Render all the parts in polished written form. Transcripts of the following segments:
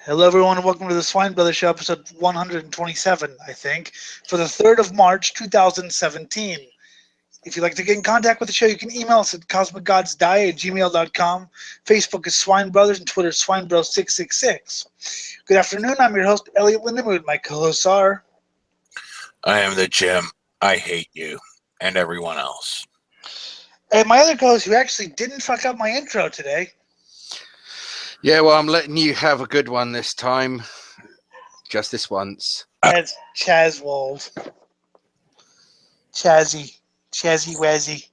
Hello, everyone, and welcome to the Swine Brothers Show, episode 127, I think, for the 3rd of March, 2017. If you'd like to get in contact with the show, you can email us at Cosmicgodsdie at gmail.com. Facebook is Swine Brothers, and Twitter is SwineBros666. Good afternoon. I'm your host, Elliot Lindemood. My co-hosts are... I am the Jim. I hate you and everyone else. And my other co-host, who actually didn't fuck up my intro today. Yeah, well, I'm letting you have a good one this time. Just this once. That's Chazwold. Chazzy Wazzy.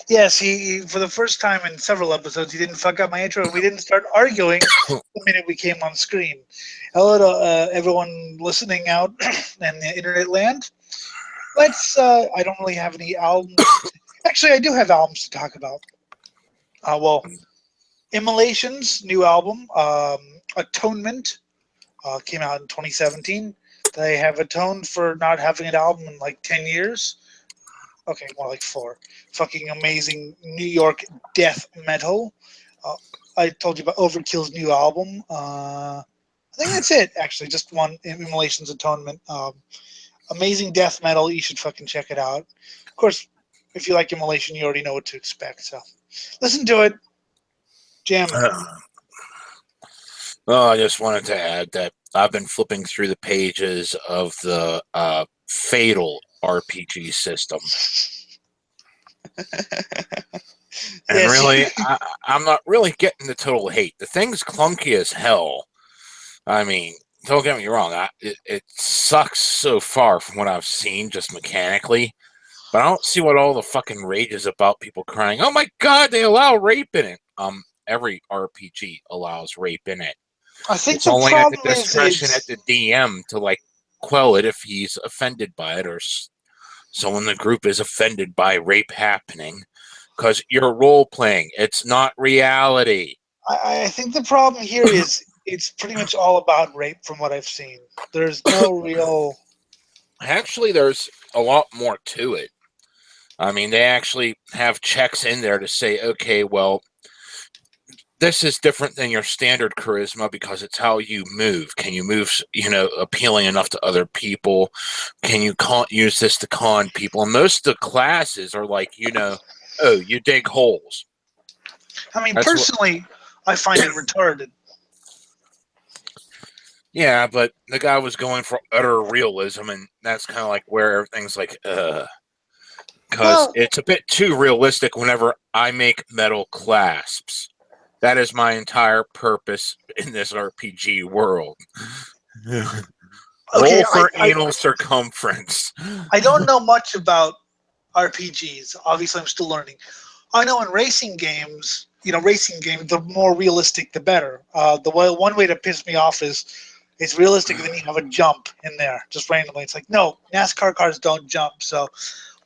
Yes, he for the first time in several episodes, he didn't fuck up my intro, and we didn't start arguing the minute we came on screen. Hello to everyone listening out in the internet land. I don't really have any albums. Actually, I do have albums to talk about. Immolation's new album, Atonement, came out in 2017. They have atoned for not having an album in like 10 years. Okay, more like 4. Fucking amazing New York death metal. I told you about Overkill's new album. I think that's it, actually. Just one, Immolation's Atonement. Amazing death metal. You should fucking check it out. Of course, if you like Immolation, you already know what to expect. So listen to it. Jim. Well, I just wanted to add that I've been flipping through the pages of the Fatal RPG system. And Yes. really, I'm not really getting the total hate. The thing's clunky as hell. I mean, don't get me wrong. It sucks so far from what I've seen just mechanically. But I don't see what all the fucking rage is about people crying, oh my god, they allow rape in it. Every RPG allows rape in it. I think it's the only at the problem discretion is at the DM to like quell it if he's offended by it or someone in the group is offended by rape happening because you're role playing. It's not reality. I think the problem here is it's pretty much all about rape from what I've seen. There's no real... Actually, there's a lot more to it. I mean, they actually have checks in there to say, okay, well, this is different than your standard charisma because it's how you move. Can you move, appealing enough to other people? Can you use this to con people? And most of the classes are like, oh, you dig holes. I mean, personally, I find it retarded. Yeah, but the guy was going for utter realism, and that's kind of like where everything's like, because it's a bit too realistic whenever I make metal clasps. That is my entire purpose in this RPG world. Roll for anal circumference. I don't know much about RPGs. Obviously, I'm still learning. I know in racing games, the more realistic, the better. One way to piss me off is it's realistic, and then you have a jump in there just randomly. It's like, no, NASCAR cars don't jump. So,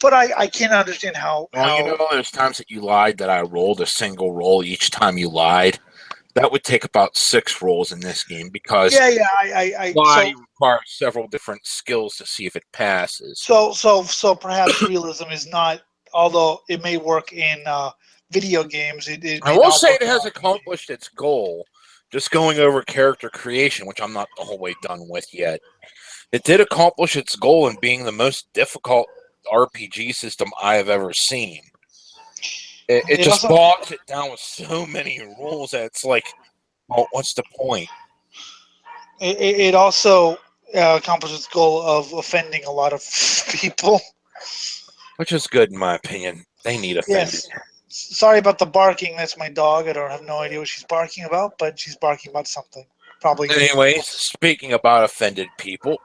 but I can't understand how. Well, there's times that you lied that I rolled a single roll each time you lied. That would take about 6 rolls in this game because lying requires several different skills to see if it passes. So perhaps realism is not, although it may work in video games. I will say it has accomplished its goal. Just going over character creation, which I'm not the whole way done with yet. It did accomplish its goal in being the most difficult RPG system I have ever seen. It just bogs it down with so many rules that it's like, well, what's the point? It also accomplishes its goal of offending a lot of people. Which is good in my opinion. They need offending. Yes. Sorry about the barking. That's my dog. I don't have no idea what she's barking about, but she's barking about something. Probably. Anyways, speaking about offended people.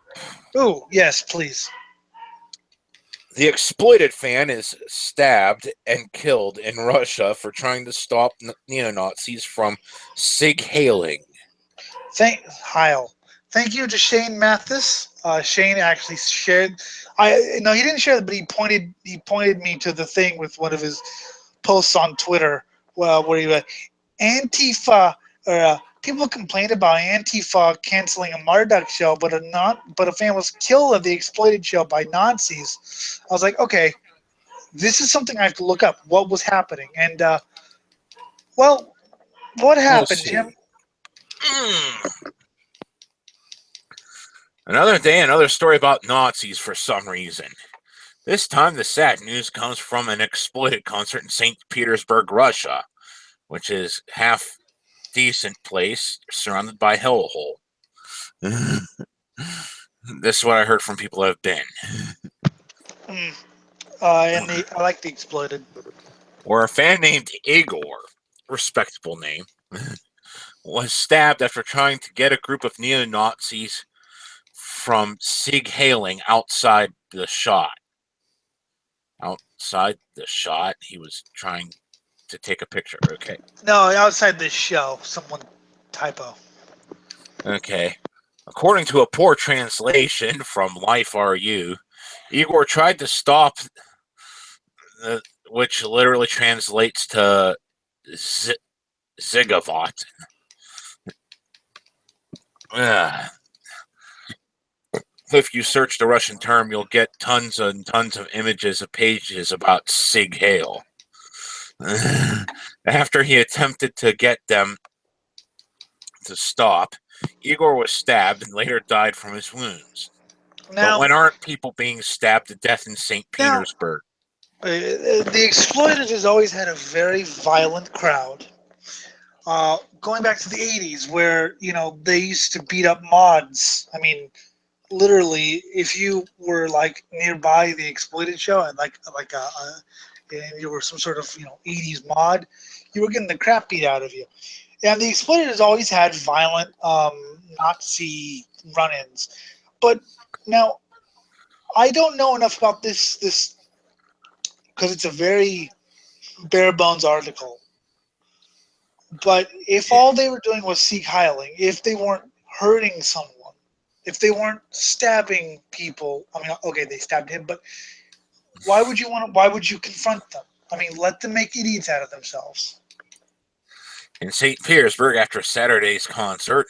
Ooh, yes, please. The exploited fan is stabbed and killed in Russia for trying to stop neo-Nazis from sig-heiling. Thank you to Shane Mathis. Shane actually shared. He didn't share it, but he pointed me to the thing with one of his posts on Twitter, where he went, Antifa, people complained about Antifa canceling a Marduk show, but a fan was killed at the exploited show by Nazis. I was like, okay, this is something I have to look up. What was happening? And what happened, Jim? Another day, another story about Nazis for some reason. This time, the sad news comes from an exploited concert in St. Petersburg, Russia, which is half decent place surrounded by hellhole. This is what I heard from people who have been. I like the exploited. Where a fan named Igor, respectable name, was stabbed after trying to get a group of neo-Nazis from Sieg-Heiling outside the shot. Outside the shot, he was trying to take a picture. Okay. No, outside this show, someone typo. Okay. According to a poor translation from Life RU, Igor tried to stop, which literally translates to Zigavat. If you search the Russian term, you'll get tons and tons of images of pages about Sieg Heil. After he attempted to get them to stop, Igor was stabbed and later died from his wounds. Now, but when aren't people being stabbed to death in St. Petersburg? The exploited has always had a very violent crowd. Going back to the 80s, where they used to beat up mods. I mean, literally, if you were like nearby the exploited show and and you were some sort of 80s mod, you were getting the crap beat out of you. And the exploited has always had violent Nazi run-ins. But now, I don't know enough about this because it's a very bare bones article. But if all they were doing was Sieg-Heiling, if they weren't hurting someone, if they weren't stabbing people, I mean, okay, they stabbed him, but why would you confront them? I mean, let them make idiots out of themselves. In St. Petersburg, after Saturday's concert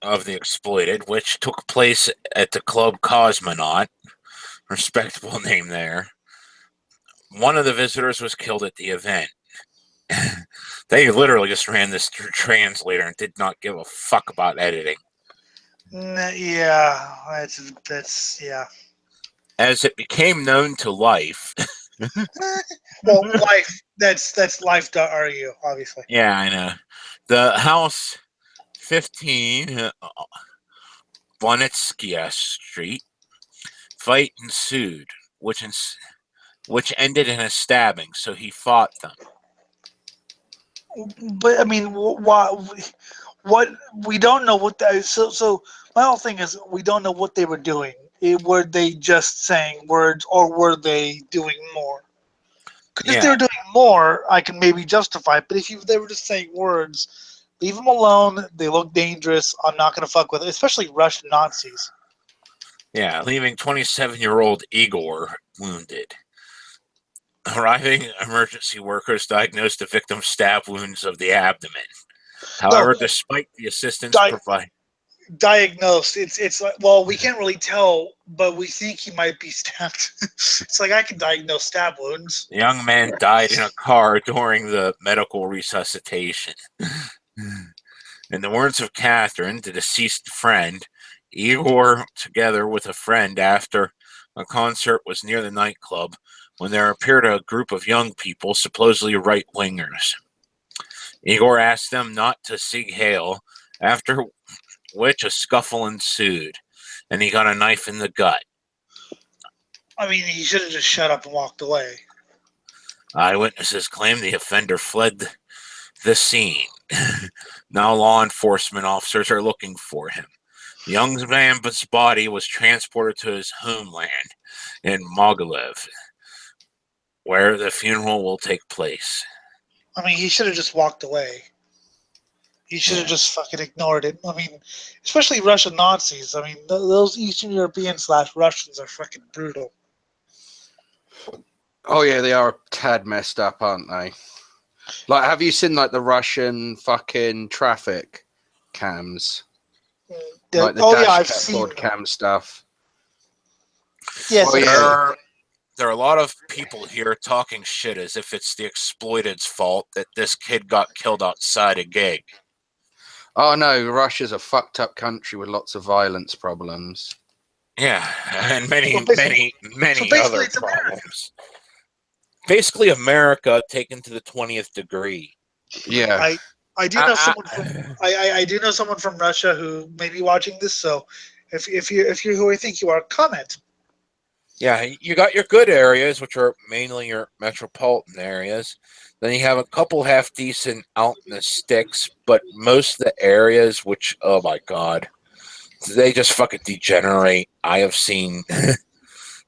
of the exploited, which took place at the club Cosmonaut, respectable name there, one of the visitors was killed at the event. They literally just ran this through translator and did not give a fuck about editing. Yeah, that's yeah. As it became known to Life. Well, Life, that's Life.ru, obviously. Yeah, I know. The house 15 Bonetskia Street fight ensued, which ended in a stabbing, so he fought them. But I mean, what we don't know what that. So my whole thing is we don't know what they were doing. Were they just saying words, or were they doing more? Because if they were doing more, I can maybe justify it. But if they were just saying words, leave them alone. They look dangerous. I'm not going to fuck with it, especially Russian Nazis. Yeah, leaving 27-year-old Igor wounded. Arriving emergency workers diagnosed the victim's stab wounds of the abdomen. However, despite the assistance provided, diagnosed, it's like, well, we can't really tell, but we think he might be stabbed. It's like I can diagnose stab wounds. The young man died in a car during the medical resuscitation. In the words of Catherine, the deceased friend, Igor, together with a friend after a concert, was near the nightclub when there appeared a group of young people, supposedly right-wingers. Igor asked them not to Sieg Heil, after which a scuffle ensued, and he got a knife in the gut. I mean, he should have just shut up and walked away. Eyewitnesses claim the offender fled the scene. Now law enforcement officers are looking for him. The young man's body was transported to his homeland in Mogilev, where the funeral will take place. I mean, he should have just walked away. He should have just fucking ignored it. I mean, especially Russian Nazis. I mean, those Eastern European/Russians are fucking brutal. Oh yeah, they are a tad messed up, aren't they? Like, have you seen like the Russian fucking traffic cams? Like the I've dashboard seen cam stuff. Yes, Oh, yeah. There are a lot of people here talking shit as if it's the exploited's fault that this kid got killed outside a gig. Oh no, Russia's a fucked up country with lots of violence problems. Yeah, and many, So many, so many basically other it's America. problems. Basically, America taken to the 20th degree. Yeah. I do know someone from I do know someone from Russia who may be watching this. So if you're who I think you are, comment. Yeah, you got your good areas, which are mainly your metropolitan areas. Then you have a couple half decent out in the sticks, but most of the areas, which, oh my God, they just fucking degenerate. I have seen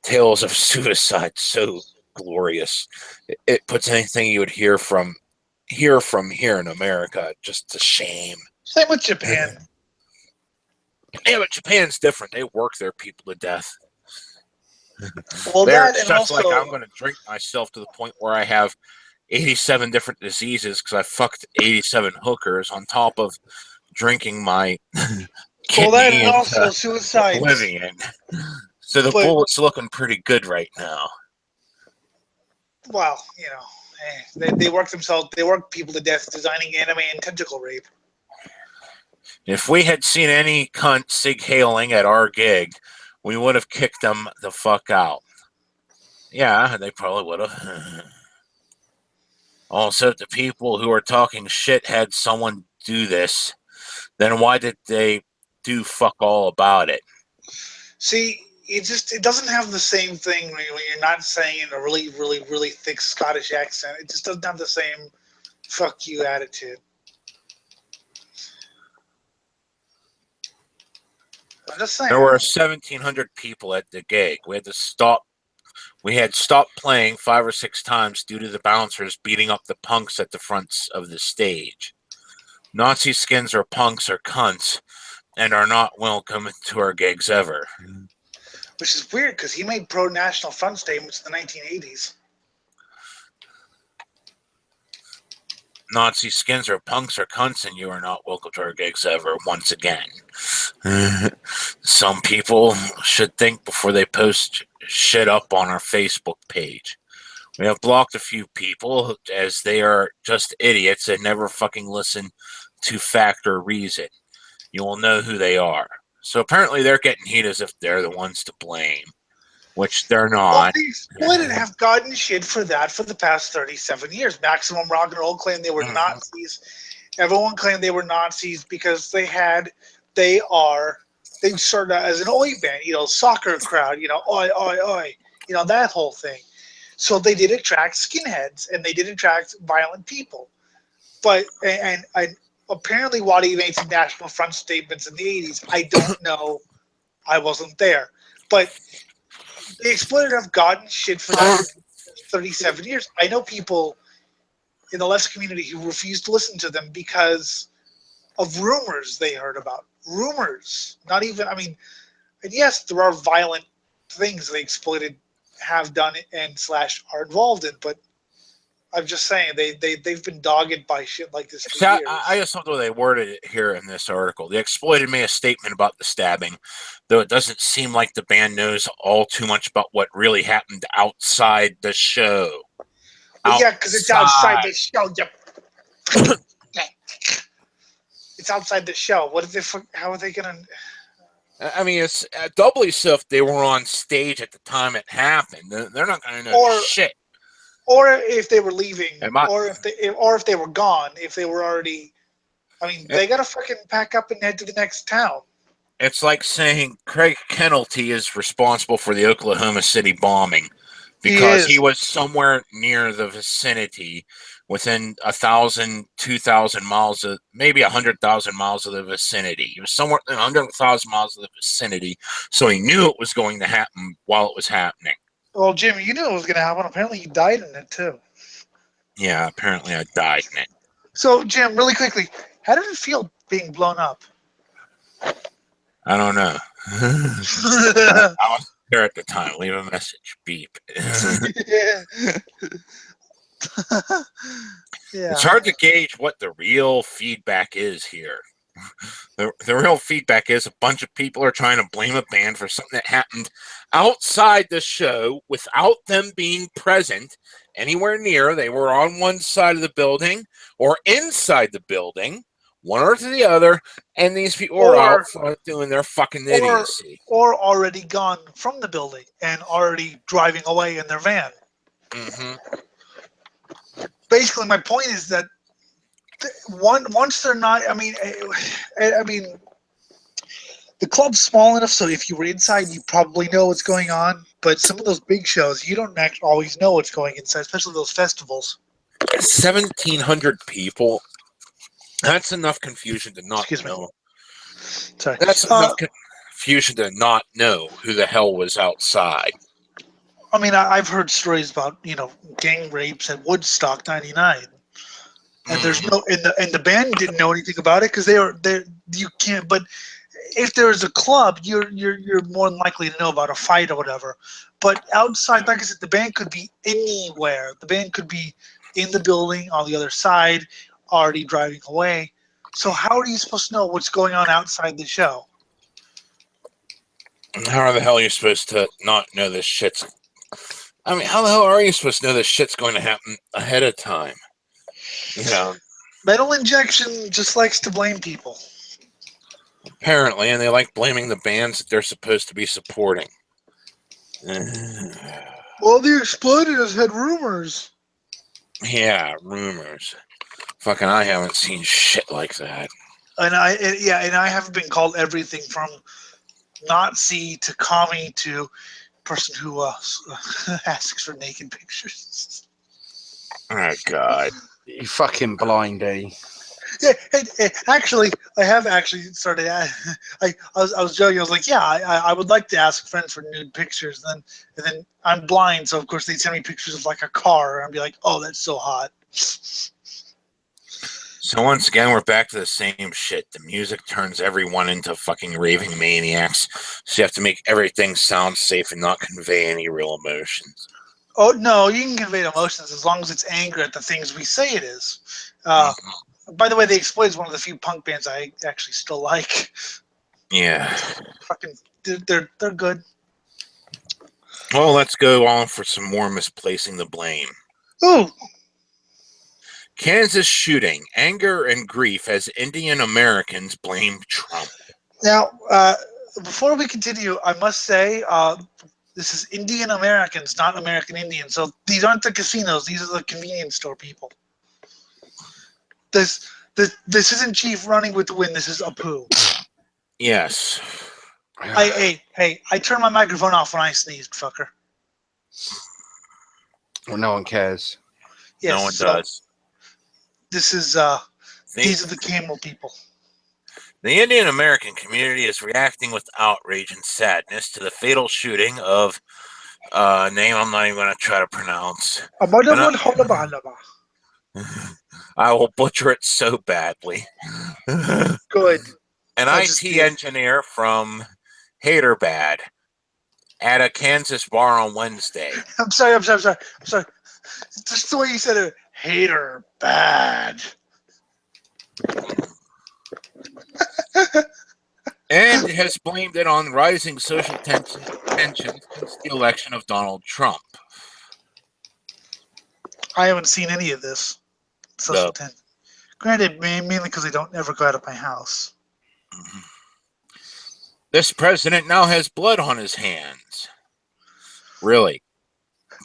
tales of suicide so glorious. It puts anything you would hear from here in America just to shame. Same with Japan. Yeah, but Japan's different. They work their people to death. Well, There, that it's and just like also I'm going to drink myself to the point where I have 87 different diseases because I fucked 87 hookers on top of drinking my that kidney and also into suicides. oblivion. So the But bullet's looking pretty good right now. well, they work themselves. They work people to death designing anime and tentacle rape. If we had seen any cunt sig hailing at our gig, we would have kicked them the fuck out. Yeah, they probably would have. Also, if the people who are talking shit had someone do this, then why did they do fuck all about it? See, it doesn't have the same thing when you're not saying it in a really, really, really thick Scottish accent. It just doesn't have the same fuck you attitude. I'm just saying. There were 1,700 people at the gig. We had stopped playing 5 or 6 times due to the bouncers beating up the punks at the fronts of the stage. Nazi skins or punks or cunts and are not welcome to our gigs ever. Which is weird because he made pro-National Front statements in the 1980s. Nazi skins or punks or cunts and you are not welcome to our gigs ever once again. Some people should think before they post shit up on our Facebook page. We have blocked a few people as they are just idiots and never fucking listen to fact or reason. You will know who they are. So apparently they're getting heat as if they're the ones to blame, which they're Well, not. the Exploited have gotten shit for that for the past 37 years. Maximum Rock and Roll claimed they were Nazis. Everyone claimed they were Nazis because they started out as an oi band, soccer crowd, oi, oi, oi, that whole thing. So they did attract skinheads and they did attract violent people. But, and apparently Waddy made some National Front statements in the 80s. I don't know. I wasn't there. But the Exploited have gotten shit for that for 37 years. I know people in the left community who refuse to listen to them because of rumors they heard about. Rumors. Not even, and yes, there are violent things the Exploited have done and / are involved in, but I'm just saying they've been dogged by shit like this for years. I just love the way they worded it here in this article. The Exploited made a statement about the stabbing, though it doesn't seem like the band knows all too much about what really happened outside the show. Well, yeah, because it's outside the show. Yep. It's outside the show. How are they gonna? It's doubly so if they were on stage at the time it happened. They're not gonna know shit. Or if they were leaving, or if they were gone, if they were already, they gotta fucking pack up and head to the next town. It's like saying Craig Kennelty is responsible for the Oklahoma City bombing because he was somewhere near the vicinity, within 1,000, 2,000 miles of, maybe 100,000 miles of the vicinity. He was somewhere in 100,000 miles of the vicinity, so he knew it was going to happen while it was happening. Well, Jim, you knew it was going to happen. Apparently, you died in it, too. Yeah, apparently I died in it. So, Jim, really quickly, how did it feel being blown up? I don't know. I was there at the time. Leave a message. Beep. Yeah. It's hard to gauge what the real feedback is here. The real feedback is a bunch of people are trying to blame a band for something that happened outside the show without them being present anywhere near. They were on one side of the building or inside the building one or to the other, and these people are out front doing their fucking idiocy. Or already gone from the building and already driving away in their van. Mm-hmm. Basically, my point is that once they're not, I mean, the club's small enough so if you were inside, you probably know what's going on. But some of those big shows, you don't always know what's going inside, especially those festivals. 1,700 people. That's enough confusion to not know. Sorry. That's enough confusion to not know who the hell was outside. I mean, I've heard stories about, gang rapes at Woodstock '99. And there's no, and the band didn't know anything about it because you can't. But if there's a club, you're more than likely to know about a fight or whatever. But outside, like I said, the band could be anywhere. The band could be in the building on the other side, already driving away. So how are you supposed to know what's going on outside the show? How the hell are you supposed to not know this shit's? I mean, how the hell are you supposed to know this shit's going to happen ahead of time? Metal Injection just likes to blame people. Apparently, and they like blaming the bands that they're supposed to be supporting. Well, the Exploiters had rumors. Yeah, rumors. Fucking, I haven't seen shit like that. And I haven't been called everything from Nazi to commie to person who asks for naked pictures. Oh God. You fucking blindy. Yeah, actually, I have actually started. I was joking. I was like, yeah, I would like to ask friends for nude pictures. And then I'm blind, so of course they send me pictures of like a car, and I'd be like, oh, that's so hot. So once again, we're back to the same shit. The music turns everyone into fucking raving maniacs. So you have to make everything sound safe and not convey any real emotions. Oh, no, you can convey emotions as long as it's anger at the things we say it is. By the way, The Exploit is one of the few punk bands I actually still like. Yeah. Fucking, they're good. Well, let's go on for some more misplacing the blame. Ooh. Kansas shooting, anger and grief as Indian Americans blame Trump. Now, before we continue, I must say, this is Indian Americans, not American Indians. So these aren't the casinos; these are the convenience store people. This isn't Chief running with the wind. This is Apu. Yes. Hey! I turn my microphone off when I sneeze, fucker. Well, no one cares. Yes, no one does. This is these are the camel people. The Indian American community is reacting with outrage and sadness to the fatal shooting of a name I'm not even going to try to pronounce. I will butcher it so badly. Good. An IT engineer from Hyderabad at a Kansas bar on Wednesday. I'm sorry. Just the way you said it. Hyderabad. And has blamed it on rising social tensions since the election of Donald Trump. I haven't seen any of this social tension. Granted, mainly because I don't ever go out of my house. Mm-hmm. This president now has blood on his hands. Really?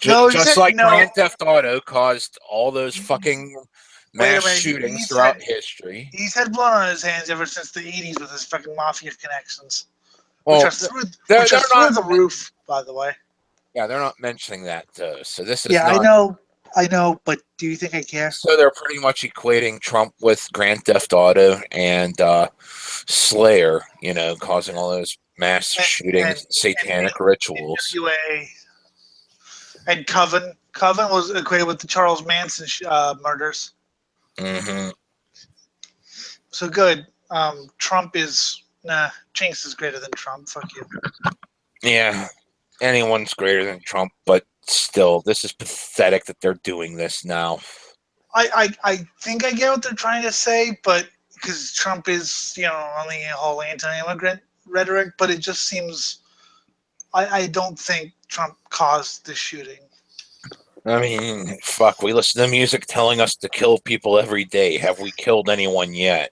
Just like Grand Theft Auto caused all those fucking mass shootings throughout history. He's had blood on his hands ever since the 80s with his fucking mafia connections. Well, which are through the roof, by the way. Yeah, they're not mentioning that, though. So this is I know, but do you think I care? So they're pretty much equating Trump with Grand Theft Auto and Slayer, causing all those mass shootings, satanic rituals. NWA. And Coven. Coven was equated with the Charles Manson murders. Mm-hmm. So good. Trump is... Jinx is greater than Trump. Fuck you. Yeah. Anyone's greater than Trump, but still, this is pathetic that they're doing this now. I think I get what they're trying to say, but because Trump is, on the whole anti-immigrant rhetoric, but it just seems... I don't think Trump caused the shooting. I mean, fuck, we listen to music telling us to kill people every day. Have we killed anyone yet?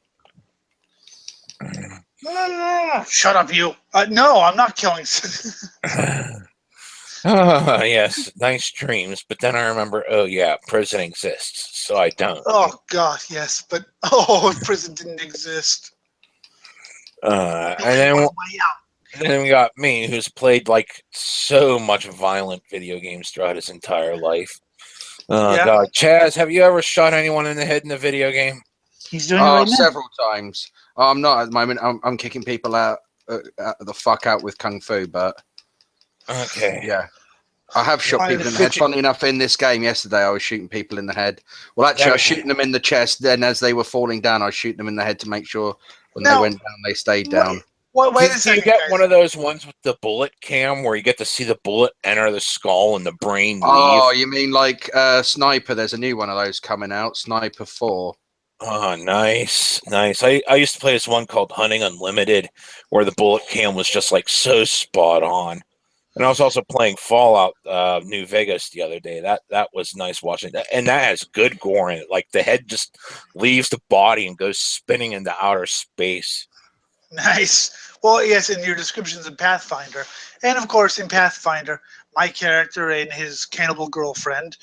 Shut up, you. No, I'm not killing. Oh, yes, nice dreams. But then I remember, oh yeah, prison exists, so I don't. Oh God, yes, but if prison didn't exist, And way out. then we got me, who's played like so much violent video games throughout his entire life. Oh Yeah. God, Chaz, have you ever shot anyone in the head in a video game? He's doing it right now. Several times. I'm not at the moment. I'm kicking people out the fuck out with kung fu, but Okay. yeah. I have shot people in the head. Funny enough, in this game yesterday, I was shooting people in the head. Well, actually, I was shooting them in the chest. Then, as they were falling down, I was shooting them in the head to make sure when they went down, they stayed down. Wait a second. Do you get one of those ones with the bullet cam where you get to see the bullet enter the skull and the brain leave? Oh, you mean like Sniper? There's a new one of those coming out, Sniper 4. Oh, nice. I used to play this one called Hunting Unlimited where the bullet cam was just like so spot on. And I was also playing Fallout New Vegas the other day. That was nice watching that. And that has good gore in it. Like the head just leaves the body and goes spinning into outer space. Nice. Well, yes, in your descriptions in Pathfinder. And of course, in Pathfinder, my character and his cannibal girlfriend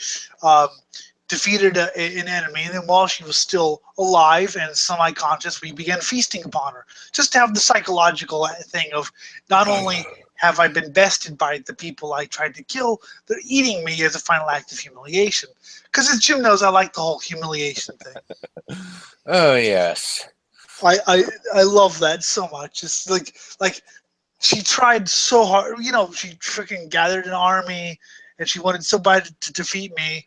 defeated an enemy. And then while she was still alive and semi-conscious, we began feasting upon her. Just to have the psychological thing of not only have I been bested by the people I tried to kill, they're eating me as a final act of humiliation. Because as Jim knows, I like the whole humiliation thing. Oh, yes. I love that so much. It's like she tried so hard. You know, she freaking gathered an army, and she wanted so bad to defeat me,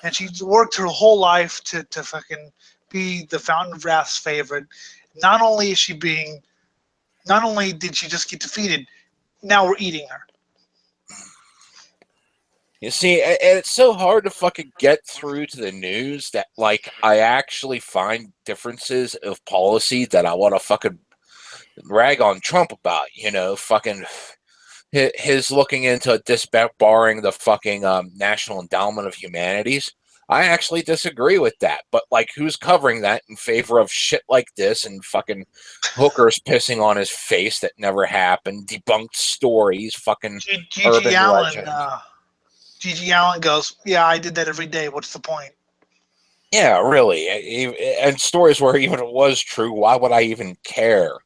and she worked her whole life to fucking be the Fountain of Wrath's favorite. Not only did she just get defeated, now we're eating her. You see, and it's so hard to fucking get through to the news that, like, I actually find differences of policy that I want to fucking rag on Trump about. You know, fucking his looking into disbarring the fucking National Endowment of Humanities. I actually disagree with that, but like, who's covering that in favor of shit like this and fucking hookers pissing on his face that never happened, debunked stories, fucking urban legends. G.G. Allen goes, yeah, I did that every day. What's the point? Yeah, really. And stories where even it was true, why would I even care?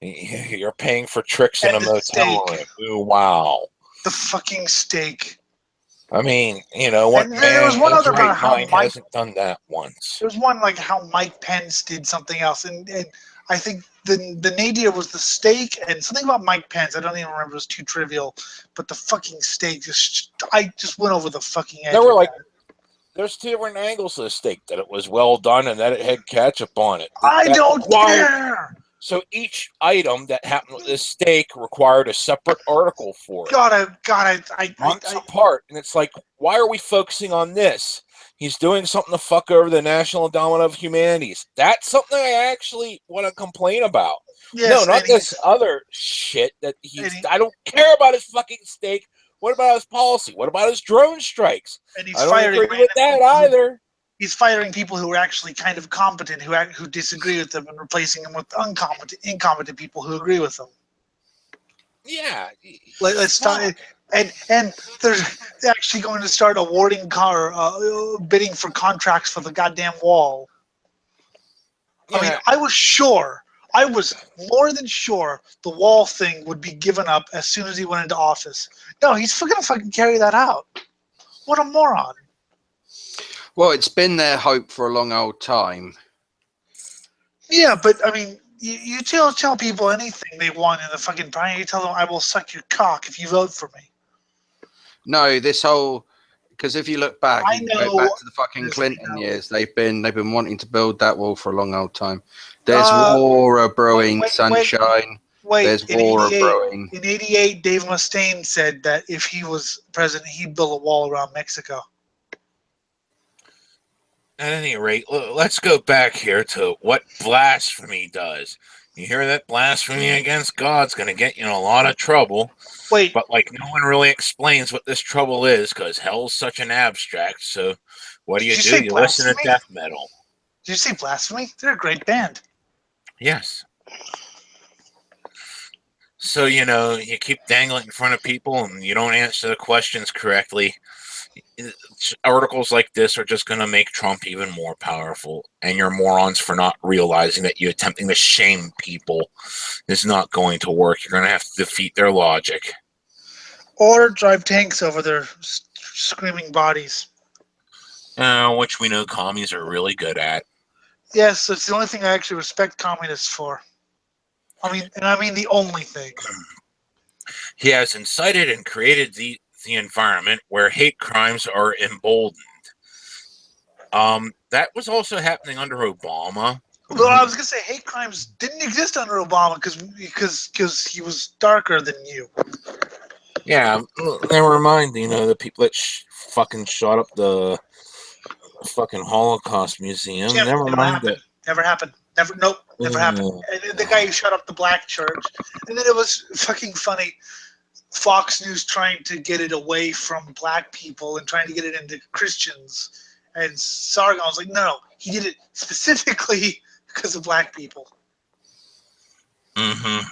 You're paying for tricks in a motel room. Ooh, wow. The fucking steak. I mean, you know what? There was one other about how Mike hasn't done that once. There was one like how Mike Pence did something else, and I think the nadir was the steak and something about Mike Pence. I don't even remember; it was too trivial. But the fucking steak I just went over the fucking edge. There were like, there's two different angles of the steak, that it was well done and that it had ketchup on it. I don't care. So each item that happened with this steak required a separate article for it. Got it. Months apart. And it's like, why are we focusing on this? He's doing something to fuck over the National Endowment of Humanities. That's something I actually want to complain about. Yes, no, not this other shit that I don't care about his fucking steak. What about his policy? What about his drone strikes? And he's I don't agree with that either. He's firing people who are actually kind of competent, who disagree with them, and replacing them with incompetent people who agree with them. Yeah. Let's start. And they're actually going to start awarding bidding for contracts for the goddamn wall. Yeah. I mean, I was more than sure the wall thing would be given up as soon as he went into office. No, he's going to fucking carry that out. What a moron. Well, it's been their hope for a long old time. Yeah, but I mean, you tell people anything they want in the fucking primary. You tell them, I will suck your cock if you vote for me. No, this whole, because if you look back, you go back to the fucking Clinton years. They've been wanting to build that wall for a long old time. There's war brewing, sunshine. There's war brewing. In '88, Dave Mustaine said that if he was president, he'd build a wall around Mexico. At any rate, let's go back here to what blasphemy does. You hear that? Blasphemy against God's going to get you in a lot of trouble. Wait. But, like, no one really explains what this trouble is because hell's such an abstract. So what do? You listen to death metal. Did you say Blasphemy? They're a great band. Yes. So, you keep dangling in front of people and you don't answer the questions correctly. Articles like this are just going to make Trump even more powerful. And you're morons for not realizing that you attempting to shame people is not going to work. You're going to have to defeat their logic. Or drive tanks over their screaming bodies. Which we know commies are really good at. Yes, it's the only thing I actually respect communists for. I mean the only thing. He has incited and created the environment where hate crimes are emboldened. That was also happening under Obama. Well, I was gonna say hate crimes didn't exist under Obama because he was darker than you. Yeah, never mind. The people that fucking shot up the fucking Holocaust Museum. Jim, never mind happened. that. Never happened. Never happened. And the guy who shut up the black church. And then it was fucking funny. Fox News trying to get it away from black people and trying to get it into Christians. And Sargon was like, no, he did it specifically because of black people. Mm-hmm.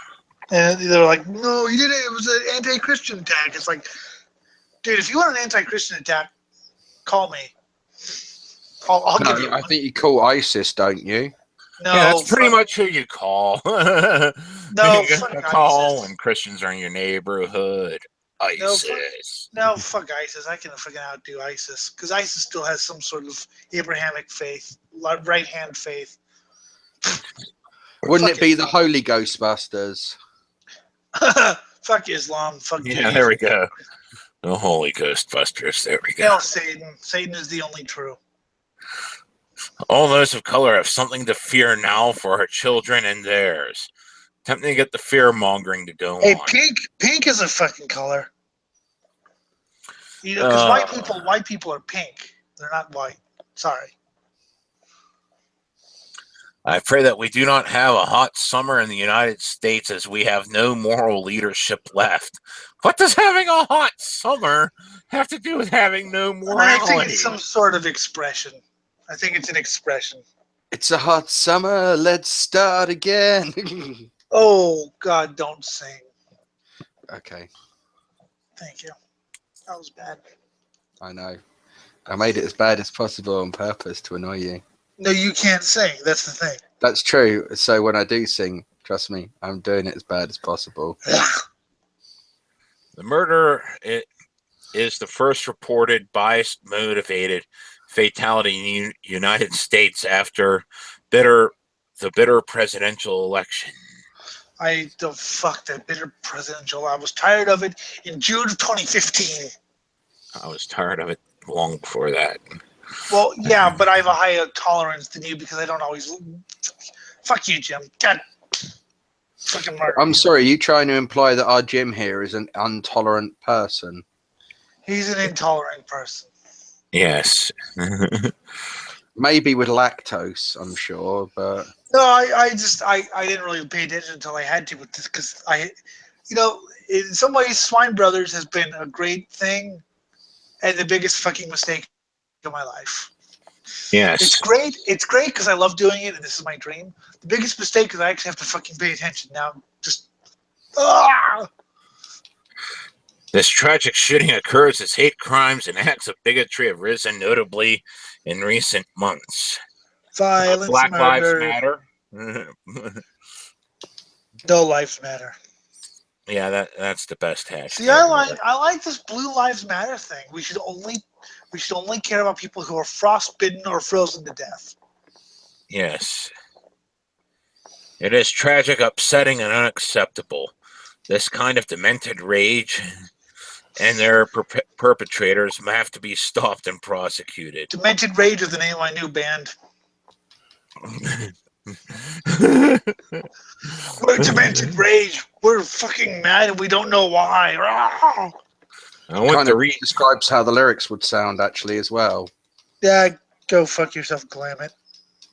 And they're like, no, he did it. It was an anti-Christian attack. It's like, dude, if you want an anti-Christian attack, call me. I'll give you one. I think you call ISIS, don't you? No, yeah, that's pretty much who you call. No, you fuck call ISIS. when Christians are in your neighborhood. ISIS. No, fuck ISIS. I can fucking outdo ISIS because ISIS still has some sort of Abrahamic faith, right-hand faith. Wouldn't it be the Holy Ghostbusters? Fuck Islam. Fuck yeah, there we go. The Holy Ghostbusters. There we go. Hell, Satan. Satan is the only true. All those of color have something to fear now for our children and theirs. Tempting to get the fear mongering to go Hey, on. pink is a fucking color. Because white people are pink. They're not white. Sorry. I pray that we do not have a hot summer in the United States as we have no moral leadership left. What does having a hot summer have to do with having no morality? I think it's some sort of expression. I think it's an expression. It's a hot summer. Let's start again. Oh, God, don't sing. Okay. Thank you. That was bad. I know. I made it as bad as possible on purpose to annoy you. No, you can't sing. That's the thing. That's true. So when I do sing, trust me, I'm doing it as bad as possible. The murder is the first reported bias-motivated fatality in the United States after the bitter presidential election. Fuck that bitter presidential. I was tired of it in June of 2015. I was tired of it long before that. Well, yeah, but I have a higher tolerance than you because I don't always. Fuck you, Jim. God. Fucking murder. I'm sorry, you trying to imply that our Jim here is an intolerant person? He's an intolerant person. Yes. Maybe with lactose, I'm sure, but No, I didn't really pay attention until I had to with this because in some ways, Swine Brothers has been a great thing and the biggest fucking mistake of my life. Yes. It's great. It's great because I love doing it and this is my dream. The biggest mistake is I actually have to fucking pay attention now. Just. This tragic shooting occurs as hate crimes and acts of bigotry have risen notably in recent months. Violence, Black murder. Lives Matter. No lives matter. Yeah, that's the best hashtag. See, I like this Blue Lives Matter thing. We should only care about people who are frostbitten or frozen to death. Yes. It is tragic, upsetting, and unacceptable. This kind of demented rage and their perpetrators have to be stopped and prosecuted. Demented Rage is the name of my new band. We're Demented Rage. We're fucking mad and we don't know why. I want kind to of read. describes how the lyrics would sound actually as well. Yeah, go fuck yourself, Glam it.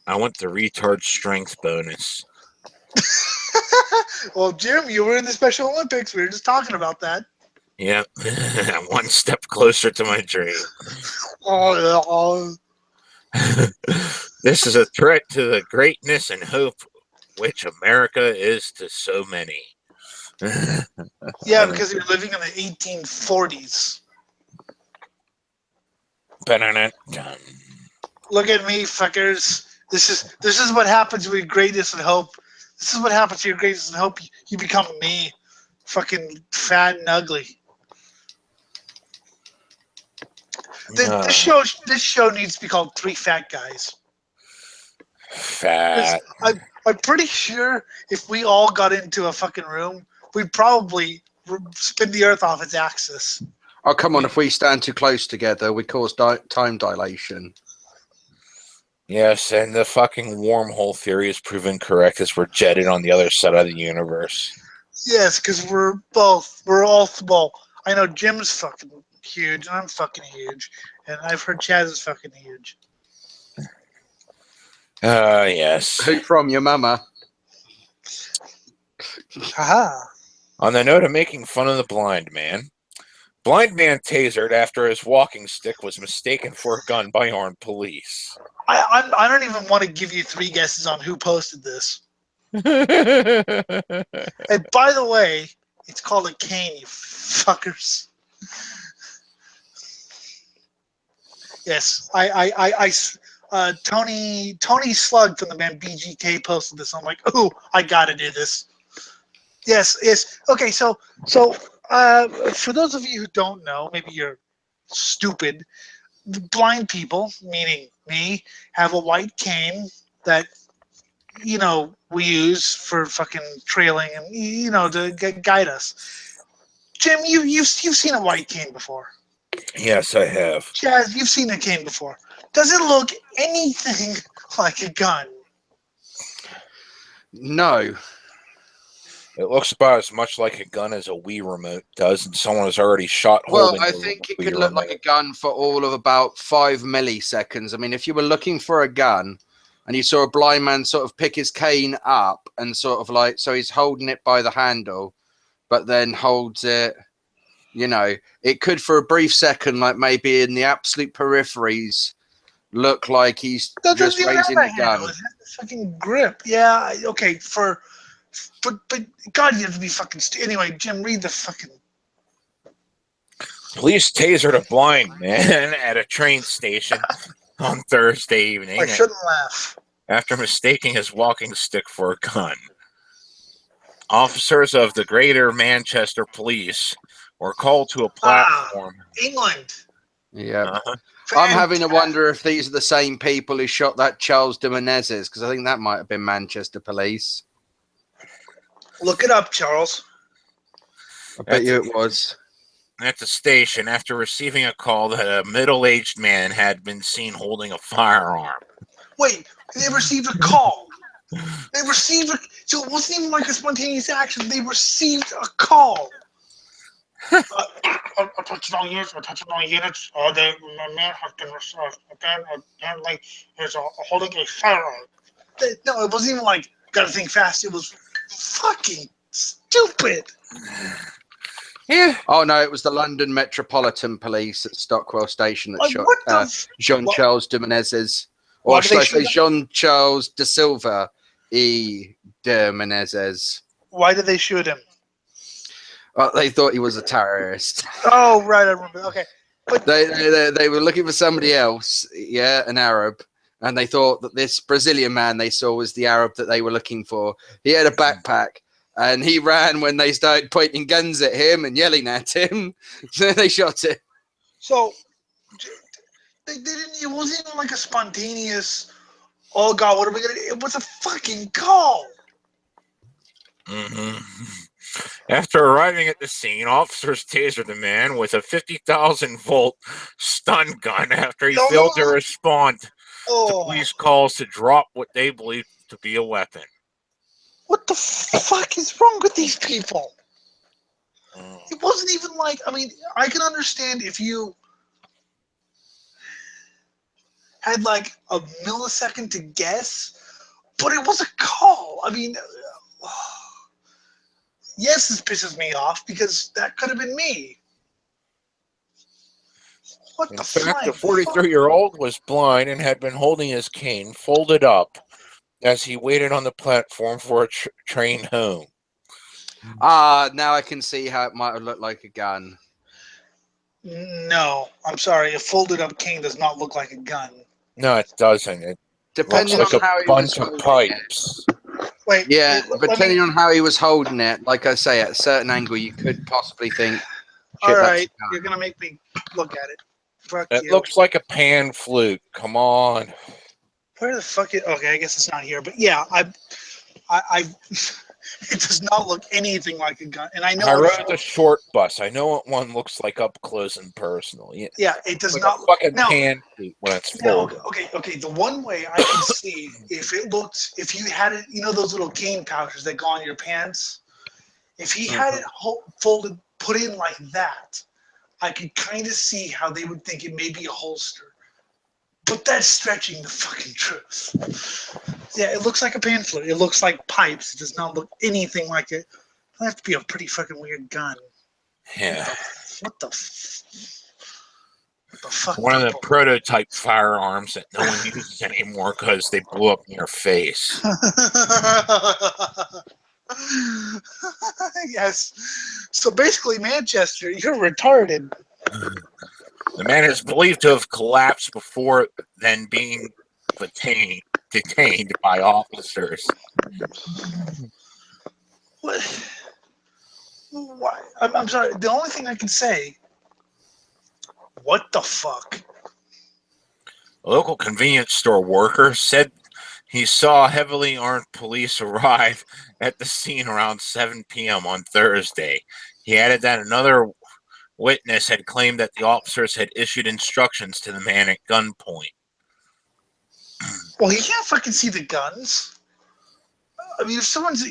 I want the retard strength bonus. Well, Jim, you were in the Special Olympics. We were just talking about that. Yep. One step closer to my dream. Oh. This is a threat to the greatness and hope which America is to so many. Yeah, because you're living in the 1840s. Look at me, fuckers. This is what happens with greatness and hope. This is what happens to your greatness and hope. You become me, fucking fat and ugly. This show needs to be called Three Fat Guys. Fat. I'm pretty sure if we all got into a fucking room, we'd probably spin the Earth off its axis. Oh, come on. If we stand too close together, we cause time dilation. Yes, and the fucking wormhole theory is proven correct as we're jetted on the other side of the universe. Yes, because we're all, well, I know Jim's fucking huge, and I'm fucking huge, and I've heard Chaz is fucking huge. Yes. Who from? Your mama? Haha. On the note of making fun of the blind man tasered after his walking stick was mistaken for a gun by armed police. I don't even want to give you 3 guesses on who posted this. And by the way, it's called a cane, you fuckers. Yes, Tony Slug from the band BGK posted this. I'm like, oh, I gotta do this. Yes. Okay, so for those of you who don't know, maybe you're stupid. Blind people, meaning me, have a white cane that we use for fucking trailing and to guide us. Jim, you've seen a white cane before. Yes, I have. Chaz, you've seen a cane before. Does it look anything like a gun? No. It looks about as much like a gun as a Wii remote does, and someone has already shot. Well, I think it could look like a gun for all of about 5 milliseconds. I mean, if you were looking for a gun and you saw a blind man sort of pick his cane up and sort of like, so he's holding it by the handle, but then holds it, it could for a brief second, like maybe in the absolute peripheries, look like he's just raising the gun. It's fucking grip. Yeah, okay, but God, you have to be fucking anyway, Jim, read the fucking. Police tasered a blind man at a train station on Thursday evening. I shouldn't laugh. After mistaking his walking stick for a gun. Officers of the Greater Manchester Police were called to a platform. England. Yeah. Uh-huh. I'm having to wonder if these are the same people who shot that Charles de Menezes, because I think that might have been Manchester Police. Look it up, Charles. I bet you it was. At the station, after receiving a call that a middle-aged man had been seen holding a firearm. Wait, they received a call. So it wasn't even like a spontaneous action. They received a call. Attention all units. The man has been apparently is holding a firearm. No, it wasn't even like gotta think fast. It was fucking stupid. Yeah. Oh no, it was the London Metropolitan Police at Stockwell Station that shot Jean-Charles de Menezes. Or should I say Jean-Charles de Silva de Menezes. Why did they shoot him? They thought he was a terrorist. Oh, right, I remember. Okay. But they were looking for somebody else, an Arab, and they thought that this Brazilian man they saw was the Arab that they were looking for. He had a backpack, and he ran when they started pointing guns at him and yelling at him. So they shot him. So they didn't. It wasn't even like a spontaneous. Oh God, what are we gonna do? It was a fucking call. Mm-hmm. After arriving at the scene, officers tasered the man with a 50,000-volt stun gun after he failed to respond to police calls to drop what they believed to be a weapon. What the fuck is wrong with these people? It wasn't even like, I mean, I can understand if you had like a millisecond to guess, but it was a call. I mean, yes, this pisses me off because that could have been me. What the fuck? In fact, the 43-year-old was blind and had been holding his cane folded up as he waited on the platform for a train home. Now I can see how it might have looked like a gun. No, I'm sorry. A folded up cane does not look like a gun. No, it doesn't. It Depending looks on like how a he was bunch of holding pipes. Wait. Yeah, let depending me, on how he was holding it, like I say, at a certain angle, you could possibly think, all shit, that's right, a gun. you're gonna make me look at it. Fuck It you. looks like a pan flute. Come on. Where the fuck is? Okay, I guess it's not here. But yeah, I it does not look anything like a gun. And I know I rode the short bus. I know what one looks like up close and personal. Yeah, it does like not. a fucking No, pan flute when it's no. full. Okay. The one way I can see if you had it, those little cane pouches that go on your pants. If he had it folded, put in like that, I could kind of see how they would think it may be a holster. But that's stretching the fucking truth. Yeah, it looks like a pan flute. It looks like pipes. It does not look anything like it. That'd have to be a pretty fucking weird gun. Yeah. What the fuck? One of the prototype firearms that no one uses anymore because they blew up in your face. Yes. So basically, Manchester, you're retarded. The man is believed to have collapsed before then being detained by officers. What? Why? I'm sorry. The only thing I can say, what the fuck? A local convenience store worker said he saw heavily armed police arrive at the scene around 7 p.m. on Thursday. He added that another witness had claimed that the officers had issued instructions to the man at gunpoint. Well, he can't fucking see the guns. I mean, if someone's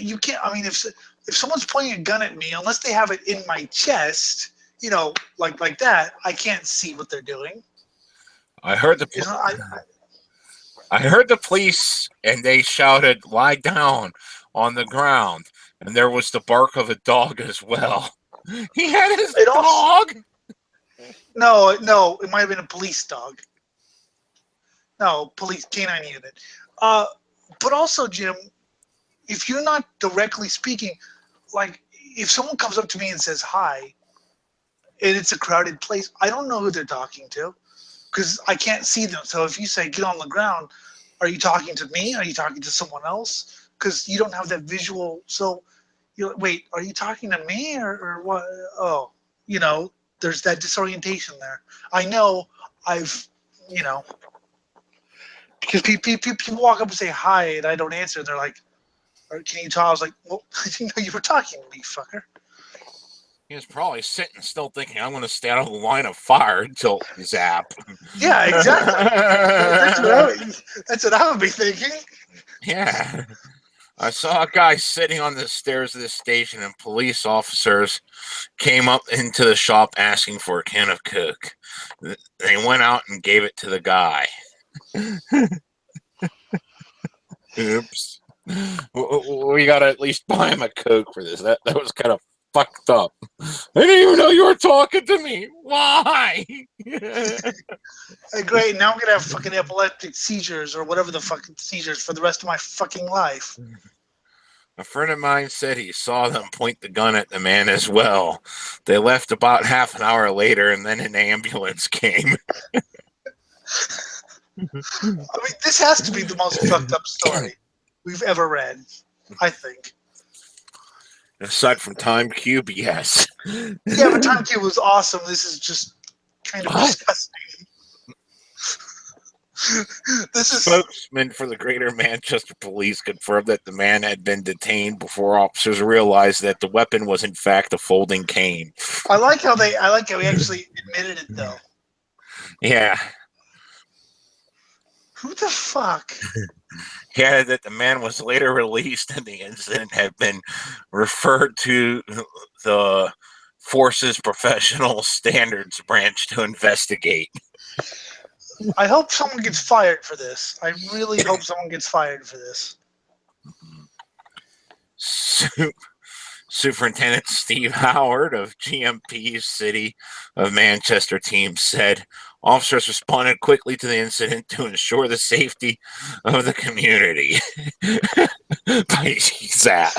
pointing a gun at me, unless they have it in my chest, like that, I can't see what they're doing. I heard the police, and they shouted, "Lie down on the ground," and there was the bark of a dog as well. He had his dog. No, it might have been a police dog. No, police canine unit. But also, Jim, if you're not directly speaking, like if someone comes up to me and says hi, and it's a crowded place, I don't know who they're talking to because I can't see them. So if you say get on the ground, are you talking to me? Are you talking to someone else? Because you don't have that visual. So wait, are you talking to me or what? Oh, there's that disorientation there. I know because people walk up and say hi and I don't answer. And they're like, can you talk? I was like, well, I didn't know you were talking to me, fucker. He was probably sitting still thinking, I'm going to stay out of the line of fire until zap. Yeah, exactly. That's what I would be thinking. Yeah. I saw a guy sitting on the stairs of the station, and police officers came up into the shop asking for a can of Coke. They went out and gave it to the guy. Oops. We got to at least buy him a Coke for this. That was kind of fucked up. I didn't even know you were talking to me. Why? Great. Now I'm going to have fucking epileptic seizures or whatever the fucking seizures for the rest of my fucking life. A friend of mine said he saw them point the gun at the man as well. They left about half an hour later, and then an ambulance came. I mean, this has to be the most fucked up story we've ever read, I think. Aside from Time Cube, yes. Yeah, but Time Cube was awesome. This is just kind of disgusting. Spokesman for the Greater Manchester Police confirmed that the man had been detained before officers realized that the weapon was in fact a folding cane. I like how he actually admitted it though. Yeah. Who the fuck? He added that the man was later released and the incident had been referred to the Force's Professional Standards Branch to investigate. I hope someone gets fired for this. I really hope someone gets fired for this. Superintendent Steve Howard of GMP's City of Manchester team said Officers responded quickly to the incident to ensure the safety of the community. By that.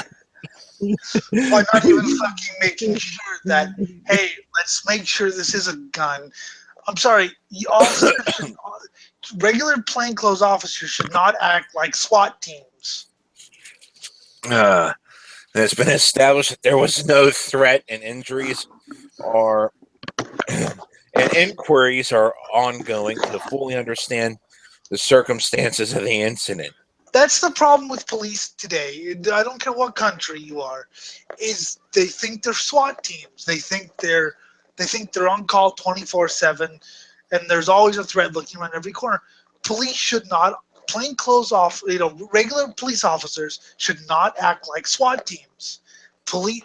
By not even fucking making sure that, hey, let's make sure this is a gun. I'm sorry, regular plainclothes officers should not act like SWAT teams. It's been established that there was no threat, and injuries are and inquiries are ongoing to fully understand the circumstances of the incident. That's the problem with police today. I don't care what country you are, is they think they're SWAT teams. They think they're on call 24/7, and there's always a threat looking around every corner. Police should not, regular police officers should not act like SWAT teams.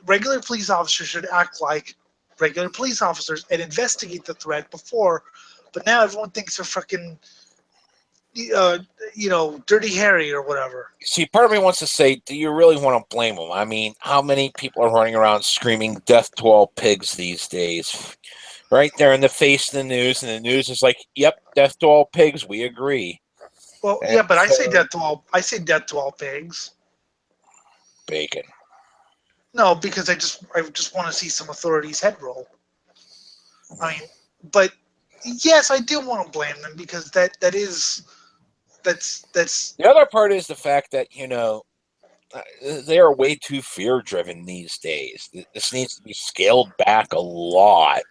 Regular police officers should act like regular police officers and investigate the threat before. But now everyone thinks they're fucking, Dirty Harry or whatever. See, part of me wants to say, do you really want to blame them? I mean, how many people are running around screaming death to all pigs these days? Right there in the face of the news, and the news is like, yep, death to all pigs, we agree. Well, and yeah, but I say death to all pigs. Bacon. No, because I just want to see some authorities head roll. I mean, but yes, I do want to blame them because that's the other part is the fact that they are way too fear driven these days. This needs to be scaled back a lot.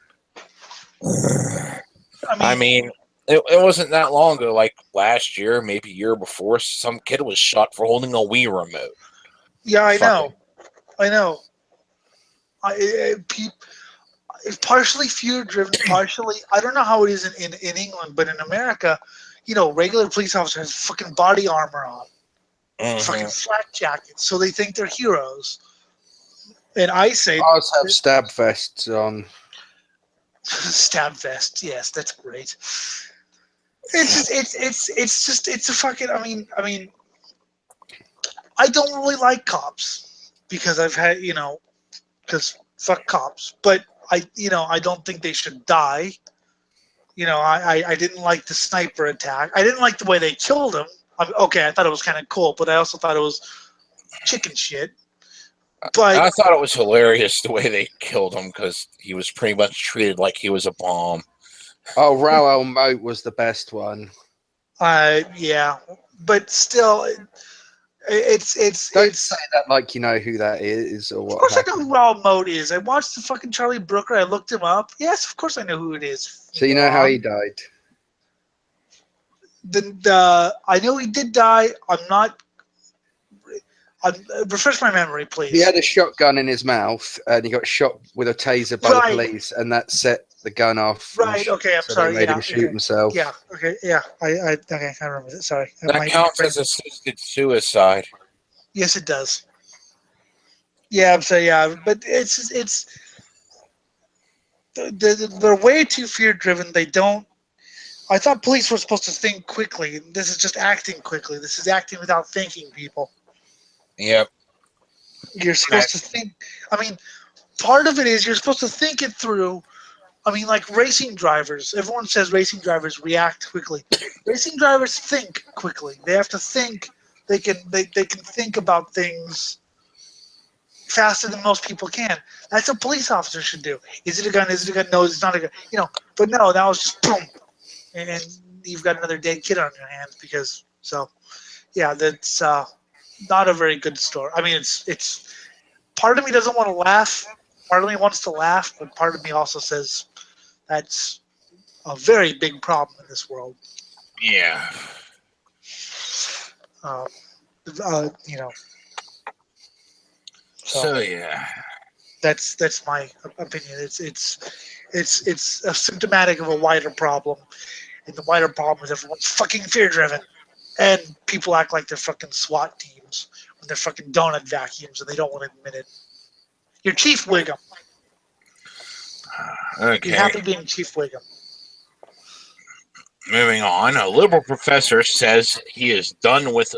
I mean, it wasn't that long ago, like last year, maybe a year before, some kid was shot for holding a Wii remote. Yeah, I know. It's partially fear driven, partially, I don't know how it is in England, but in America, regular police officers have fucking body armor on, fucking flak jackets, so they think they're heroes. And I say, ours have stab vests on. Stab vest, yes, that's great. It's a fucking. I mean, I don't really like cops because I've had, because fuck cops. But I don't think they should die. I didn't like the sniper attack. I didn't like the way they killed him. I thought it was kind of cool, but I also thought it was chicken shit. But I thought it was hilarious the way they killed him because he was pretty much treated like he was a bomb. Oh, Raoul Moat was the best one. Yeah, but still, it's Don't say that like you know who that is or what. Of course happened. I know who Raoul Moat is. I watched the fucking Charlie Brooker. I looked him up. Yes, of course I know who it is. So you know how he died? I know he did die. Refresh my memory, please. He had a shotgun in his mouth, and he got shot with a taser by the police, and that set the gun off. Right. Okay. I'm sorry. They made him shoot himself. Yeah. Okay. Yeah. I remember it. Sorry. That counts as assisted suicide. Yes, it does. Yeah. I'm sorry. Yeah, but they're way too fear driven. They don't. I thought police were supposed to think quickly. This is just acting quickly. This is acting without thinking, people. Yep. You're supposed to think. I mean, part of it is you're supposed to think it through. I mean, like racing drivers. Everyone says racing drivers react quickly. Racing drivers think quickly. They have to think. They can think about things faster than most people can. That's what police officers should do. Is it a gun? Is it a gun? No, it's not a gun. But no, that was just boom, and you've got another dead kid on your hands because so. Yeah, that's. Not a very good story. I mean, it's part of me doesn't want to laugh. Part of me wants to laugh, but part of me also says that's a very big problem in this world. Yeah. So yeah. That's my opinion. It's symptomatic of a wider problem, and the wider problem is everyone's fucking fear driven. And people act like they're fucking SWAT teams when they're fucking donut vacuums and they don't want to admit it. You're Chief Wiggum. Okay. You're happy being Chief Wiggum. Moving on, a liberal professor says he is done with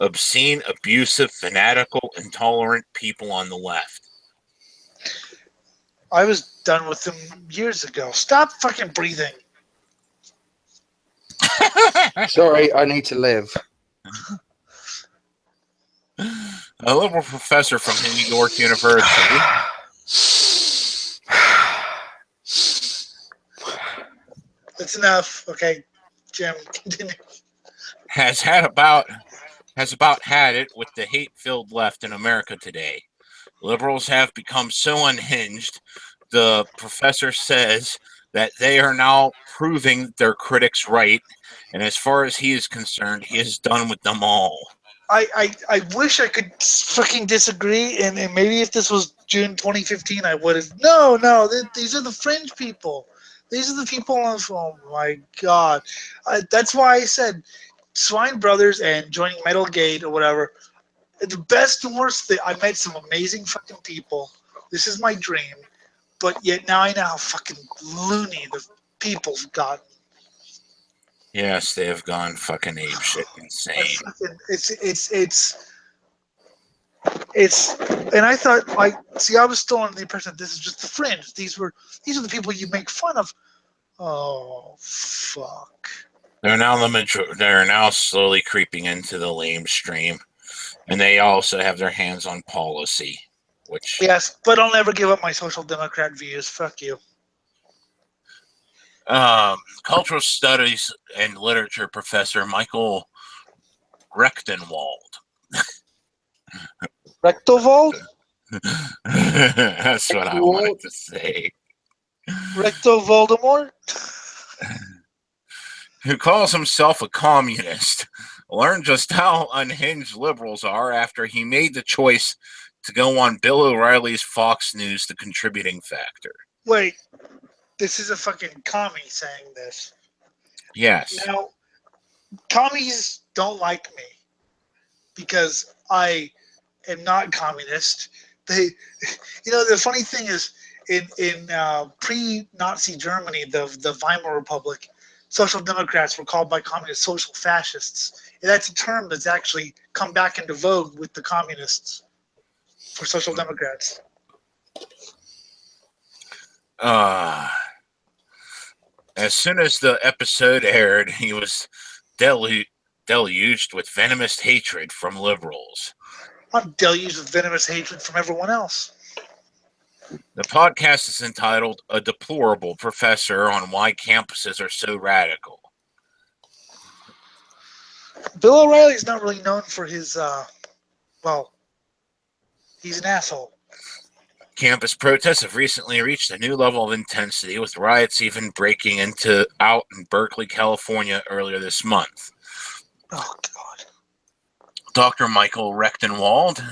obscene, abusive, fanatical, intolerant people on the left. I was done with them years ago. Stop fucking breathing. Sorry, I need to live. A liberal professor from New York University That's enough. Okay, Jim, continue. has about had it with the hate-filled left in America today. Liberals have become so unhinged, the professor says, that they are now proving their critics right, and as far as he is concerned, he is done with them all. I wish I could fucking disagree, and maybe if this was June 2015, I would have. No, these are the fringe people. These are the people on. Oh my god, that's why I said Swine Brothers and joining Metal Gate or whatever. The best and worst thing. I met some amazing fucking people. This is my dream, but yet now I know how fucking loony the people's gotten. Yes, they have gone fucking apeshit insane. It's, and I thought, like, see, I was still under the impression that this is just the fringe. These are the people you make fun of. Oh fuck! They're now slowly creeping into the lamestream, and they also have their hands on policy. Which yes, but I'll never give up my social democrat views. Fuck you. Cultural studies and literature professor Michael Rechtenwald. Rectovold? That's what I wanted to say. Recto Voldemort? Who calls himself a communist, learned just how unhinged liberals are after he made the choice to go on Bill O'Reilly's Fox News, The Contributing Factor. Wait, this is a fucking commie saying this. Yes. Now, commies don't like me because I am not communist. They, the funny thing is, in pre-Nazi Germany, the Weimar Republic, social democrats were called by communists social fascists. And that's a term that's actually come back into vogue with the communists for social democrats. As soon as the episode aired, he was deluged with venomous hatred from liberals. I'm deluged with venomous hatred from everyone else. The podcast is entitled A Deplorable Professor on Why Campuses Are So Radical. Bill O'Reilly's not really known for his, he's an asshole. Campus protests have recently reached a new level of intensity, with riots even breaking out in Berkeley, California earlier this month. Oh, God. Dr. Michael Rechtenwald,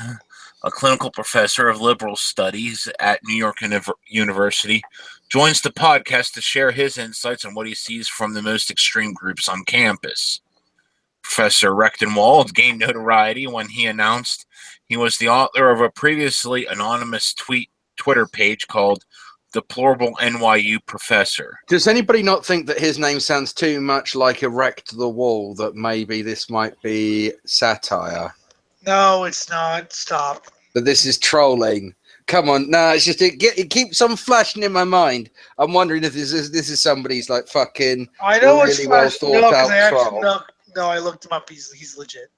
a clinical professor of liberal studies at New York University, joins the podcast to share his insights on what he sees from the most extreme groups on campus. Professor Rechtenwald gained notoriety when he announced he was the author of a previously anonymous Twitter page called Deplorable NYU Professor. Does anybody not think that his name sounds too much like Erect the Wall, that maybe this might be satire? No, it's not. Stop. That this is trolling. Come on, no, it's just it keeps on flashing in my mind. I'm wondering if this is somebody's like fucking. I know really it's well flash. thought out troll. No, I looked him up. He's legit.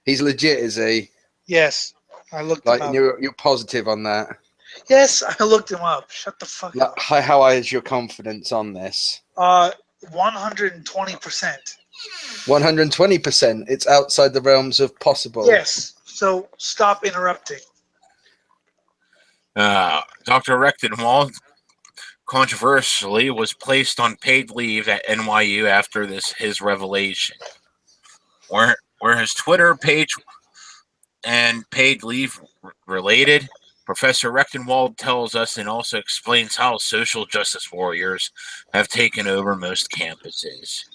He's legit, is he? Yes, I looked him up. You're positive on that. Yes, I looked him up. Shut the fuck up. How high is your confidence on this? 120%. 120%. It's outside the realms of possible. Yes. So stop interrupting. Dr. Rechtenwald controversially was placed on paid leave at NYU after his revelation, where his Twitter page and paid leave related. Professor Rechtenwald tells us and also explains how social justice warriors have taken over most campuses.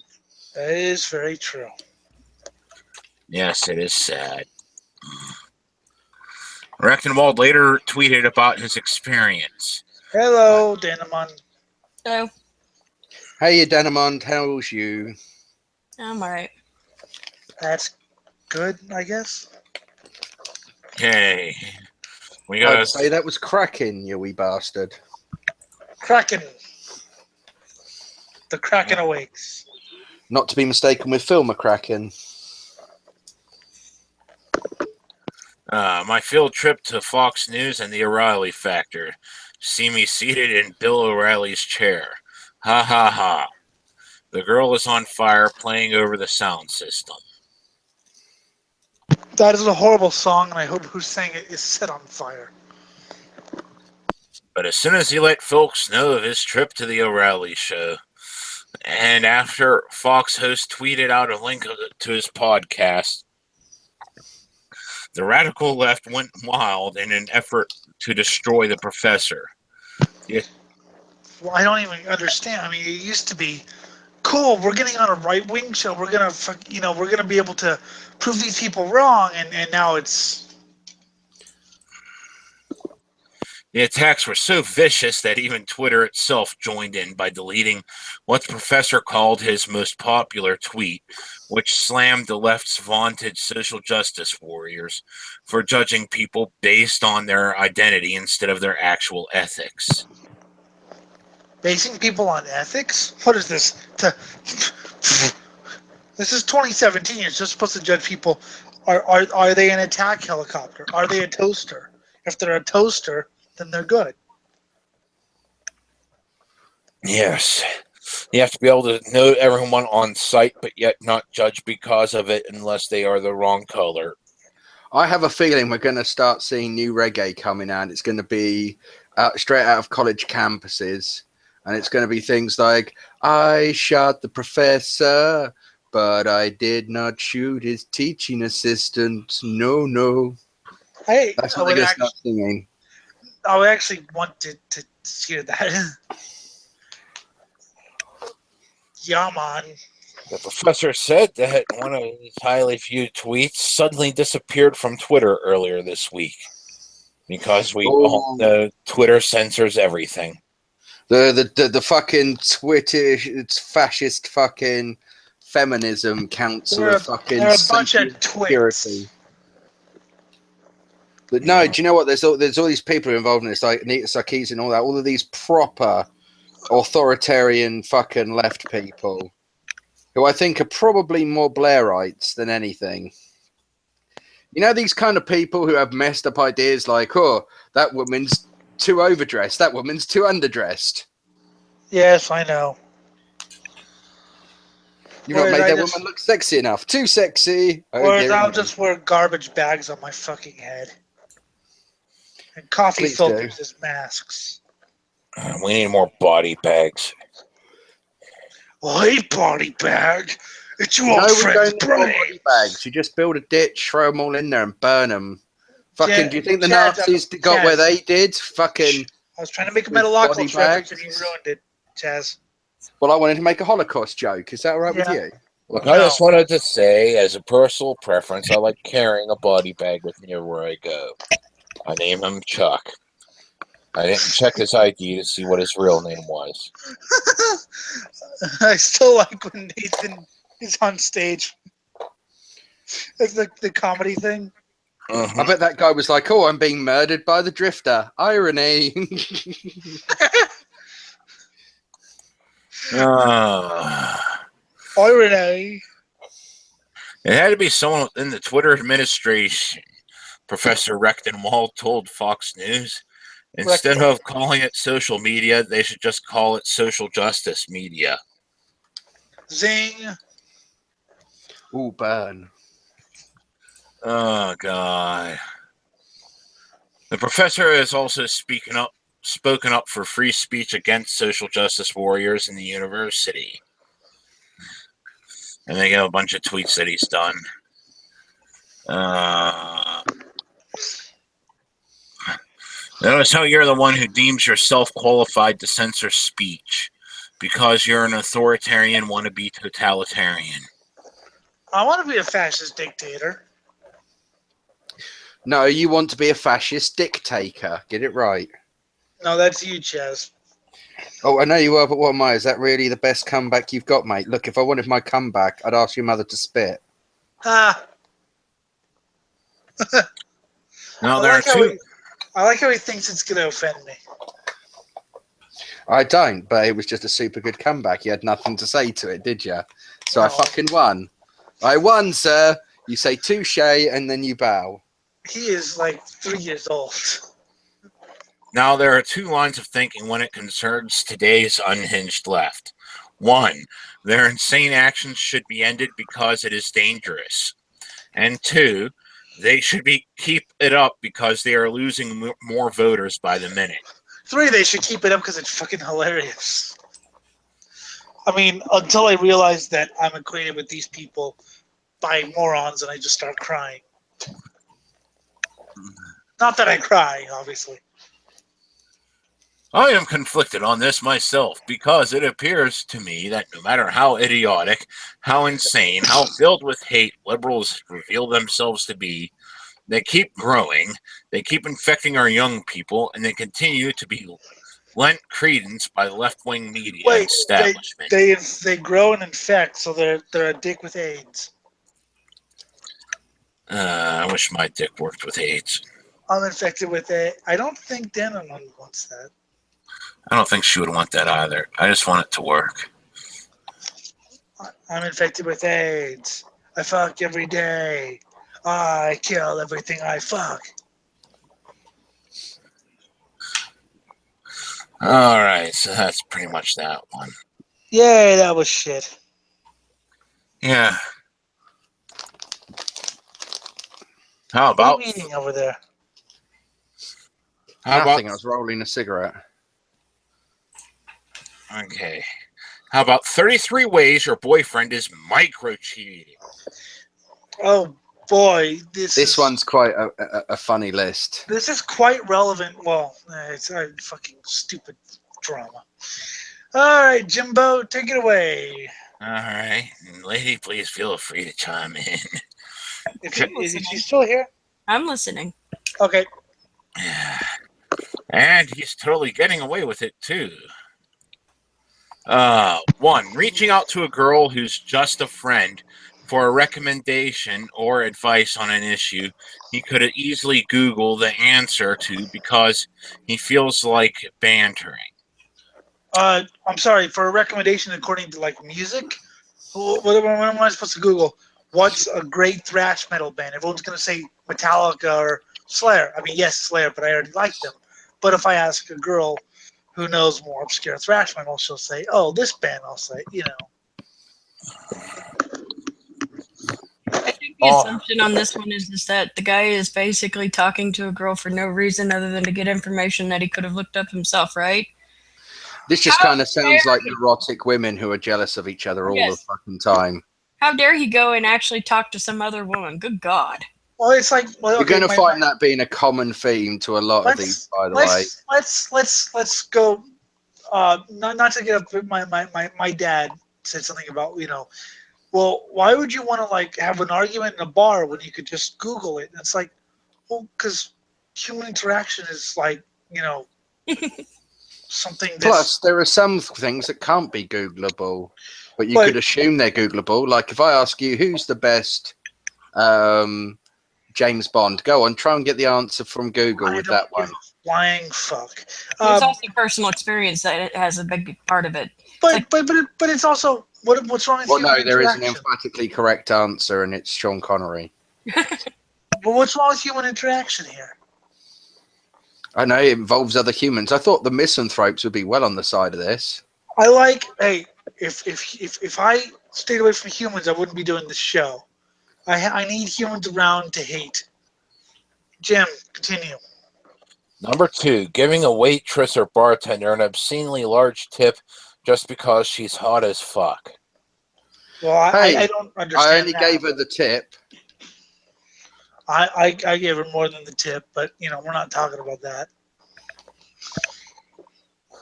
That is very true. Yes, it is sad. Rechtenwald later tweeted about his experience. Hello, Danamon. Hello. Hey, Danamon, how's you? I'm alright. That's good, I guess. Okay. I'd say that was cracking, you wee bastard. Kraken. The Kraken awakes. Not to be mistaken with Phil McCracken. My field trip to Fox News and the O'Reilly Factor. See me seated in Bill O'Reilly's chair. Ha ha ha. The girl is on fire playing over the sound system. That is a horrible song, and I hope who sang it is set on fire. But as soon as he let folks know of his trip to the O'Reilly Show, and after Fox host tweeted out a link to his podcast, the radical left went wild in an effort to destroy the professor. Yeah. Well, I don't even understand. I mean, it used to be cool. We're getting on a right-wing show. We're gonna be able to prove these people wrong, and now it's. The attacks were so vicious that even Twitter itself joined in by deleting what the professor called his most popular tweet, which slammed the left's vaunted social justice warriors for judging people based on their identity instead of their actual ethics. Basing people on ethics? What is this? This is 2017. You're just supposed to judge people. Are they an attack helicopter? Are they a toaster? If they're a toaster, then they're good. Yes. You have to be able to know everyone on site, but yet not judge because of it unless they are the wrong color. I have a feeling we're going to start seeing new reggae coming out. It's going to be straight out of college campuses. And it's going to be things like, I shot the professor, but I did not shoot his teaching assistant. No, no. Hey, that's what they're going to start singing. I would actually want to hear that. Yeah, man. The professor said that one of his highly viewed tweets suddenly disappeared from Twitter earlier this week because we all know Twitter censors everything. The fucking Twitter, it's fascist fucking feminism council of fucking they're a bunch of twits. But no, do you know what? There's all these people involved in this, like Anita Sarkeesian and all that. All of these proper authoritarian fucking left people, who I think are probably more Blairites than anything. You know, these kind of people who have messed up ideas like, oh, that woman's too overdressed, that woman's too underdressed. Yes, I know. You've not made that woman look sexy enough. Too sexy. Whereas I'll just wear garbage bags on my fucking head. And coffee filters as masks. We need more body bags. Well, hey, body bag. It's your old friend's brain. Body bags. You just build a ditch, throw them all in there and burn them. Fucking, do you think the Nazis got where they did? Fucking. I was trying to make a Metalocalypse reference and you ruined it, Chaz. Well, I wanted to make a Holocaust joke. Is that all right with you? Look, I just wanted to say, as a personal preference, I like carrying a body bag with me where I go. I name him Chuck. I didn't check his ID to see what his real name was. I still like when Nathan is on stage. It's the comedy thing. I bet that guy was like, oh, I'm being murdered by the Drifter. Irony. Irony. It had to be someone in the Twitter administration. Professor Rechtenwald told Fox News, instead of calling it social media, they should just call it social justice media. Zing. Ooh, burn. Oh, God. The professor has also spoken up for free speech against social justice warriors in the university. And they got a bunch of tweets that he's done. Notice how you're the one who deems yourself qualified to censor speech because you're an authoritarian wannabe totalitarian. I want to be a fascist dictator. No, you want to be a fascist dictator. Get it right. No, that's you, Chaz. Oh, I know you are, but what am I? Is that really the best comeback you've got, mate? Look, if I wanted my comeback, I'd ask your mother to spit. Ah. No, there are two. I like how he thinks it's going to offend me. I don't, but it was just a super good comeback. You had nothing to say to it, did you? So I fucking won. I won, sir. You say touche and then you bow. He is like 3 years old. Now, there are two lines of thinking when it concerns today's unhinged left. One, their insane actions should be ended because it is dangerous. And two, they should keep it up because they are losing more voters by the minute. 3, they should keep it up because it's fucking hilarious. I mean, until I realize that I'm equated with these people by morons and I just start crying. Not that I cry, obviously. I am conflicted on this myself because it appears to me that no matter how idiotic, how insane, how filled with hate liberals reveal themselves to be, they keep growing, they keep infecting our young people, and they continue to be lent credence by left-wing media establishment. They grow and infect, so they're a dick with AIDS. I wish my dick worked with AIDS. I'm infected with AIDS. I don't think Denon wants that. I don't think she would want that either. I just want it to work. I'm infected with AIDS. I fuck every day. I kill everything I fuck. All right, so that's pretty much that one. Yay, that was shit. Yeah. How about? What are you eating over there? Nothing. I was rolling a cigarette. Okay. How about 33 ways your boyfriend is micro-cheating? Oh boy, this one's quite a funny list. This is quite relevant. Well, it's a fucking stupid drama. All right, Jimbo, take it away. All right, lady, please feel free to chime in. Is she still here? I'm listening. Okay. And he's totally getting away with it too. 1, reaching out to a girl who's just a friend for a recommendation or advice on an issue he could easily Google the answer to because he feels like bantering. I'm sorry, for a recommendation according to like music. What am I supposed to Google? What's a great thrash metal band? Everyone's gonna say Metallica or Slayer. I mean, yes, Slayer, but I already like them. But if I ask a girl who knows more obscure thrash metal, she'll say, "Oh, this band." I'll say, you know. I think the assumption on this one is that the guy is basically talking to a girl for no reason other than to get information that he could have looked up himself, right? This just kind of sounds like neurotic women who are jealous of each other all the fucking time. How dare he go and actually talk to some other woman? Good God. Well, it's like you're going to find that being a common theme to a lot of these, by the way. Let's go. Not to get up. My dad said something about, you know, well, why would you want to like have an argument in a bar when you could just Google it? And it's like, well, because human interaction is like, you know, something. Plus, there are some things that can't be Googleable, but you could assume they're Googleable. Like if I ask you who's the best James Bond, go on, try and get the answer from Google with that one. Flying fuck. It's also personal experience that it has a big part of it. But it's also what's wrong with human interaction? There is an emphatically correct answer, and it's Sean Connery. But what's wrong with human interaction here? I know it involves other humans. I thought the misanthropes would be well on the side of this. I like, hey, if I stayed away from humans, I wouldn't be doing this show. I need humans around to hate. Jim, continue. Number 2, giving a waitress or bartender an obscenely large tip just because she's hot as fuck. Well, I don't understand. I only gave her the tip. I gave her more than the tip, but you know we're not talking about that.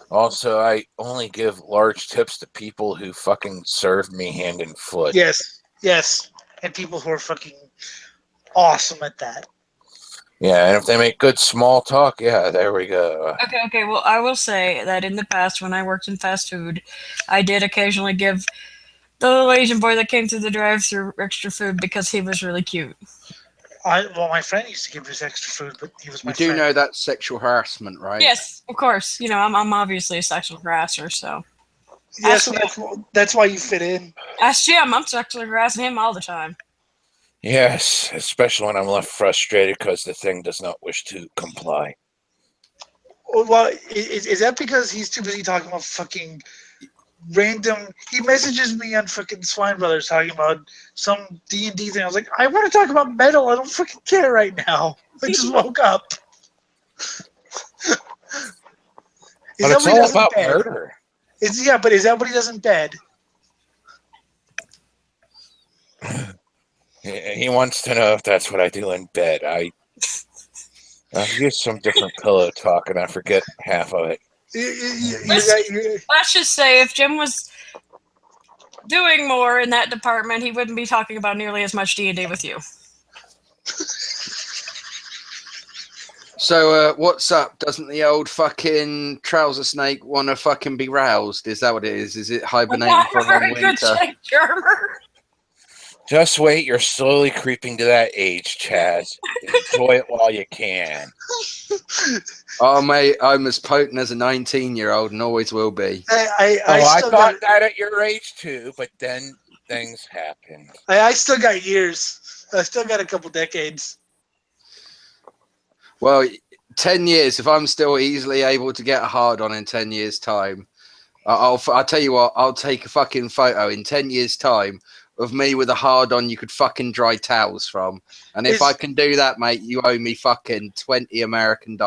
Also, I only give large tips to people who fucking serve me hand and foot. Yes, and people who are fucking awesome at that. Yeah, and if they make good small talk, yeah, there we go. Okay. Well, I will say that in the past, when I worked in fast food, I did occasionally give the little Asian boy that came through the drive-thru extra food because he was really cute. My friend used to give us extra food, but he was my friend. You do know that's sexual harassment, right? Yes, of course. You know, I'm obviously a sexual harasser, so. Yes, that's why you fit in. Ask Jim. I'm sexually harassing him all the time. Yes, especially when I'm left frustrated because the thing does not wish to comply. Well, is that because he's too busy talking about fucking random? He messages me on fucking Swine Brothers talking about some D&D thing. I was like, I want to talk about metal. I don't fucking care right now. I just woke up. But it's all about murder. But is that what he does in bed? He wants to know if that's what I do in bed. I've used some different pillow talk, and I forget half of it. Let's just say if Jim was doing more in that department, he wouldn't be talking about nearly as much D&D with you. So, what's up? Doesn't the old fucking trouser snake want to fucking be roused? Is that what it is? Is it hibernating for a long winter? Just wait. You're slowly creeping to that age, Chaz. Enjoy it while you can. Oh, mate, I'm as potent as a 19-year-old and always will be. I thought that at your age, too, but then things happen. I still got years. I still got a couple decades. Well, 10 years, if I'm still easily able to get a hard-on in 10 years' time, I'll tell you what, I'll take a fucking photo in 10 years' time of me with a hard-on you could fucking dry towels from. And if I can do that, mate, you owe me fucking $20 American.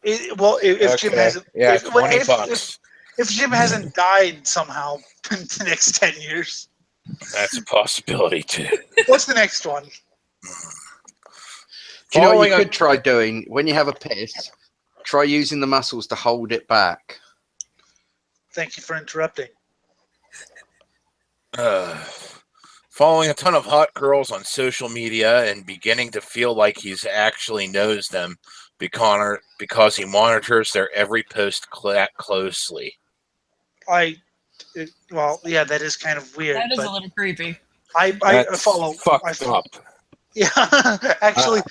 If Jim hasn't... Yeah, $20. If Jim hasn't died somehow in the next 10 years. That's a possibility, too. What's the next one? Do you know what you could try doing? When you have a piss, try using the muscles to hold it back. Thank you for interrupting. Following a ton of hot girls on social media and beginning to feel like he actually knows them because he monitors their every post closely. That is kind of weird. That is a little creepy. I follow. Fucked up. Yeah, actually,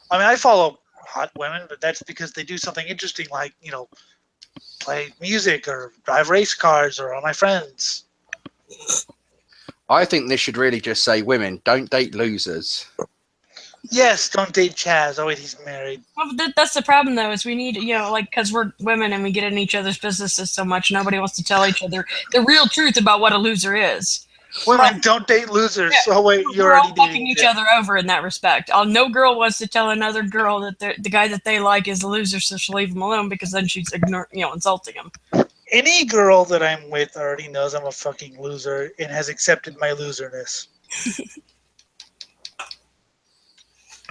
I follow hot women, but that's because they do something interesting, like play music or drive race cars or are my friends. I think this should really just say, women, don't date losers. Yes, don't date Chaz. Oh, wait, he's married. Well, that's the problem, though, is we need, because we're women and we get in each other's businesses so much, nobody wants to tell each other the real truth about what a loser is. Women, don't date losers. Yeah, wait, you're already fucking each other over in that respect. No girl wants to tell another girl that the guy that they like is a loser, so she'll leave him alone because then she's insulting him. Any girl that I'm with already knows I'm a fucking loser and has accepted my loserness.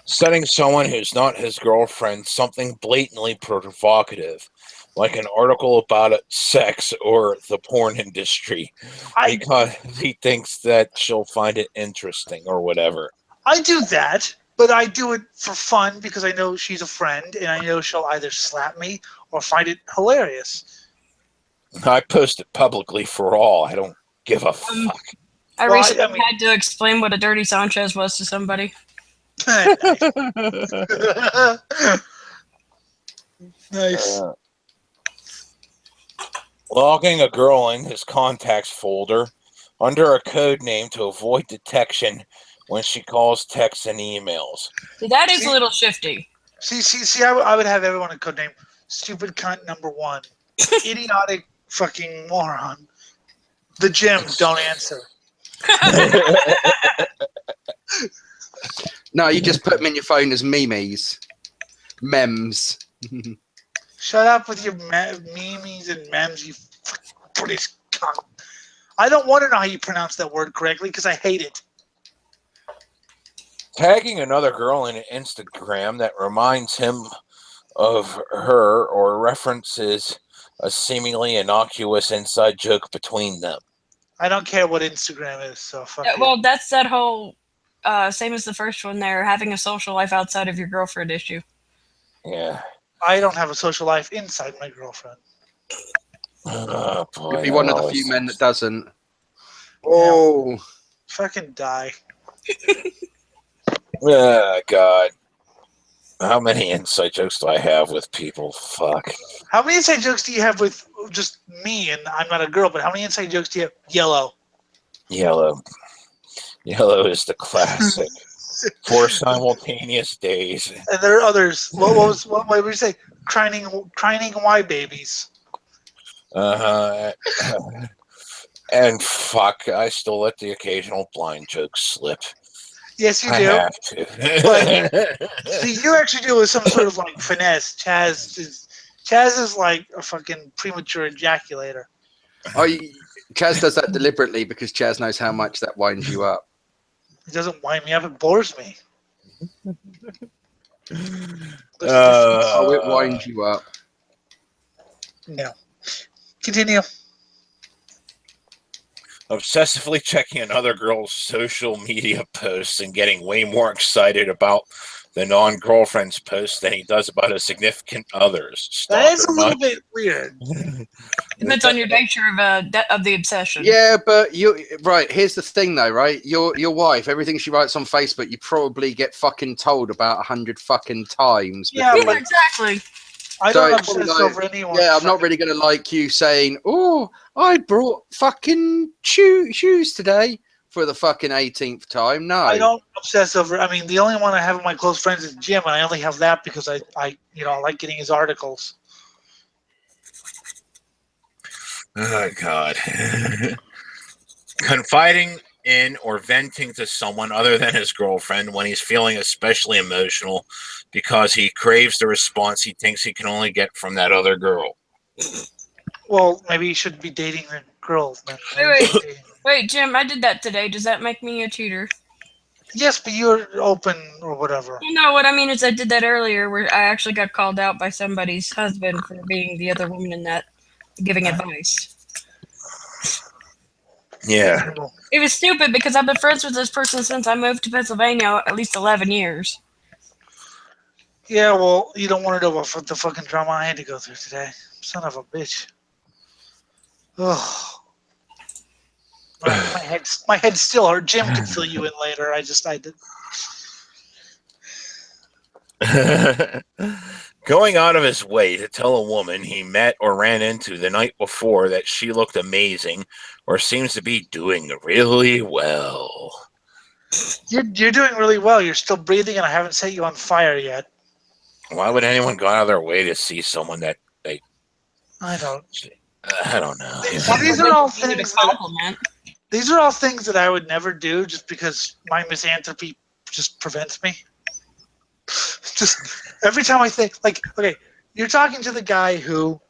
Sending someone who's not his girlfriend something blatantly provocative, like an article about sex or the porn industry, because he thinks that she'll find it interesting or whatever. I do that, but I do it for fun because I know she's a friend and I know she'll either slap me or find it hilarious. I post it publicly for all. I don't give a fuck. I recently had to explain what a dirty Sanchez was to somebody. Nice. Logging a girl in his contacts folder under a code name to avoid detection when she calls, texts, and emails. That is a little shifty. See, I would have everyone a code name. Stupid cunt number 1. Idiotic fucking moron. The gym, don't answer. No, you just put them in your phone as memes. Memes. Shut up with your memes and memes, you British cunt. I don't want to know how you pronounce that word correctly because I hate it. Tagging another girl in Instagram that reminds him of her or references a seemingly innocuous inside joke between them. I don't care what Instagram is, so fuck it. Well, that's that whole, same as the first one there, having a social life outside of your girlfriend issue. Yeah. I don't have a social life inside my girlfriend. Oh, boy. You'd be one of the few men that doesn't. Oh. Yeah. Fucking die. Oh, God. How many inside jokes do I have with people? Fuck. How many inside jokes do you have with just me? And I'm not a girl, but how many inside jokes do you have? Yellow. Yellow is the classic. 4 simultaneous days. And there are others. What would you say? Crying Y babies. And fuck, I still let the occasional blind joke slip. Yes, you I do. have to. But see, you actually do with some sort of like finesse. Chaz is like a fucking premature ejaculator. Chaz does that deliberately because Chaz knows how much that winds you up. It doesn't wind me up. It bores me. It winds you up. No. Continue. Obsessively checking another girl's social media posts and getting way more excited about the non-girlfriend's posts than he does about his significant others. That is a little bit weird. Depends on your nature of the obsession. Yeah, but here's the thing though, right? Your wife, everything she writes on Facebook, you probably get fucking told about 100 fucking times. Yeah, Yeah, exactly. I don't obsess over anyone. Yeah, I'm not really going to like you saying, "Oh, I brought fucking shoes today for the fucking 18th time." No, I don't obsess over. I mean, the only one I have of my close friends is Jim, and I only have that because I like getting his articles. Oh God. Confiding in or venting to someone other than his girlfriend when he's feeling especially emotional because he craves the response he thinks he can only get from that other girl. Well, maybe you should be dating the girls. Wait, Jim, I did that today. Does that make me a cheater? Yes, but you're open or whatever. No, what I mean is I did that earlier where I actually got called out by somebody's husband for being the other woman in that, giving advice. Yeah. It was stupid because I've been friends with this person since I moved to Pennsylvania at least 11 years. Yeah, well, you don't want to know about the fucking drama I had to go through today. Son of a bitch. Ugh. My head still hurt. Jim can fill you in later. I did. Going out of his way to tell a woman he met or ran into the night before that she looked amazing or seems to be doing really well. You're doing really well. You're still breathing, and I haven't set you on fire yet. Why would anyone go out of their way to see someone that they? I don't know. These are all things. These are all things that I would never do, just because my misanthropy just prevents me. Just every time I think, like, okay, you're talking to the guy who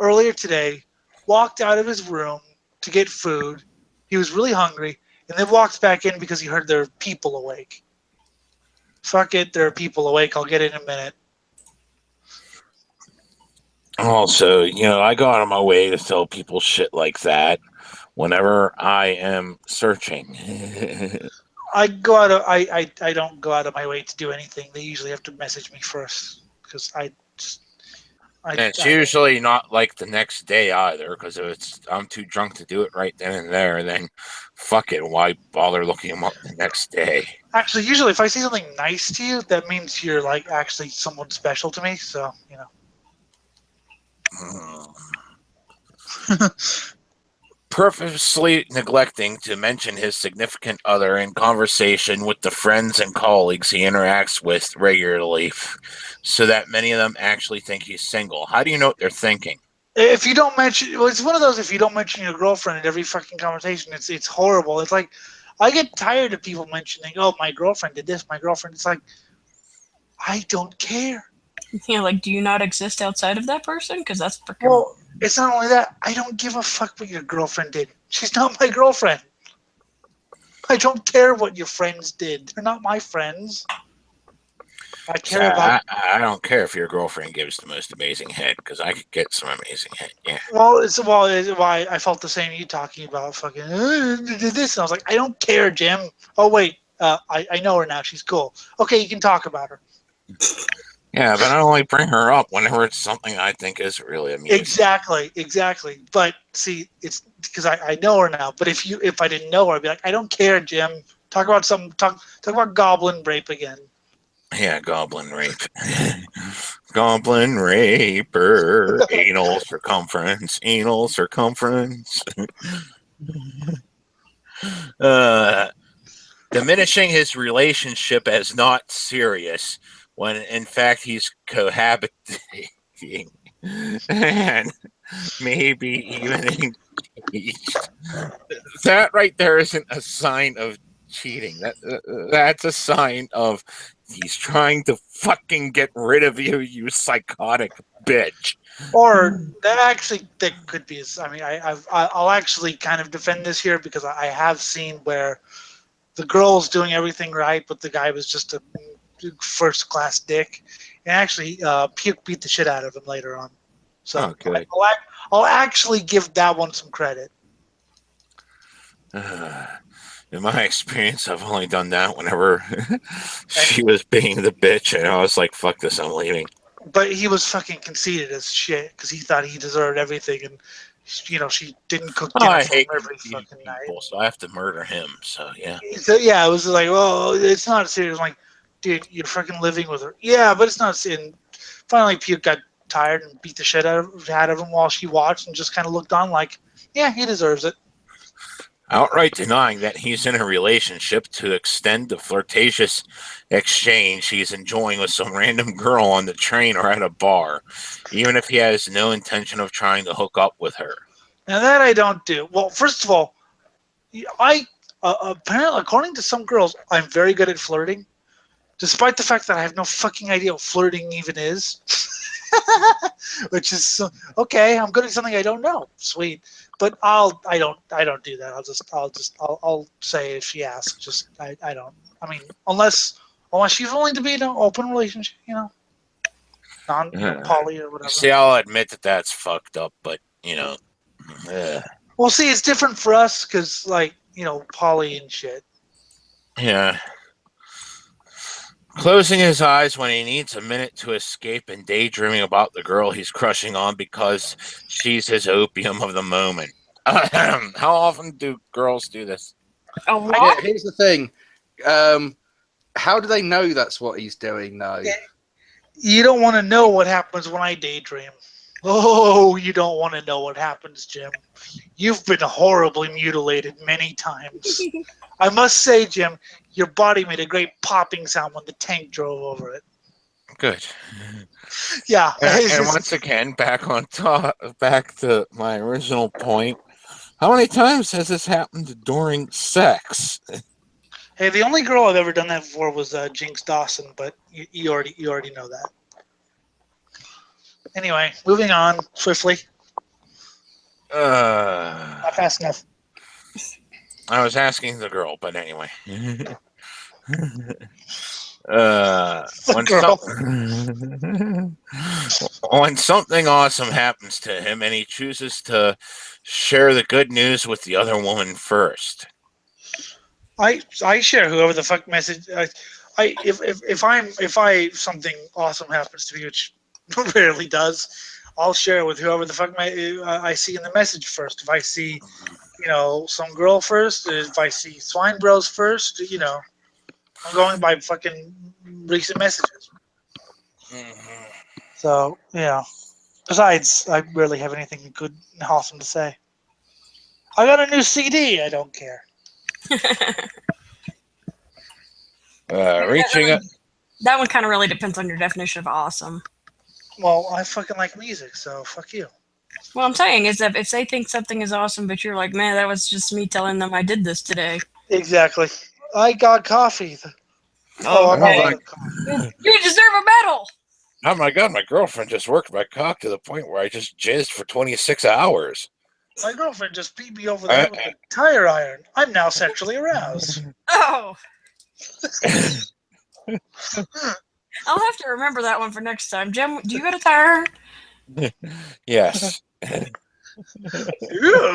earlier today walked out of his room to get food. He was really hungry, and then walked back in because he heard there are people awake. Fuck it, there are people awake. I'll get in a minute. Also, I go out of my way to tell people shit like that whenever I am searching. I don't go out of my way to do anything. They usually have to message me first because it's usually not like the next day either, because if I'm too drunk to do it right then and there, then fuck it. Why bother looking them up the next day? Actually, usually if I say something nice to you, that means you're like actually someone special to me. So Purposely neglecting to mention his significant other in conversation with the friends and colleagues he interacts with regularly, so that many of them actually think he's single. How do you know what they're thinking? If you don't mention, well, it's one of those. If you don't mention your girlfriend at every fucking conversation, it's horrible. It's like I get tired of people mentioning, "Oh, my girlfriend did this." My girlfriend. It's like I don't care. Yeah, like, do you not exist outside of that person? Because that's well. It's not only that. I don't give a fuck what your girlfriend did. She's not my girlfriend. I don't care what your friends did. They're not my friends. I care about. I don't care if your girlfriend gives the most amazing head, because I could get some amazing head. Yeah. Well, it's why I felt the same. You talking about fucking did this, and I was like, I don't care, Jim. Oh wait, I know her now. She's cool. Okay, you can talk about her. Yeah, but I only bring her up whenever it's something I think is really amusing. Exactly. But see, it's because I know her now. But if I didn't know her, I'd be like, I don't care, Jim. Talk about Goblin rape again. Yeah, goblin rape. Goblin raper. Anal circumference. Anal circumference. Diminishing his relationship as not serious when in fact he's cohabitating and maybe even engaged. That right there isn't a sign of cheating. That's a sign of he's trying to fucking get rid of you, you psychotic bitch. Or that could be. I mean, I'll actually kind of defend this here because I have seen where the girl's doing everything right, but the guy was just a first class dick, and actually Puke beat the shit out of him later on. So I'll actually give that one some credit. In my experience, I've only done that whenever she was being the bitch, and I was like, "Fuck this, I'm leaving." But he was fucking conceited as shit because he thought he deserved everything, and she didn't cook dinner for him every fucking night. So I have to murder him. So yeah. So yeah, it was like, well, it's not serious. I'm like, dude, you're fucking living with her. Yeah, but it's not. And finally, Puke got tired and beat the shit out of him while she watched and just kind of looked on like, yeah, he deserves it. Outright denying that he's in a relationship to extend the flirtatious exchange he's enjoying with some random girl on the train or at a bar, even if he has no intention of trying to hook up with her. Now that I don't do. Well, first of all, I apparently, according to some girls, I'm very good at flirting, despite the fact that I have no fucking idea what flirting even is. Which is okay. I'm good at something I don't know. Sweet, but I don't do that. I'll say if she asks. Just I don't. I mean, unless she's willing to be in an open relationship, non-poly or whatever. See, I'll admit that that's fucked up, but Well, see, it's different for us because, poly and shit. Yeah. Closing his eyes when he needs a minute to escape and daydreaming about the girl he's crushing on because she's his opium of the moment. How often do girls do this? A lot? Yeah, here's the thing. How do they know that's what he's doing, though? You don't want to know what happens when I daydream. Oh, you don't want to know what happens, Jim. You've been horribly mutilated many times. I must say, Jim, your body made a great popping sound when the tank drove over it. Good. Yeah. And once again, back to my original point. How many times has this happened during sex? Hey, the only girl I've ever done that for was Jinx Dawson, but you already know that. Anyway, moving on swiftly. Not fast enough. I was asking the girl, but anyway. When something awesome happens to him and he chooses to share the good news with the other woman first. I share whoever the fuck message. If something awesome happens to me, which rarely does, I'll share it with whoever the fuck I see in the message first. If I see, some girl first, if I see Swine Bros first, I'm going by fucking recent messages. Mm-hmm. So, yeah. Besides, I rarely have anything good and awesome to say. I got a new CD. I don't care. Reaching up. That one kind of really depends on your definition of awesome. Well, I fucking like music, so fuck you. What I'm saying is that if they think something is awesome, but you're like, man, that was just me telling them I did this today. Exactly. I got coffee. Okay. You deserve a medal. Oh my god, my girlfriend just worked my cock to the point where I just jizzed for 26 hours. My girlfriend just beat me over the head with a tire iron. I'm now sexually aroused. Oh. I'll have to remember that one for next time. Jim, do you got a tire? Yes. Ooh,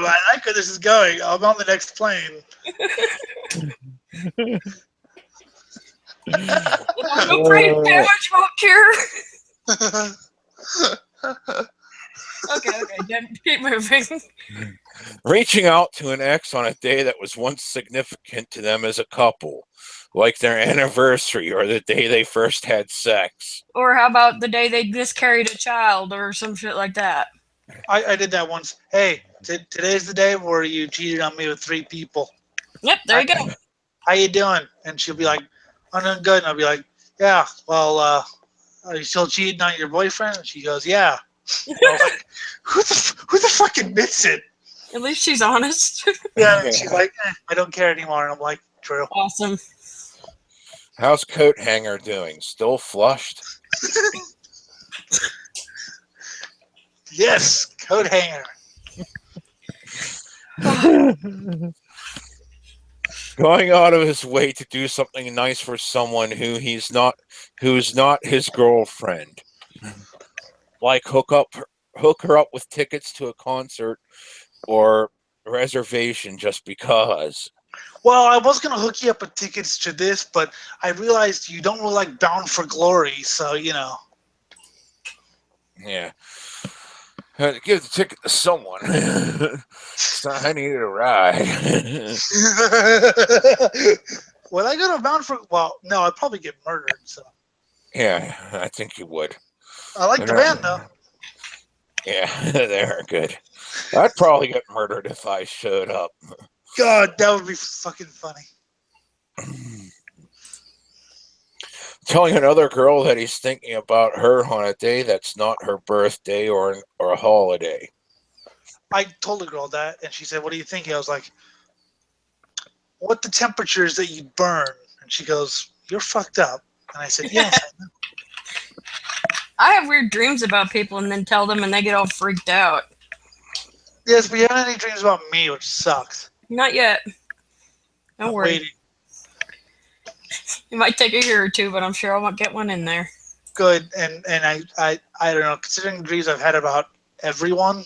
I like where this is going. I'm on the next plane. No brain damage won't cure. Okay, keep moving. Reaching out to an ex on a day that was once significant to them as a couple, like their anniversary or the day they first had sex. Or how about the day they miscarried a child or some shit like that? I did that once. Hey, today's the day where you cheated on me with 3 people. Yep, there you go. How you doing? And she'll be like, I'm doing good. And I'll be like, yeah, well, are you still cheating on your boyfriend? And she goes, yeah. And I was like, who the fuck admits it? At least she's honest. Yeah, and she's like, I don't care anymore. And I'm like, true. Awesome. How's coat hanger doing? Still flushed? Yes, coat hanger. Going out of his way to do something nice for someone who's not his girlfriend. Like hook her up with tickets to a concert or reservation just because. Well, I was going to hook you up with tickets to this, but I realized you don't really like Bound for Glory, so, you know. Yeah. Had to give the ticket to someone. So I needed a ride. Would I go to Bound for... Well, no, I'd probably get murdered, so... Yeah, I think you would. I like the band, though. Yeah, they're good. I'd probably get murdered if I showed up. God, that would be fucking funny. Telling another girl that he's thinking about her on a day that's not her birthday or a holiday. I told the girl that, and she said, what are you thinking? I was like, what the temperatures that you burn? And she goes, you're fucked up. And I said, yes, I know. I have weird dreams about people and then tell them and they get all freaked out. Yes, but you haven't any dreams about me, which sucks. Not yet. Don't worry. Waiting. It might take a year or two, but I'm sure I won't get one in there. Good, and I don't know, considering the dreams I've had about everyone.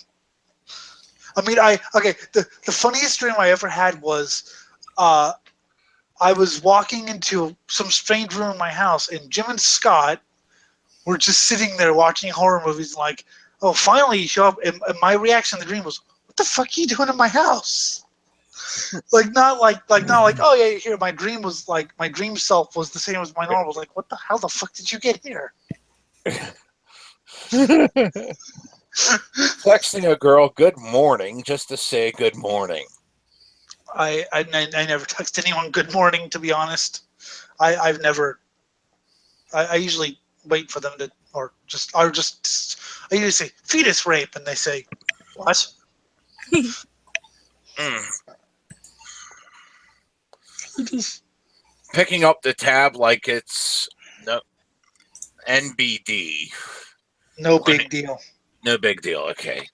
I mean, the funniest dream I ever had was I was walking into some strange room in my house, and Jim and Scott were just sitting there watching horror movies, like, oh, finally you show up, and my reaction to the dream was, what the fuck are you doing in my house? not like, oh yeah, you're here. My dream was like, my dream self was the same as my normal. Was like, what the hell the fuck did you get here? Texting a girl good morning just to say good morning. I never text anyone good morning, to be honest. I usually wait for them to, I usually say fetus rape, and they say, what? Picking up the tab like it's NBD. No big deal. No big deal, okay.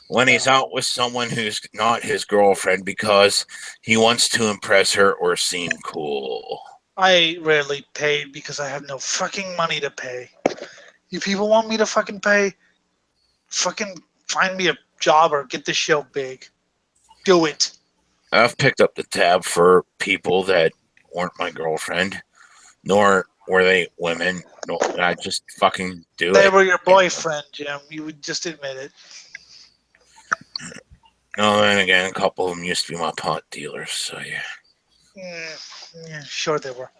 When he's out with someone who's not his girlfriend because he wants to impress her or seem cool. I rarely pay because I have no fucking money to pay. You people want me to fucking pay? Fucking find me a job or get this show big. Do it. I've picked up the tab for people that weren't my girlfriend, nor were they women. No, I just fucking do it. They were your boyfriend, Jim. You would just admit it. No, and again, a couple of them used to be my pot dealers, so yeah. Yeah, sure they were.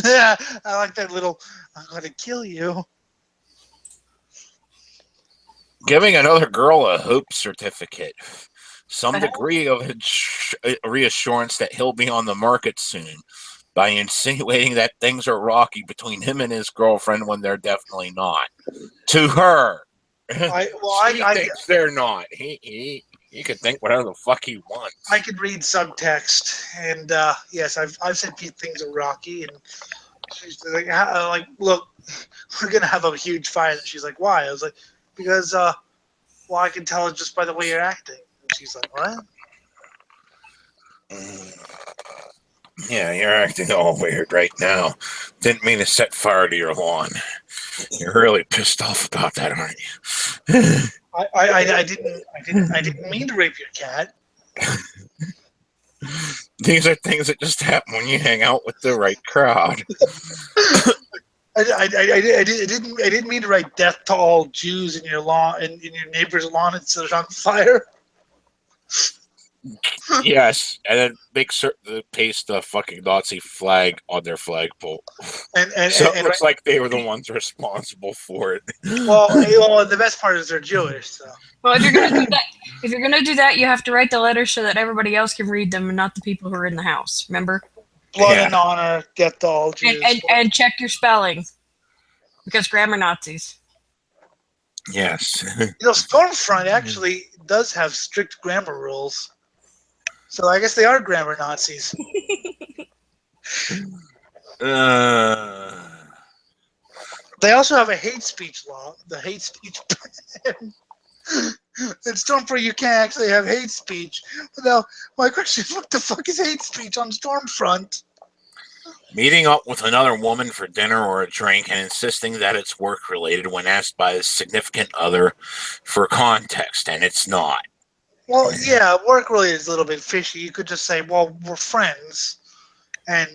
Yeah, I like that little, I'm going to kill you. Giving another girl a hope certificate. Some degree of reassurance that he'll be on the market soon by insinuating that things are rocky between him and his girlfriend when they're definitely not. To her. He thinks they're not. He could think whatever the fuck he wants. I could read subtext, and yes, I've said things are rocky, and she's like, look, we're gonna have a huge fight. And she's like, why? I was like, because well, I can tell it just by the way you're acting. And she's like, what? Yeah, you're acting all weird right now. Didn't mean to set fire to your lawn. You're really pissed off about that, aren't you? I didn't mean to rape your cat. These are things that just happen when you hang out with the right crowd. I didn't mean to write "death to all Jews" in your lawn in your neighbor's lawn instead of on fire. Yes, and then make certain to paste the fucking Nazi flag on their flagpole. So it looks like they were the ones responsible for it. Well, the best part is they're Jewish. So. Well, if you're gonna do that, you have to write the letters so that everybody else can read them and not the people who are in the house. Remember? Blood and honor, death to all Jews. And check your spelling, because grammar Nazis. Yes. Stormfront actually does have strict grammar rules. So I guess they are grammar Nazis. They also have a hate speech law. The hate speech ban. In Stormfront, you can't actually have hate speech. Now, my question is, what the fuck is hate speech on Stormfront? Meeting up with another woman for dinner or a drink and insisting that it's work-related when asked by a significant other for context, and it's not. Well, yeah, work-related is a little bit fishy. You could just say, well, we're friends. And,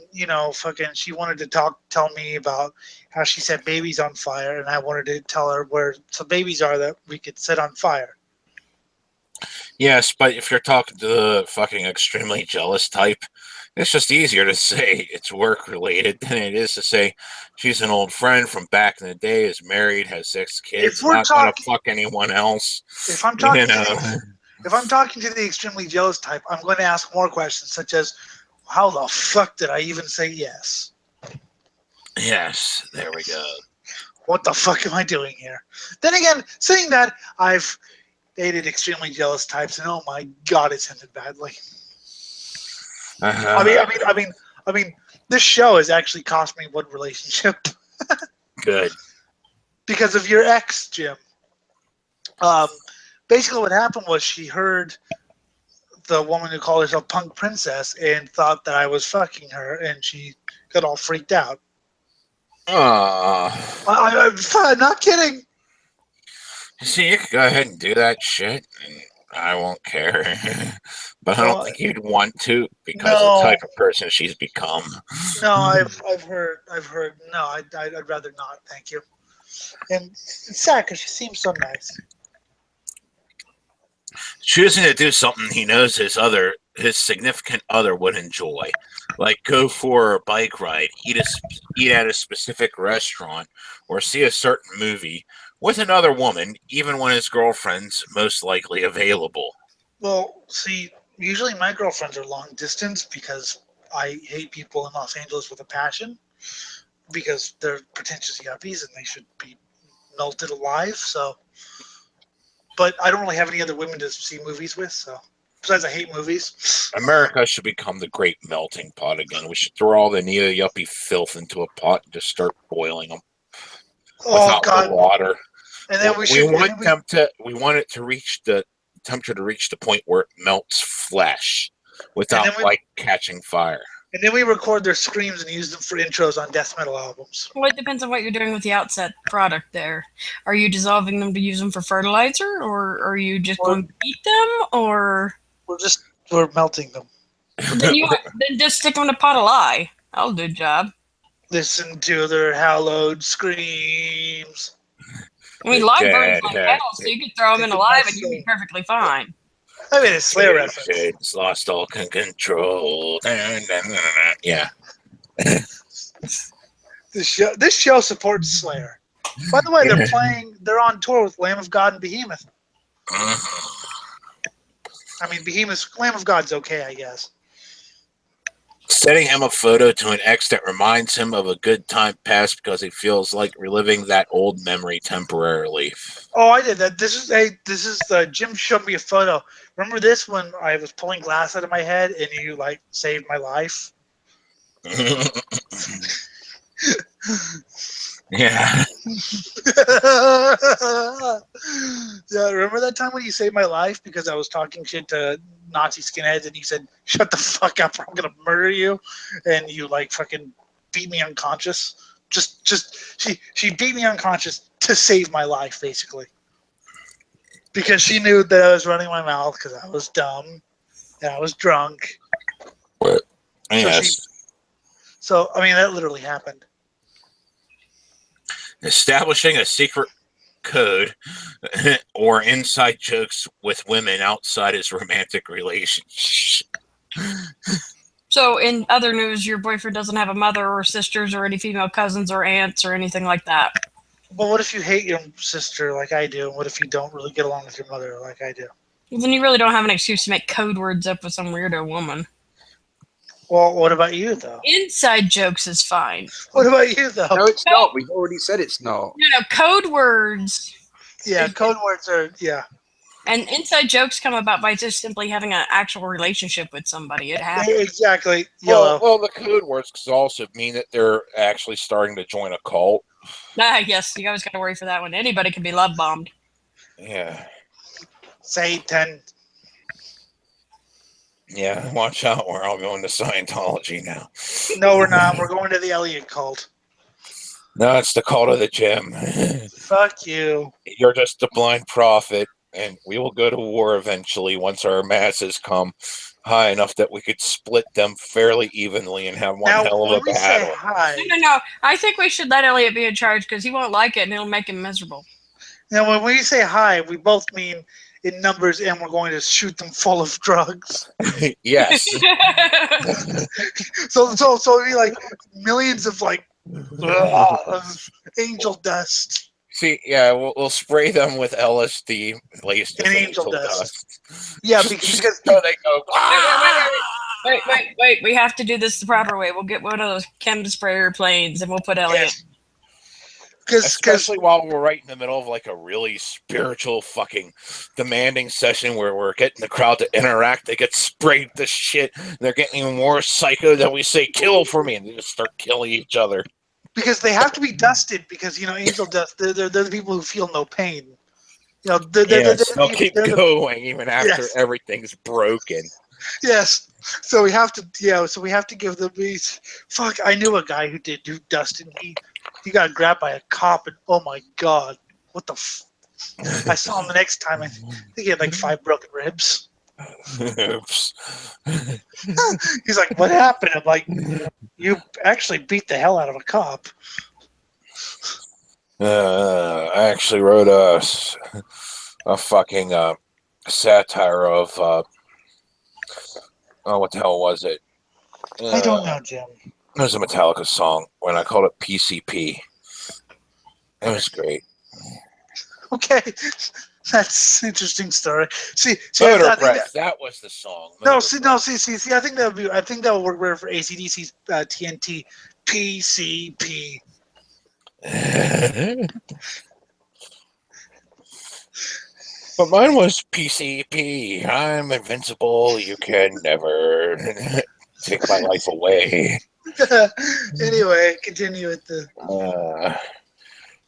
fucking, she wanted to tell me about how she set babies on fire, and I wanted to tell her where some babies are that we could set on fire. Yes, but if you're talking to the fucking extremely jealous type, it's just easier to say it's work-related than it is to say she's an old friend from back in the day, is married, has 6 kids, not gonna fuck anyone else. If I'm talking to the extremely jealous type, I'm going to ask more questions, such as, how the fuck did I even say yes? Yes, there we go. What the fuck am I doing here? Then again, saying that, I've dated extremely jealous types, and oh my god, it's ended badly. I mean, this show has actually cost me one relationship. Good. Because of your ex, Jim. Basically, what happened was she heard the woman who called herself Punk Princess and thought that I was fucking her, and she got all freaked out. I'm not kidding. See, you can go ahead and do that shit, and I won't care. But I don't think you'd want to, because of the type of person she's become. No, I've heard. No, I'd rather not. Thank you. And it's sad because she seems so nice. Choosing to do something he knows his significant other would enjoy, like go for a bike ride, eat at a specific restaurant, or see a certain movie with another woman, even when his girlfriend's most likely available. Well, see, usually my girlfriends are long distance because I hate people in Los Angeles with a passion, because they're pretentious yuppies and they should be melted alive. So. But I don't really have any other women to see movies with, so. Besides, I hate movies. America should become the great melting pot again. We should throw all the neo-yuppie filth into a pot and just start boiling them without the water. And then we want it to reach the temperature to reach the point where it melts flesh without catching fire. And then we record their screams and use them for intros on death metal albums. Well, it depends on what you're doing with the outset product there. Are you dissolving them to use them for fertilizer, or are you just going to eat them, or... We're melting them. Then just stick them in a pot of lye. That'll do the job. Listen to their hallowed screams. I mean, lye burns like hell, so you could throw them in alive and you'd be perfectly fine. I mean, it's Slayer reference. It's lost all control. Yeah. This show supports Slayer. By the way, they're on tour with Lamb of God and Behemoth. I mean, Lamb of God's okay, I guess. Sending him a photo to an ex that reminds him of a good time past because he feels like reliving that old memory temporarily. Oh, I did that. This is Jim showed me a photo. Remember this when I was pulling glass out of my head and you saved my life? Yeah. Yeah, remember that time when you saved my life because I was talking shit to Nazi skinheads and you said, "Shut the fuck up or I'm gonna murder you," and you fucking beat me unconscious. She beat me unconscious to save my life, basically, because she knew that I was running my mouth because I was dumb and I was drunk. What? Yes. So I mean, that literally happened. Establishing a secret code or inside jokes with women outside his romantic relationship. So, in other news, your boyfriend doesn't have a mother or sisters or any female cousins or aunts or anything like that. But what if you hate your sister like I do? And what if you don't really get along with your mother like I do? Well, then you really don't have an excuse to make code words up with some weirdo woman. Well, what about you, though? Inside jokes is fine. What about you, though? No, it's not. We've already said it's not. No, code words. Yeah, code words are, yeah. And inside jokes come about by just simply having an actual relationship with somebody. It happens. Exactly. Yellow. Well, the code words could also mean that they're actually starting to join a cult. Yes, you always got to worry for that one. Anybody can be love bombed. Yeah. Satan. Yeah, watch out. We're all going to Scientology now. No, we're not. We're going to the Elliot cult. No, it's the cult of the gym. Fuck you. You're just a blind prophet, and we will go to war eventually once our masses come high enough that we could split them fairly evenly and have one hell of a battle. No. I think we should let Elliot be in charge because he won't like it and it'll make him miserable. Now, when we say hi, we both mean in numbers, and we're going to shoot them full of drugs. Yes. so it'd be like millions of like angel dust. See, yeah, we'll spray them with LSD laced with angel dust. Yeah, because so they go. Wait. We have to do this the proper way. We'll get one of those chem sprayer planes and we'll put Elliot. Yes. Especially while we're right in the middle of like a really spiritual fucking demanding session where we're getting the crowd to interact, they get sprayed to shit. They're getting even more psycho than we say kill for me, and they just start killing each other. Because they have to be dusted because, angel dust, they're the people who feel no pain. They'll keep going even after everything's broken. Yes. So we have to give them these. Fuck, I knew a guy who dusted. He got grabbed by a cop, and oh my god, what the I saw him the next time. I think he had like 5 broken ribs. Oops. He's like, what happened? I'm like, you actually beat the hell out of a cop. I actually wrote a fucking satire of what the hell was it? I don't know, Jim. It was a Metallica song when I called it PCP. It was great. Okay, that's an interesting story. See, that was the song. See. I think that would work better for AC/DC's TNT PCP. But mine was PCP. I'm invincible. You can never take my life away. Anyway, continue with the.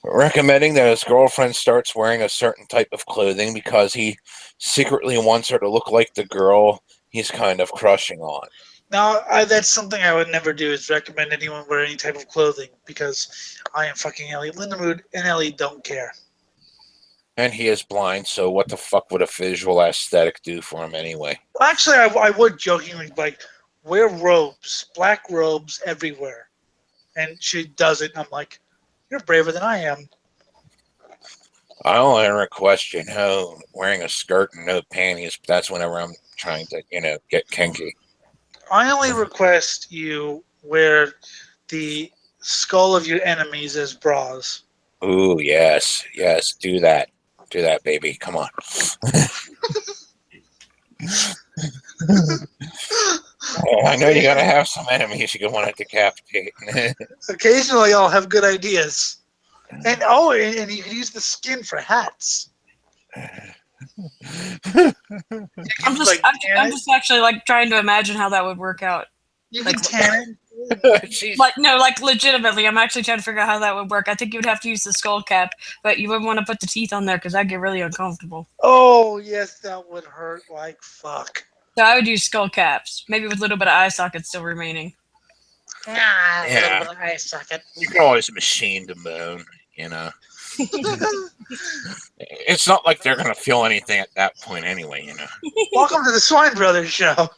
Recommending that his girlfriend starts wearing a certain type of clothing because he secretly wants her to look like the girl he's kind of crushing on. Now, that's something I would never do, is recommend anyone wear any type of clothing, because I am fucking Elliot Lindemood, and Elliot don't care. And he is blind, so what the fuck would a visual aesthetic do for him anyway? Actually, I would jokingly, wear robes, black robes everywhere. And she does it, and I'm like, you're braver than I am. I only ever question how wearing a skirt and no panties, but that's whenever I'm trying to, get kinky. I only request you wear the skull of your enemies as bras. Ooh, yes, do that. Do that, baby. Come on. I know you gotta have some enemies you can want to decapitate. Occasionally, I'll have good ideas, and you can use the skin for hats. I'm just actually trying to imagine how that would work out. You can tan it. Legitimately, I'm actually trying to figure out how that would work. I think you would have to use the skull cap, but you wouldn't want to put the teeth on there because that'd get really uncomfortable. Oh yes, that would hurt like fuck. So I would use skull caps, maybe with a little bit of eye socket still remaining. A little bit of eye socket. You can always machine the bone, It's not like they're gonna feel anything at that point anyway, Welcome to the Swine Brothers Show.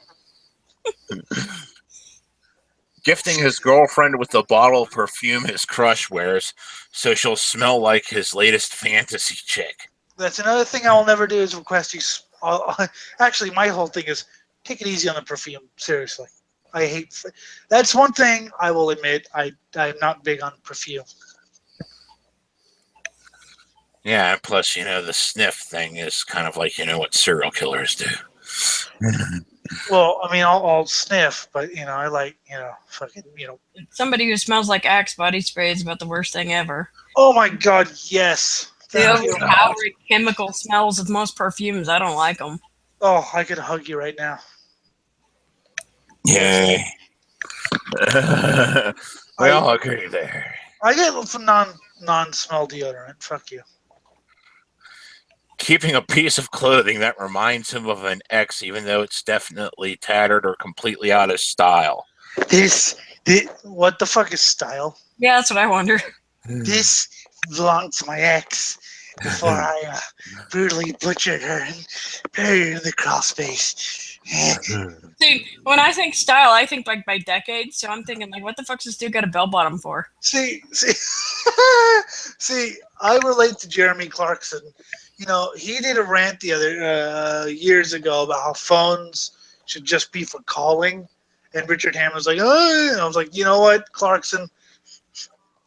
Gifting his girlfriend with a bottle of perfume his crush wears, so she'll smell like his latest fantasy chick. That's another thing I will never do is request you. Actually, my whole thing is take it easy on the perfume. Seriously, I hate. That's one thing I will admit. I'm not big on perfume. Yeah, and plus, the sniff thing is kind of like, what serial killers do. Well, I mean, I'll sniff, but I like, fucking, Somebody who smells like Axe body spray is about the worst thing ever. Oh my God, yes. The overpowering chemical smells of most perfumes. I don't like them. Oh, I could hug you right now. Yay. We all agree there. I get some non-smell deodorant. Fuck you. Keeping a piece of clothing that reminds him of an ex, even though it's definitely tattered or completely out of style. What the fuck is style? Yeah, that's what I wonder. This belonged to my ex before I brutally butchered her and buried her in the crawl space. See, when I think style, I think like by decades. So I'm thinking like, what the fuck's this dude got a bell bottom for? See, I relate to Jeremy Clarkson. He did a rant the other years ago about how phones should just be for calling, and Richard Hammond was like, "Oh," and I was like, you know what, Clarkson,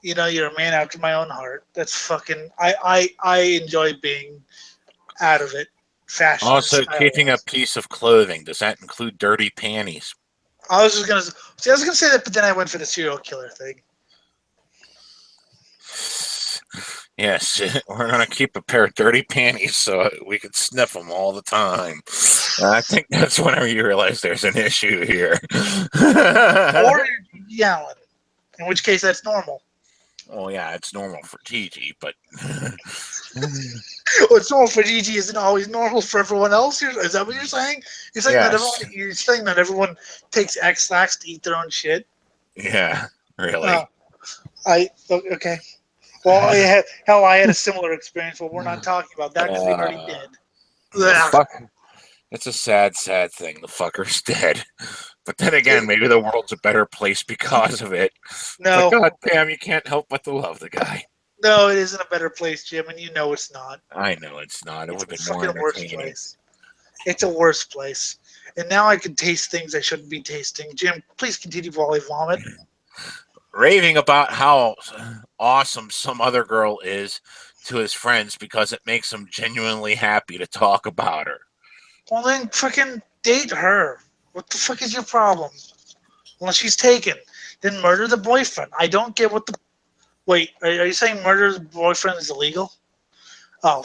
you're a man after my own heart. That's fucking. I enjoy being out of it. Fashion. Also, keeping a piece of clothing, does that include dirty panties? I was gonna say that, but then I went for the serial killer thing. Yes, we're going to keep a pair of dirty panties so we can sniff them all the time. I think that's whenever you realize there's an issue here. Or yelling, in which case that's normal. Oh, yeah, it's normal for Gigi, but... What's normal for Gigi isn't always normal for everyone else? Is that what you're saying? You're saying, that everyone takes X-Lax to eat their own shit? Yeah, really. Okay. Well, I had a similar experience, but we're not talking about that because we already did. It's a sad, sad thing. The fucker's dead. But then again, maybe the world's a better place because of it. No. But God damn, you can't help but to love the guy. No, it isn't a better place, Jim, and you know it's not. I know it's not. It would have been more entertaining. Worse place. It's a worse place. And now I can taste things I shouldn't be tasting. Jim, please continue while I vomit. Raving about how awesome some other girl is to his friends because it makes him genuinely happy to talk about her. Well, then fucking date her. What the fuck is your problem? Unless she's taken. Then murder the boyfriend. I don't get what the... Wait, are you saying murder the boyfriend is illegal? Oh,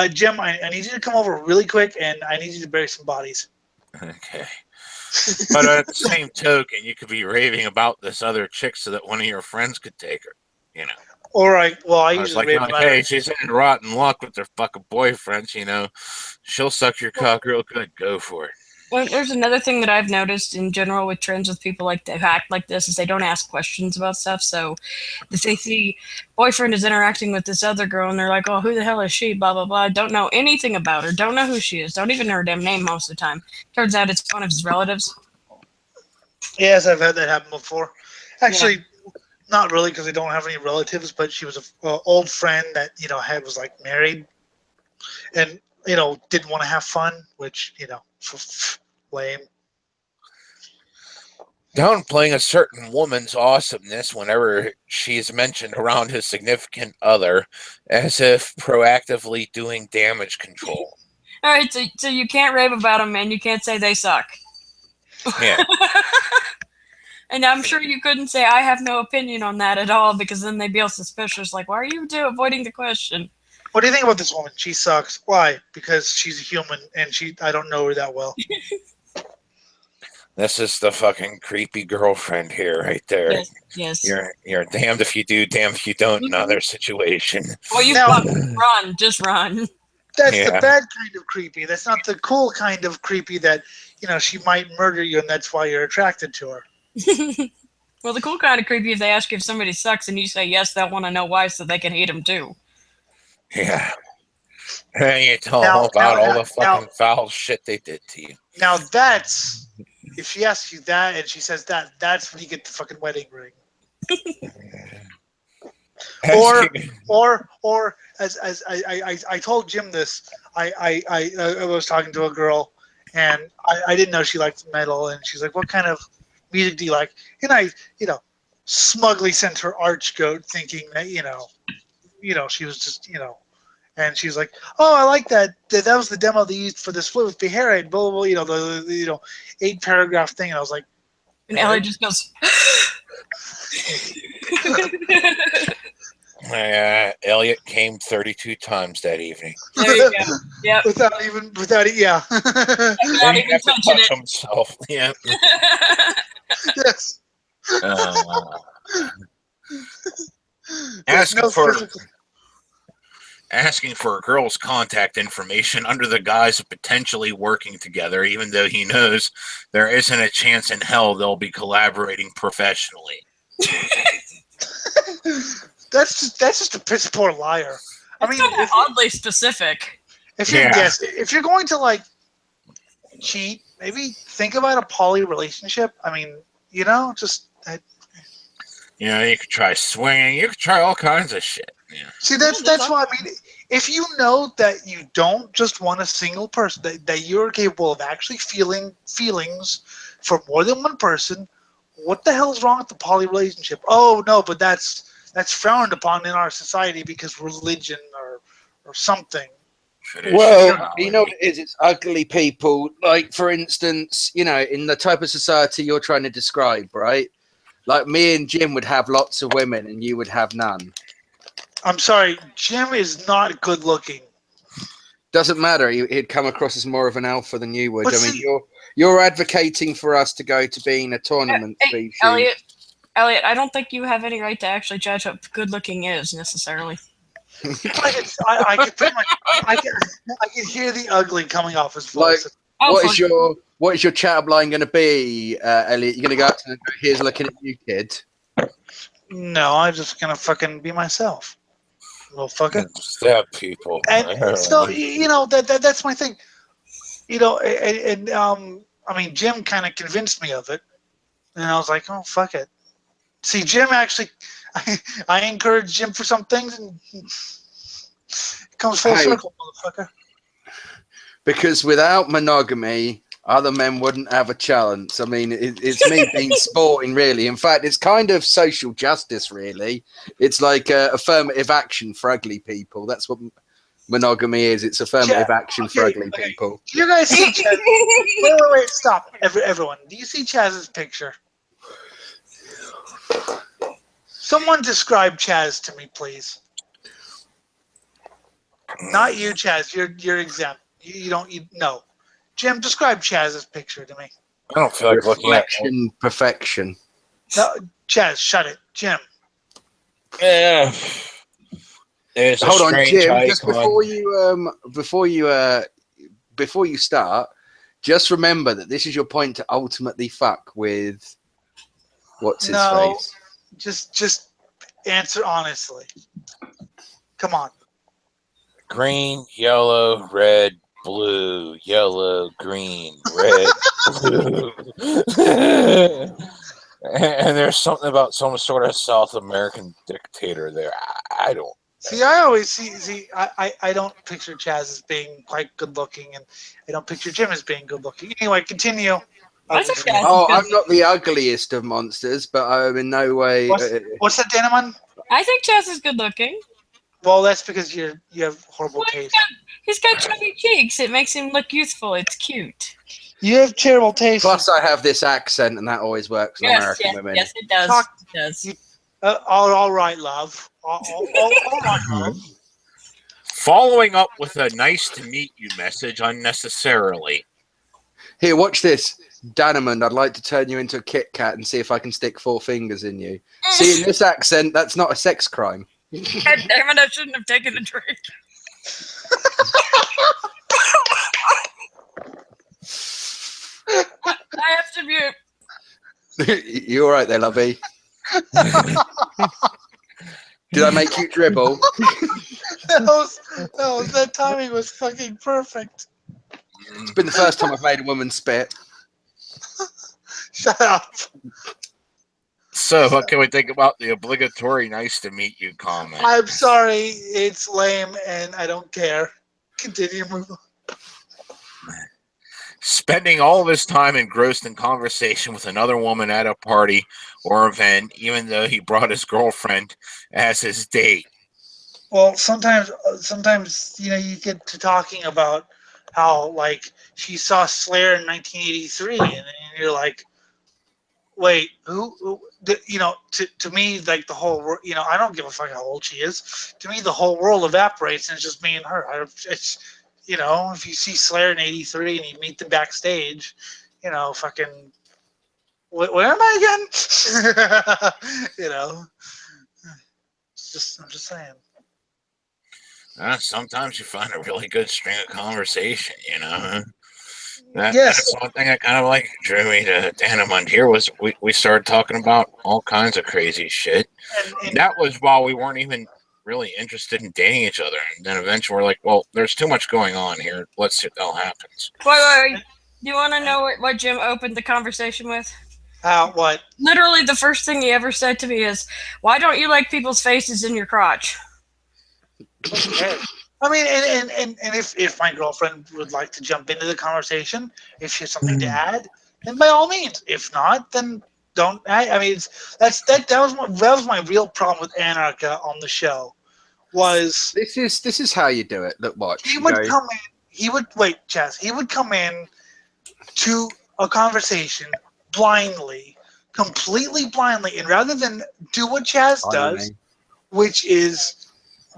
Jim, I need you to come over really quick, and I need you to bury some bodies. Okay. But at the same token, you could be raving about this other chick so that one of your friends could take her, All right. Well, I was usually like, rave about hey, it. she's in rotten luck with her fucking boyfriends, She'll suck your cock real good. Go for it. Well, there's another thing that I've noticed in general with trends with people like that who act like this is they don't ask questions about stuff. So if they see boyfriend is interacting with this other girl and they're like, oh, who the hell is she? Blah, blah, blah. Don't know anything about her. Don't know who she is. Don't even know her damn name most of the time. Turns out it's one of his relatives. Yes, I've had that happen before. Actually, not really because I don't have any relatives, but she was an old friend that, was like married and, didn't want to have fun, which, lame. Downplaying a certain woman's awesomeness whenever she's mentioned around his significant other as if proactively doing damage control. All right, so you can't rave about them, man. You can't say they suck. Yeah. And I'm sure you couldn't say, I have no opinion on that at all, because then they'd be all suspicious. Like, why are you avoiding the question? What do you think about this woman? She sucks. Why? Because she's a human, and I don't know her that well. This is the fucking creepy girlfriend here, right there. Yes. You're damned if you do, damned if you don't in other situation. Well, you run. Just run. That's the bad kind of creepy. That's not the cool kind of creepy that, she might murder you, and that's why you're attracted to her. Well, the cool kind of creepy is they ask you if somebody sucks and you say yes, they'll want to know why so they can hate them too. Yeah. And you tell them about all the fucking foul shit they did to you. Now that's if she asks you that and she says that, that's when you get the fucking wedding ring. or as I told Jim this, I was talking to a girl and I didn't know she liked metal, and she's like, "What kind of music do you like?" And I smugly sent her Arch Goat, thinking that she was just and she's like, "Oh, I like that. That was the demo they used for this Split with Beharid, blah blah blah, the 8-paragraph thing." And I was like, and Ellie just goes. Elliot came 32 times that evening. There you go. Yep. Without it, yeah. Without even touching it. Himself. Yeah. Yes. Asking for a girl's contact information under the guise of potentially working together, even though he knows there isn't a chance in hell they'll be collaborating professionally. That's just a piss poor liar. I mean, oddly specific. If you're going to cheat, maybe think about a poly relationship. I mean, just. You could try swinging. You could try all kinds of shit. Yeah. See, that's why I mean, if you know that you don't just want a single person, that you're capable of actually feeling feelings for more than one person, what the hell is wrong with the poly relationship? Oh no, but that's frowned upon in our society because religion or something. Well, you know what it is? It's ugly people. Like, for instance, in the type of society you're trying to describe, right? Like, me and Jim would have lots of women and you would have none. I'm sorry, Jim is not good looking. Doesn't matter. He'd come across as more of an alpha than you would. But you're advocating for us to go to being a tournament species. Elliot, I don't think you have any right to actually judge what good looking is necessarily. I can hear the ugly coming off his voice. What is your chat line going to be, Elliot? You're going to go up to them and go, "Here's looking at you, kid." No, I'm just going to fucking be myself, little fucker. Stab people. And so that's my thing. I mean, Jim kind of convinced me of it, and I was like, "Oh, fuck it." See, Jim actually, I encourage Jim for some things, and it comes full circle, motherfucker. Because without monogamy, other men wouldn't have a chance. I mean, it's me being sporting, really. In fact, it's kind of social justice, really. It's like affirmative action for ugly people. That's what monogamy is. It's affirmative action for ugly people. You guys see Chaz? Wait, stop. Everyone, do you see Chaz's picture? Someone describe Chaz to me, please. Not you, Chaz. You're exempt. You don't. No. Jim, describe Chaz's picture to me. I don't feel like looking at perfection. No, Chaz, shut it. Jim. Yeah. Hold on, Jim. Just before you start, just remember that this is your point to ultimately fuck with. What's his face? Just answer honestly. Come on. Green, yellow, red, blue, yellow, green, red, blue. And there's something about some sort of South American dictator there. I don't. See, I always see. I don't picture Chaz as being quite good looking, and I don't picture Jim as being good looking. Anyway, continue. I'm not the ugliest of monsters, but I'm in no way. What's that, Deneman? I think Chaz is good looking. Well, that's because you have horrible taste. He's got chubby cheeks. It makes him look youthful. It's cute. You have terrible taste. Plus, I have this accent, and that always works on American women. Yes, it does. All right, love. All right, love. Following up with a nice to meet you message unnecessarily. Here, watch this. Danemond, I'd like to turn you into a Kit Kat and see if I can stick 4 fingers in you. See, in this accent, that's not a sex crime. God damn it, I shouldn't have taken a drink. I have to mute. You all right there, lovey? Did I make you dribble? That timing was fucking perfect. It's been the first time I've made a woman spit. Shut up. So, what can we think about the obligatory "nice to meet you" comment? I'm sorry, it's lame, and I don't care. Continue. Move on. Spending all of his time engrossed in conversation with another woman at a party or event, even though he brought his girlfriend as his date. Well, sometimes you get to talking about how like she saw Slayer in 1983, and you're like, wait, who to me, like the whole world, I don't give a fuck how old she is. To me, the whole world evaporates, and it's just me and her. It's if you see Slayer in '83 and you meet them backstage, fucking, where am I again? I'm just saying. Sometimes you find a really good string of conversation, Yes. That's one thing that kind of like drew me to Danamund here was we started talking about all kinds of crazy shit. And that was while we weren't even really interested in dating each other. And then eventually we're like, well, there's too much going on here. Let's see what the hell happens. Wait. Do you want to know what Jim opened the conversation with? What? Literally, the first thing he ever said to me is, "Why don't you like people's faces in your crotch?" Okay. I mean, and if my girlfriend would like to jump into the conversation, if she has something to add, then by all means. If not, then don't. I mean, that was my real problem with Anarcha on the show. Was this is how you do it? Look, watch. He would come in. He would wait, Chaz. He would come in to a conversation blindly, completely blindly, and rather than do what Chaz does, which is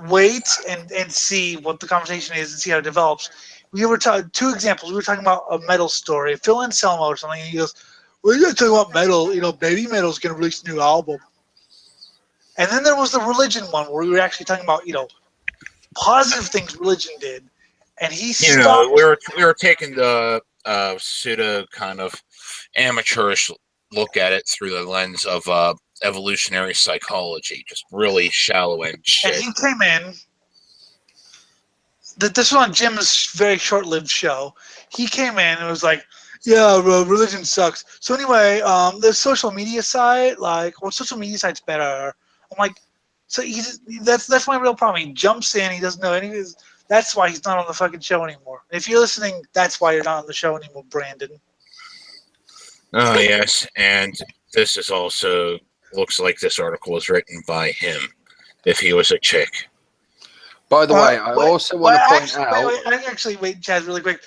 wait and see what the conversation is and see how it develops. We were two examples. We were talking about a metal story, Phil Anselmo or something, and he goes, "We're going to talk about metal. Baby Metal's going to release a new album." And then there was the religion one where we were actually talking about positive things religion did, and he stopped. We were taking the pseudo kind of amateurish look at it through the lens of evolutionary psychology, just really shallow and shit. And he came in. This was on Jim's very short-lived show. He came in and was like, "Yeah, religion sucks." So anyway, the social media site, social media site's better. I'm like, so that's my real problem. He jumps in, he doesn't know any of his. That's why he's not on the fucking show anymore. If you're listening, that's why you're not on the show anymore, Brandon. Oh yes, and this is also looks like this article was written by him. If he was a chick. By the way, I also want to point out. Wait, Chaz, really quick.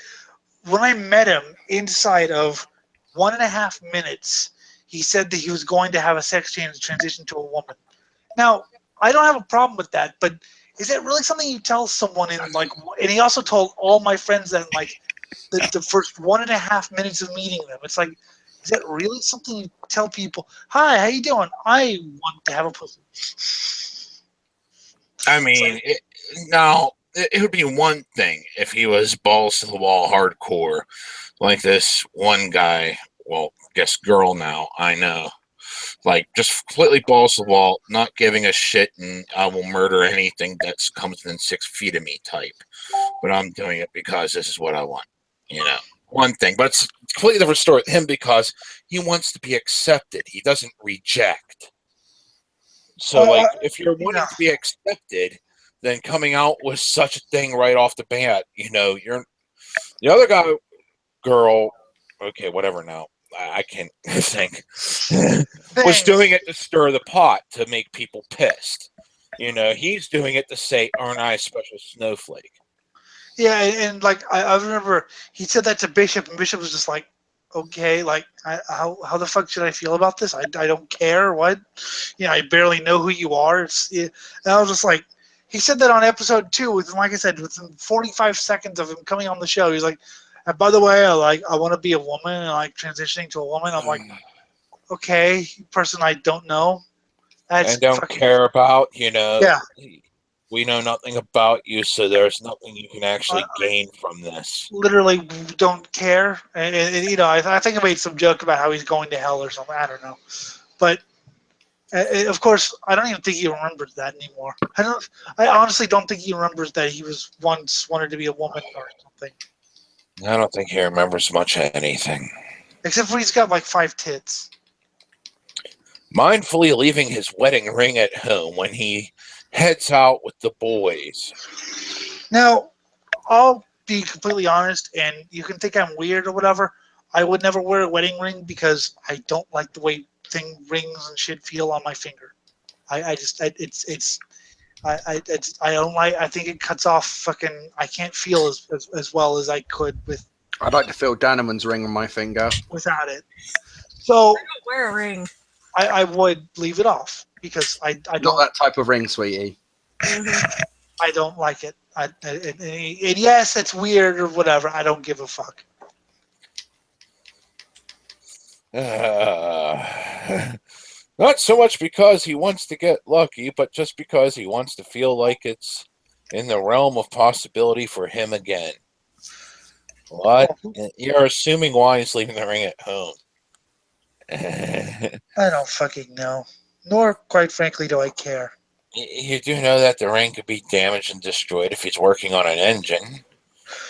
When I met him inside of 1.5 minutes, he said that he was going to have a sex change transition to a woman. Now, I don't have a problem with that, but is that really something you tell someone in and he also told all my friends that in the first 1.5 minutes of meeting them. It's like, is that really something you tell people? "Hi, how you doing? I want to have a pussy." I mean, it would be one thing if he was balls to the wall hardcore, like this one guy, well, I guess girl now, I know. Like, just completely balls to the wall, not giving a shit, and I will murder anything that comes within 6 feet of me type. But I'm doing it because this is what I want, One thing, but it's a completely different story with him because he wants to be accepted. He doesn't reject. So, if you're wanting to be accepted, then coming out with such a thing right off the bat, you're the other guy, girl, okay, whatever now. I can't think. Was doing it to stir the pot to make people pissed. He's doing it to say, "Aren't I a special snowflake?" Yeah, and I remember he said that to Bishop, and Bishop was just like, "Okay, how the fuck should I feel about this? I don't care. What? I barely know who you are." And I was just like, he said that on episode 2, like I said, within 45 seconds of him coming on the show, he's like, "And by the way, I want to be a woman and transitioning to a woman." I'm like, okay, person I don't know. And don't care about, Yeah. We know nothing about you, so there's nothing you can actually gain from this. Literally don't care. And I think I made some joke about how he's going to hell or something. I don't know. But, of course, I don't even think he remembers that anymore. I honestly don't think he remembers that he was once wanted to be a woman or something. I don't think he remembers much of anything. Except for he's got like 5 tits. Mindfully leaving his wedding ring at home when he heads out with the boys. Now, I'll be completely honest, and you can think I'm weird or whatever. I would never wear a wedding ring because I don't like the way rings and shit feel on my finger. I don't like. I think it cuts off fucking. I can't feel as well as I could with. I'd like to feel Danneman's ring on my finger without it. So I don't wear a ring. I would leave it off because I don't. Not that type of ring, sweetie. I don't like it. And yes, it's weird or whatever. I don't give a fuck. Not so much because he wants to get lucky, but just because he wants to feel like it's in the realm of possibility for him again. What? You're assuming why he's leaving the ring at home. I don't fucking know. Nor, quite frankly, do I care. You do know that the ring could be damaged and destroyed if he's working on an engine.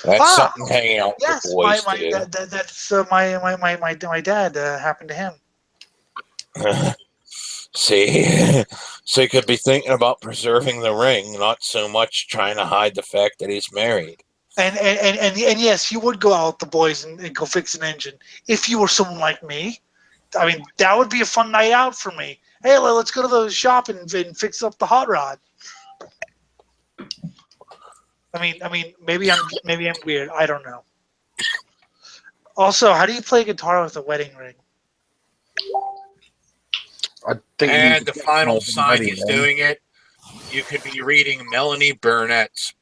That's something hanging out with the boys to do. That's my dad happened to him. See? So he could be thinking about preserving the ring, not so much trying to hide the fact that he's married. And yes, you would go out with the boys and go fix an engine. If you were someone like me, I mean, that would be a fun night out for me. Hey, let's go to the shop and fix up the hot rod. I mean, maybe I'm weird. I don't know. Also, how do you play guitar with a wedding ring? I think. And the final sign he's doing it, you could be reading Melanie Burnett's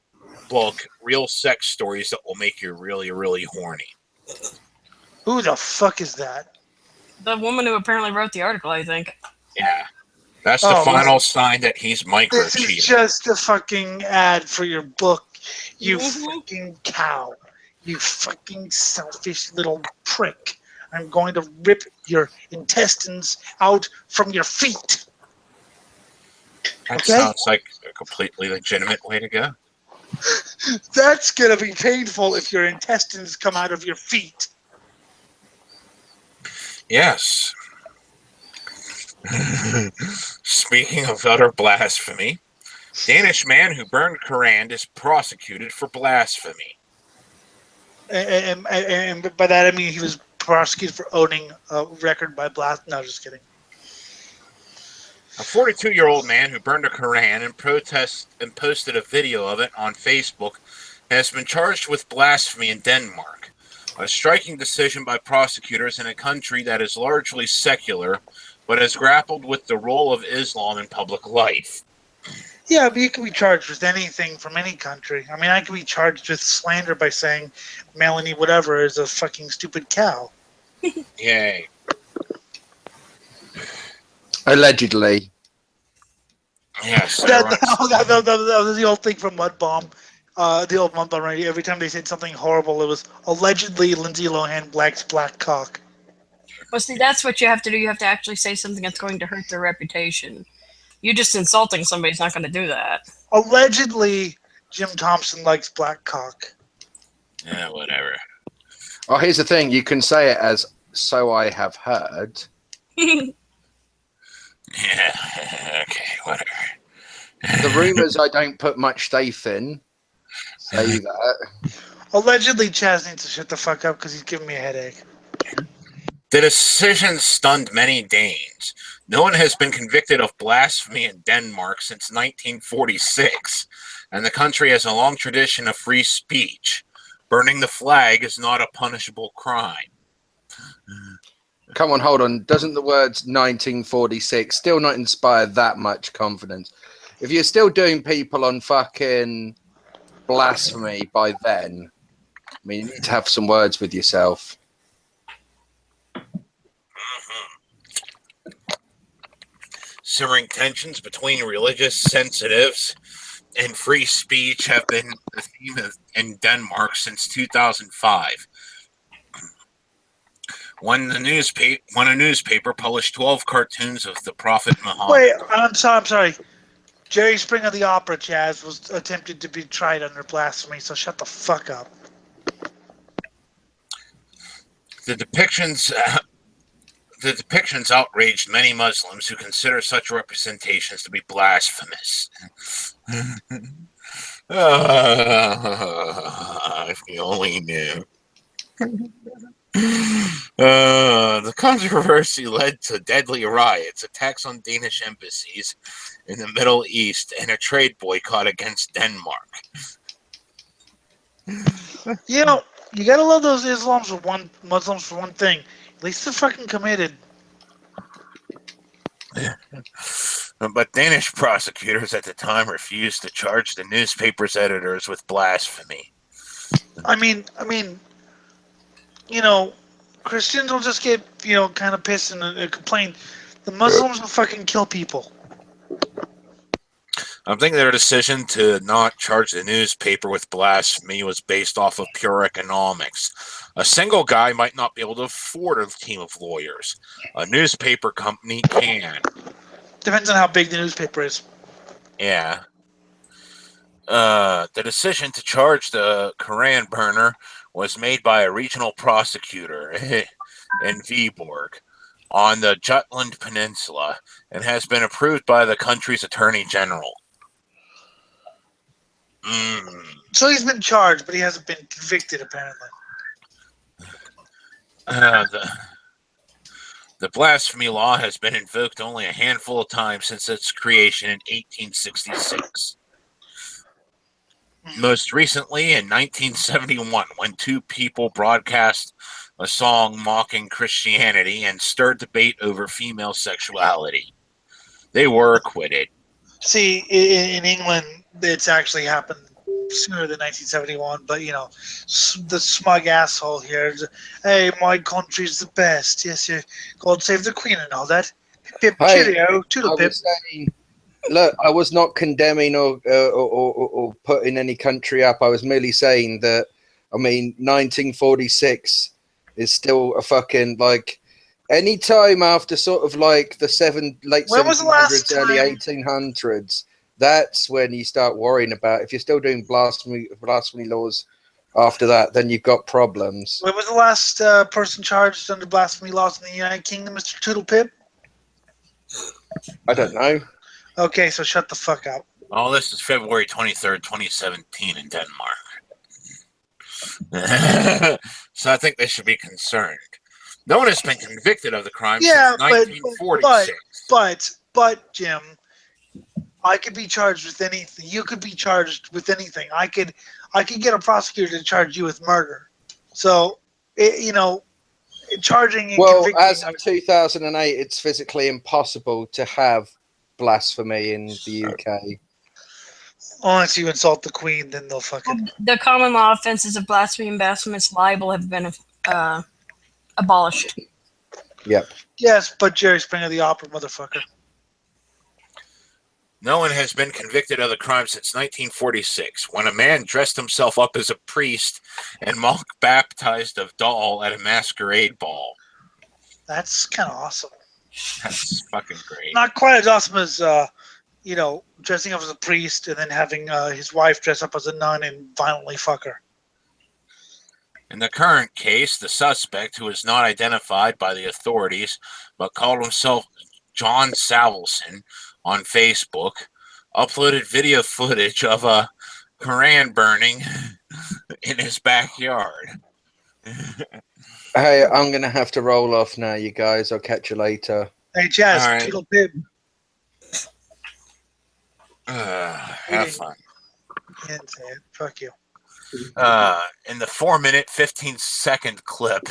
book, Real Sex Stories That Will Make You Really, Really Horny. Who the fuck is that? The woman who apparently wrote the article, I think. Yeah. That's the final sign that he's micro-cheating. This is just a fucking ad for your book, you fucking cow. You fucking selfish little prick. I'm going to rip your intestines out from your feet. That sounds like a completely legitimate way to go. That's going to be painful if your intestines come out of your feet. Yes. Speaking of utter blasphemy, Danish man who burned Quran is prosecuted for blasphemy. And by that I mean he was prosecuted for owning a record by blasphemy. No, just kidding. A 42-year-old man who burned a Quran in protest and posted a video of it on Facebook has been charged with blasphemy in Denmark, a striking decision by prosecutors in a country that is largely secular but has grappled with the role of Islam in public life. Yeah, but you can be charged with anything from any country. I mean, I could be charged with slander by saying Melanie whatever is a fucking stupid cow. Yay. Allegedly. Yes. That was the old thing from Mud Bomb. The old Mud Bomb radio. Every time they said something horrible, it was allegedly Lindsay Lohan Black's black cock. Well, see, that's what you have to do. You have to actually say something that's going to hurt their reputation. You just insulting somebody's not going to do that. Allegedly, Jim Thompson likes black cock. Yeah, whatever. Oh, here's the thing. You can say it as, so I have heard. Yeah, okay, whatever. The rumours I don't put much faith in say that. Allegedly, Chaz needs to shut the fuck up because he's giving me a headache. The decision stunned many Danes. No one has been convicted of blasphemy in Denmark since 1946, and the country has a long tradition of free speech. Burning the flag is not a punishable crime. Come on, hold on. Doesn't the words 1946 still not inspire that much confidence? If you're still doing people on fucking blasphemy by then, I mean, you need to have some words with yourself. Simmering tensions between religious sensitives and free speech have been the theme in Denmark since 2005. When a newspaper published 12 cartoons of the Prophet Muhammad. Wait, I'm sorry. Jerry Springer of the Opera, Chaz, was attempted to be tried under blasphemy, so shut the fuck up. The depictions outraged many Muslims who consider such representations to be blasphemous. If you only knew. The controversy led to deadly riots, attacks on Danish embassies in the Middle East, and a trade boycott against Denmark. You know, you gotta love those Muslims for one thing. At least they're fucking committed. But Danish prosecutors at the time refused to charge the newspaper's editors with blasphemy. I mean, you know, Christians will just get, kind of pissed and complain. The Muslims will fucking kill people. I'm thinking their decision to not charge the newspaper with blasphemy was based off of pure economics. A single guy might not be able to afford a team of lawyers. A newspaper company can. Depends on how big the newspaper is. Yeah. The decision to charge the Koran burner was made by a regional prosecutor in Viborg on the Jutland Peninsula and has been approved by the country's attorney general. So he's been charged, but he hasn't been convicted, apparently. The blasphemy law has been invoked only a handful of times since its creation in 1866. Most recently in 1971, when two people broadcast a song mocking Christianity and stirred debate over female sexuality. They were acquitted. See, in England, it's actually happened sooner than 1971, but, the smug asshole here, hey, my country's the best. Yes, God save the Queen and all that. Pip, cheerio, toodle pip. Look, I was not condemning or putting any country up. I was merely saying that, 1946 is still a fucking, any time after sort of the late 1700s, early 1800s, that's when you start worrying about, if you're still doing blasphemy laws after that, then you've got problems. When was the last person charged under blasphemy laws in the United Kingdom, Mr. Toodle Pip? I don't know. Okay, so shut the fuck up. Oh, this is February 23rd, 2017 in Denmark. So I think they should be concerned. No one has been convicted of the crime since 1946. But, Jim, I could be charged with anything. You could be charged with anything. I could get a prosecutor to charge you with murder. So, charging and convicting. Well, as of 2008, it's physically impossible to have blasphemy in the UK. Unless you insult the Queen, then they'll fucking... The common law offenses of blasphemy and blasphemous libel have been abolished. Yep. Yes, but Jerry Springer, the opera motherfucker. No one has been convicted of the crime since 1946, when a man dressed himself up as a priest and mock-baptized a doll at a masquerade ball. That's kind of awesome. That's fucking great. Not quite as awesome as, dressing up as a priest and then having his wife dress up as a nun and violently fuck her. In the current case, the suspect, who is not identified by the authorities, but called himself John Savelson on Facebook, uploaded video footage of a Koran burning in his backyard. Hey, I'm going to have to roll off now, you guys. I'll catch you later. Hey, Jazz, right. Toodle Pip. Have fun. Can't say it. Fuck you. In the 4-minute, 15-second clip,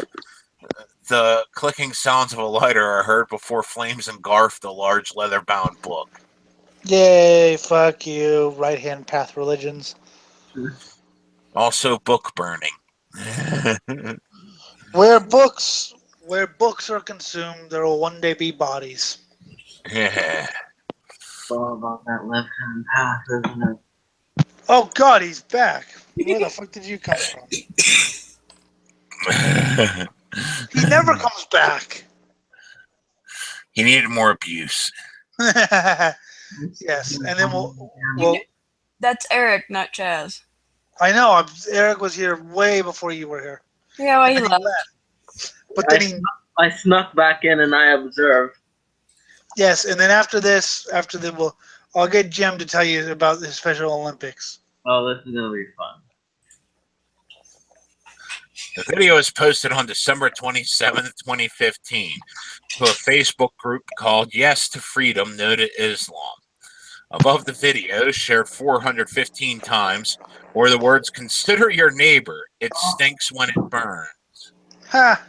the clicking sounds of a lighter are heard before flames engulf the large leather-bound book. Yay, fuck you, right-hand path religions. Also book burning. Where books are consumed, there will one day be bodies. Yeah. It's all about that left-hand path, isn't it? Oh God, he's back. Where the fuck did you come from? He never comes back. He needed more abuse. Yes, and then we'll. That's Eric, not Chaz. I know. Eric was here way before you were here. Yeah, well, he left. But then I snuck back in and I observed. Yes, and then after I'll get Jim to tell you about the Special Olympics. Oh, this is gonna be fun. The video is posted on December 27th, 2015, to a Facebook group called Yes to Freedom, No to Islam. Above the video, shared 415 times, were the words, "Consider your neighbor. It stinks when it burns." Ha!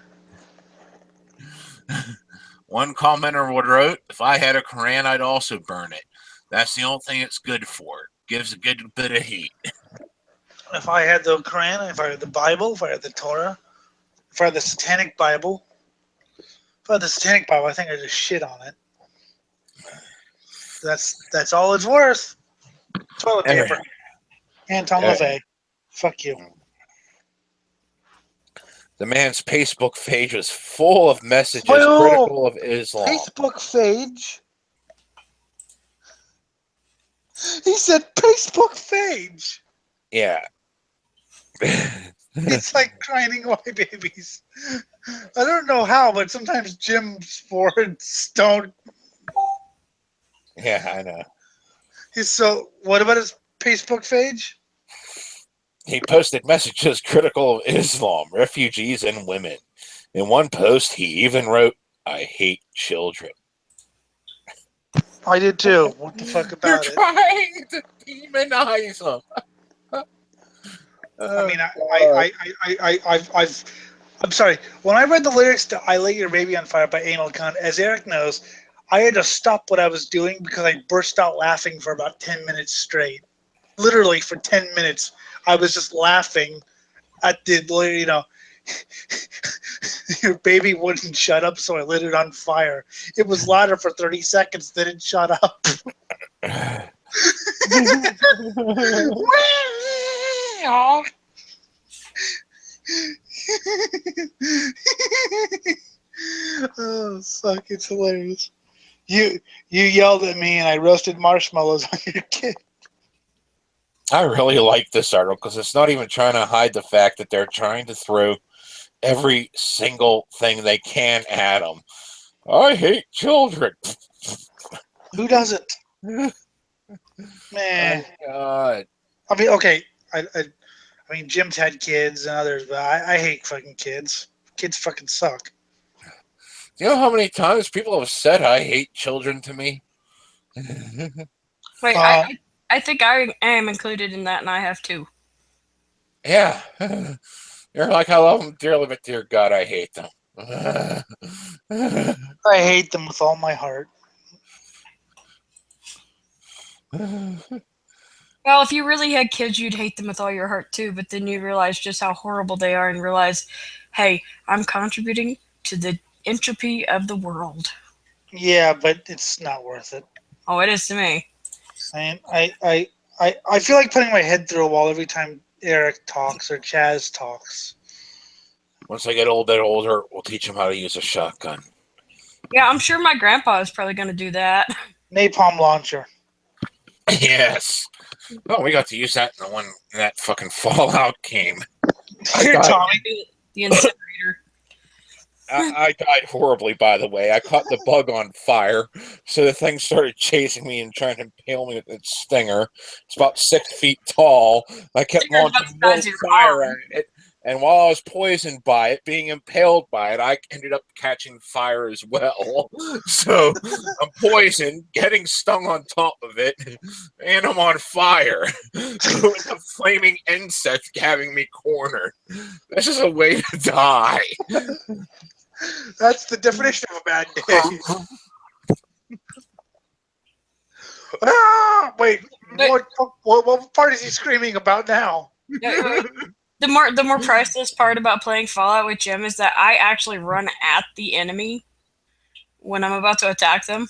One commenter wrote, "If I had a Quran, I'd also burn it. That's the only thing it's good for. Gives a good bit of heat." If I had the Quran, if I had the Bible, if I had the Torah, if I had the Satanic Bible, I think I just shit on it. That's all it's worth. Toilet paper. Anton LaVey. Fuck you. The man's Facebook page was full of messages critical of Islam. Facebook page? He said Facebook page. Yeah. It's like crying white babies. I don't know how, but sometimes Jim's words don't. Yeah, I know. So, what about his Facebook page? He posted messages critical of Islam, refugees, and women. In one post, he even wrote, "I hate children." I did too. What the fuck about You're trying to demonize them. I mean, I'm sorry. When I read the lyrics to "I Light Your Baby on Fire" by Anal Khan, as Eric knows, I had to stop what I was doing because I burst out laughing for about 10 minutes straight. Literally for 10 minutes, I was just laughing at the, your baby wouldn't shut up, so I lit it on fire. It was louder for 30 seconds, then it shut up. Oh, fuck, it's hilarious. You yelled at me and I roasted marshmallows on your kid. I really like this article because it's not even trying to hide the fact that they're trying to throw every single thing they can at them. I hate children. Who doesn't? Man. Oh, God. I mean, okay. I mean, Jim's had kids and others, but I hate fucking kids. Kids fucking suck. Do you know how many times people have said I hate children to me? Wait, I think I am included in that, and I have too. Yeah. You're like, I love them dearly, but dear God, I hate them. I hate them with all my heart. Well, if you really had kids, you'd hate them with all your heart too, but then you realize just how horrible they are and realize, hey, I'm contributing to the entropy of the world. Yeah, but it's not worth it. Oh, it is to me. I feel like putting my head through a wall every time Eric talks or Chaz talks. Once I get a little bit older, we'll teach them how to use a shotgun. Yeah, I'm sure my grandpa is probably going to do that. Napalm launcher. Yes. Oh, we got to use that when that fucking Fallout came. Here, Tommy. The incinerator. I died horribly, by the way. I caught the bug on fire, so the thing started chasing me and trying to impale me with its stinger. It's about 6 feet tall. I kept launching more fire at it, and while I was poisoned by it, being impaled by it, I ended up catching fire as well. So I'm poisoned, getting stung on top of it, and I'm on fire. With a flaming insect having me cornered. This is a way to die. That's the definition of a bad day. Wait, what part is he screaming about now? The more priceless part about playing Fallout with Jim is that I actually run at the enemy when I'm about to attack them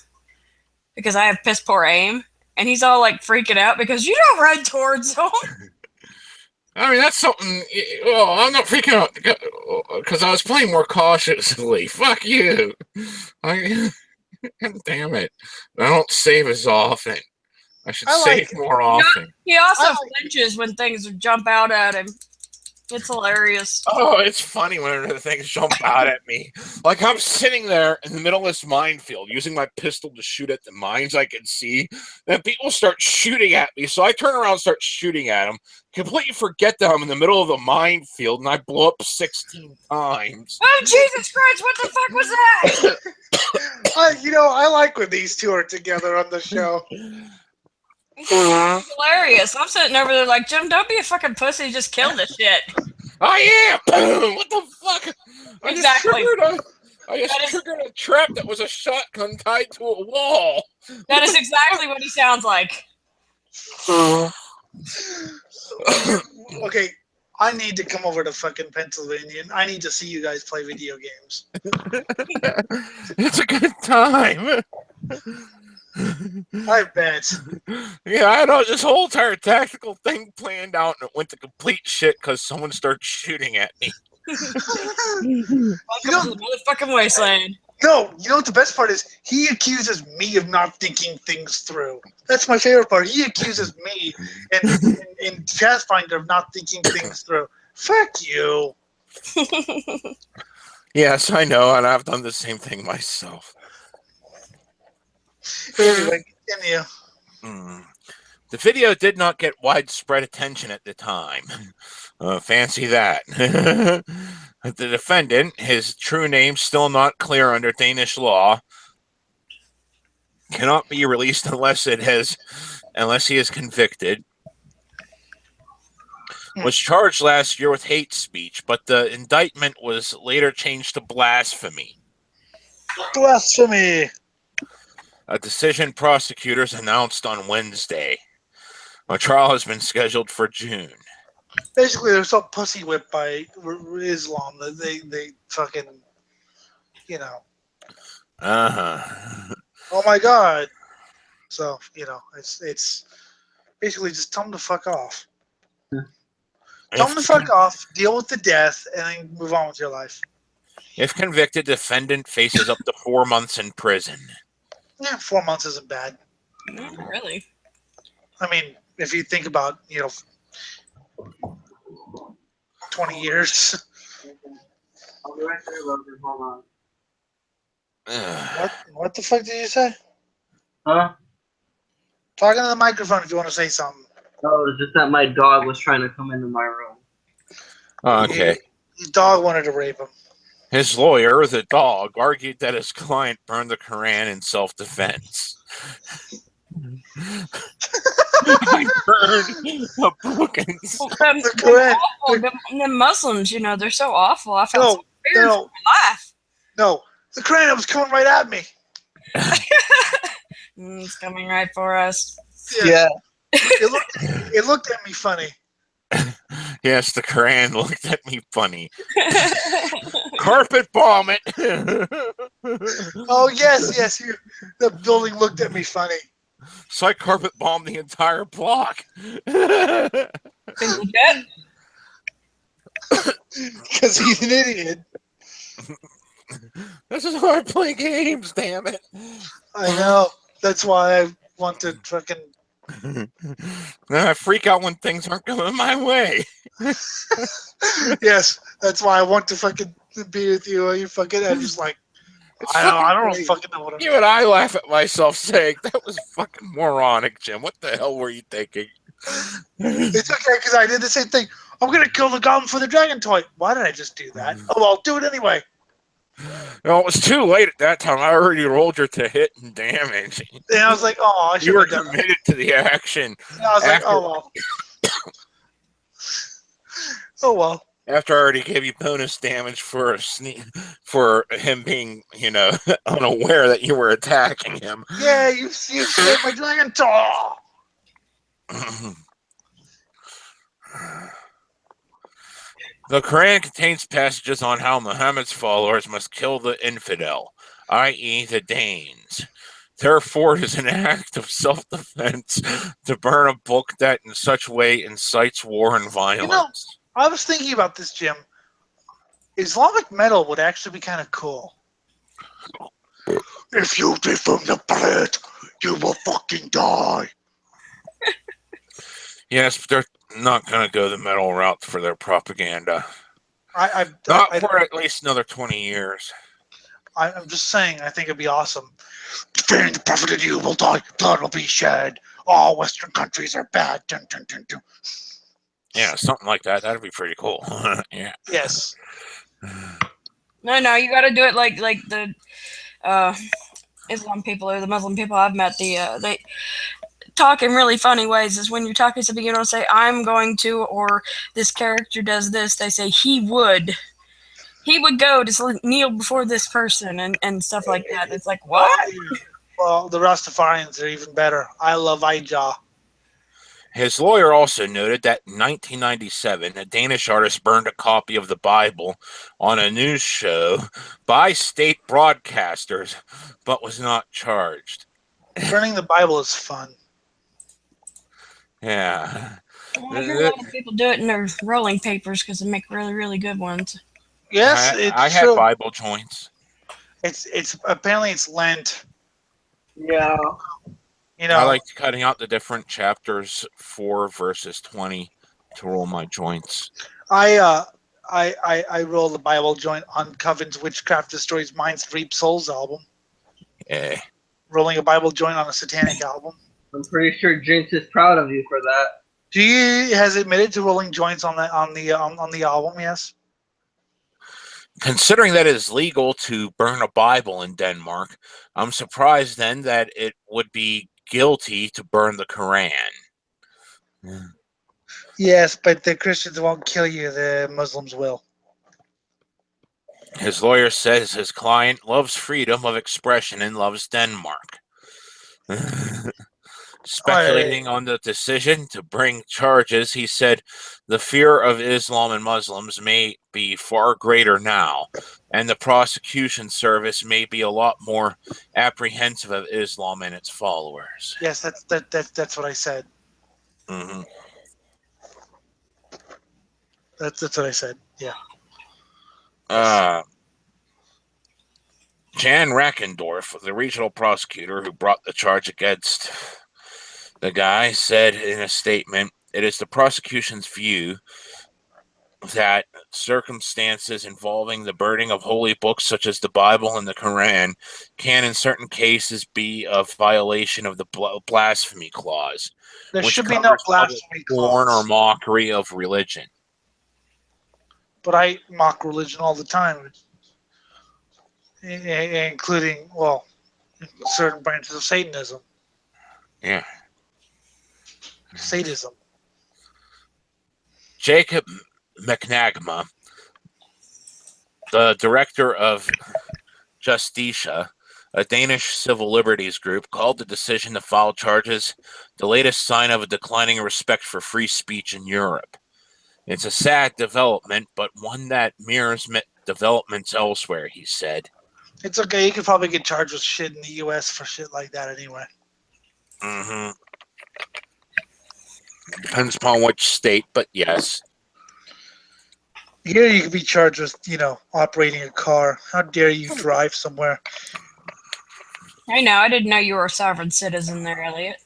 because I have piss poor aim, and he's all like freaking out because you don't run towards them. I mean, that's something. Well, I'm not freaking out because I was playing more cautiously. Fuck you. God damn it. I don't save as often. I should save more often. He also flinches when things jump out at him. It's hilarious. Oh, it's funny when the things jump out at me. Like I'm sitting there in the middle of this minefield using my pistol to shoot at the mines I can see. Then people start shooting at me. So I turn around and start shooting at them. Completely forget that I'm in the middle of the minefield and I blow up 16 times. Oh, Jesus Christ, what the fuck was that? I like when these two are together on the show. It's hilarious. I'm sitting over there like, Jim, don't be a fucking pussy. Just kill this shit. I am! What the fuck? Exactly. I just triggered a trap that was a shotgun tied to a wall. That is exactly what he sounds like. Okay, I need to come over to fucking Pennsylvania and I need to see you guys play video games. It's a good time. I bet. Yeah, I know this whole entire tactical thing planned out and it went to complete shit because someone started shooting at me. Welcome to the motherfucking wasteland. No, you know what the best part is? He accuses me of not thinking things through. That's my favorite part. He accuses me in Pathfinder of not thinking things through. Fuck you. Yes, I know, and I've done the same thing myself. Anyway, continue. The video did not get widespread attention at the time. Fancy that. The defendant, his true name still not clear under Danish law, cannot be released unless he is convicted. Was charged last year with hate speech, but the indictment was later changed to blasphemy. Blasphemy. A decision prosecutors announced on Wednesday. A trial has been scheduled for June. Basically, they're so pussy whipped by Islam that they fucking, Oh my God. So, it's basically just tell them to fuck off. Tell them to fuck off, deal with the death, and then move on with your life. If convicted, defendant faces up to 4 months in prison. Yeah, 4 months isn't bad. Not really. I mean, if you think about, 20 years. I'll be right there, Logan. Hold on. What the fuck did you say? Huh? Talking to the microphone if you want to say something. Oh, it's just that my dog was trying to come into my room. Okay. His dog wanted to rape him. His lawyer, the dog, argued that his client burned the Quran in self-defense. I burned a book in The Quran. The Muslims, they're so awful. I felt so weird for my life. No, the Quran was coming right at me. It's coming right for us. Yeah. It looked at me funny. Yes, the Quran looked at me funny. Carpet bomb it. Oh, yes. The building looked at me funny. So I carpet bombed the entire block. Because he's an idiot. This is how I play games, damn it. I know. That's why I want to fucking... Now I freak out when things aren't going my way. Yes, that's why I want to fucking be with you. I'm just like, I don't fucking know what I'm... Even I laugh at myself saying, that was fucking moronic, Jim. What the hell were you thinking? It's okay, because I did the same thing. I'm going to kill the goblin for the dragon toy. Why did I just do that? Oh, well, I'll do it anyway. No, it was too late at that time. I already rolled her to hit and damage. And I was like, oh, I should You were have done committed to the action. that. I was like, oh, well. Oh, well. After I already gave you bonus damage for him being, unaware that you were attacking him. Yeah, you saved my dragon toy. The Quran contains passages on how Muhammad's followers must kill the infidel, i.e. the Danes. Therefore, it is an act of self-defense to burn a book that in such way incites war and violence. I was thinking about this, Jim. Islamic metal would actually be kind of cool. If you be from the planet, you will fucking die. Yes, but not going to go the metal route for their propaganda. Not for at least another 20 years. I'm just saying, I think it'd be awesome. Defend the prophet and you will die. Blood will be shed. All Western countries are bad. Dun, dun, dun, dun. Yeah, something like that. That'd be pretty cool. Yeah. Yes. No, you got to do it like the Islam people or the Muslim people I've met. They talk in really funny ways. Is when you're talking to somebody, you don't say "I'm going to" or "this character does this." They say he would go to kneel before this person and stuff like that. It's like, what? Well, the Rastafarians are even better. I love Ijah. His lawyer also noted that in 1997, a Danish artist burned a copy of the Bible on a news show by state broadcasters, but was not charged. Burning the Bible is fun. Yeah. Well, I hear a lot of people do it in their rolling papers because they make really, really good ones. Yes, I have Bible joints. It's apparently it's Lent. Yeah. You know, I like cutting out the different chapters 4 verses 20 to roll my joints. I roll the Bible joint on Coven's Witchcraft Destroys Minds Reap Souls album. Yeah. Rolling a Bible joint on a satanic album. I'm pretty sure Jinx is proud of you for that. Has admitted to rolling joints on the album? Yes. Considering that it is legal to burn a Bible in Denmark, I'm surprised then that it would be guilty to burn the Quran. Yes, but the Christians won't kill you. The Muslims will. His lawyer says his client loves freedom of expression and loves Denmark. Speculating on the decision to bring charges, he said the fear of Islam and Muslims may be far greater now, and the prosecution service may be a lot more apprehensive of Islam and its followers. Yes, that's what I said. Mm-hmm. That's what I said. Yeah. Jan Rackendorf, the regional prosecutor who brought the charge against the guy, said in a statement, "It is the prosecution's view that circumstances involving the burning of holy books such as the Bible and the Quran can in certain cases be a violation of the blasphemy clause, There which should be no blasphemy scorn clause. or mockery of religion." But I mock religion all the time, including, well, certain branches of Satanism. Yeah. Sadism. Jacob McNagma, the director of Justitia, a Danish civil liberties group, called the decision to file charges the latest sign of a declining respect for free speech in Europe. It's a sad development, but one that mirrors developments elsewhere, he said. It's okay. You could probably get charged with shit in the U.S. for shit like that anyway. Mm-hmm. Depends upon which state, but yes. Here you could be charged with, operating a car. How dare you drive somewhere? I know. I didn't know you were a sovereign citizen there, Elliot.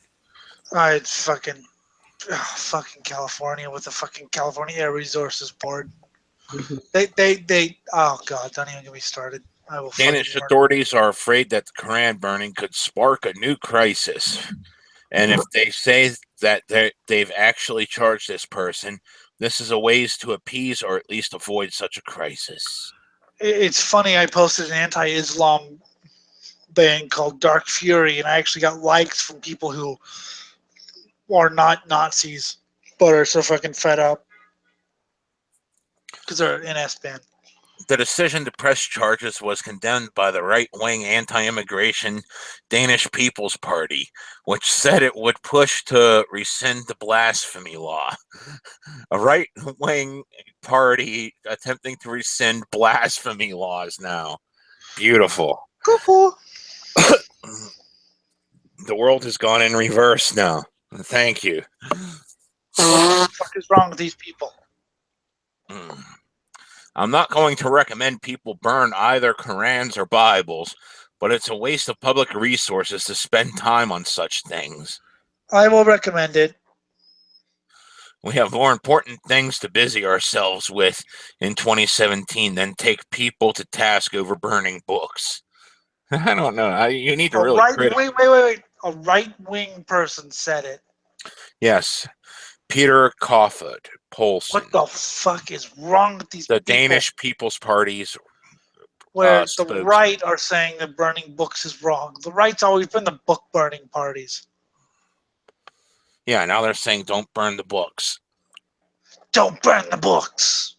It's fucking California with the fucking California Air Resources Board. They oh God, don't even get me started. I will. Danish authorities are afraid that the Quran burning could spark a new crisis. And if they say that they've actually charged this person, this is a ways to appease or at least avoid such a crisis. It's funny, I posted an anti-Islam thing called Dark Fury, and I actually got likes from people who are not Nazis, but are so fucking fed up because they're an S-band. The decision to press charges was condemned by the right-wing anti-immigration Danish People's Party, which said it would push to rescind the blasphemy law. A right-wing party attempting to rescind blasphemy laws now. Beautiful. Cool. The world has gone in reverse now. Thank you. What the fuck is wrong with these people? I'm not going to recommend people burn either Qurans or Bibles, but it's a waste of public resources to spend time on such things. I will recommend it. We have more important things to busy ourselves with in 2017 than take people to task over burning books. I don't know. You need to really wait. A right-wing person said it. Yes. Peter Kofod, Poulsen. What the fuck is wrong with these the people? Danish People's Party's where the spokesman. right are saying that burning books is wrong. The right's always been the book-burning parties. Yeah, now they're saying don't burn the books. Don't burn the books.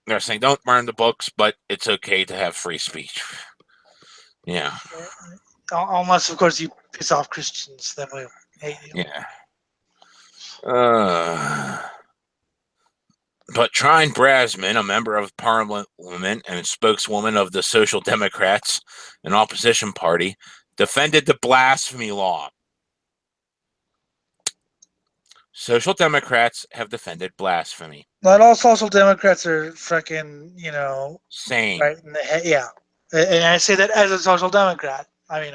They're saying don't burn the books, but it's okay to have free speech. Yeah. Unless, of course, you piss off Christians, then we'll hate you. Yeah. But Trine Brasman, a member of Parliament and spokeswoman of the Social Democrats, an opposition party, defended the blasphemy law. Social Democrats have defended blasphemy. Not all social Democrats are freaking, Sane. right in the head. Yeah. And I say that as a social Democrat. I mean,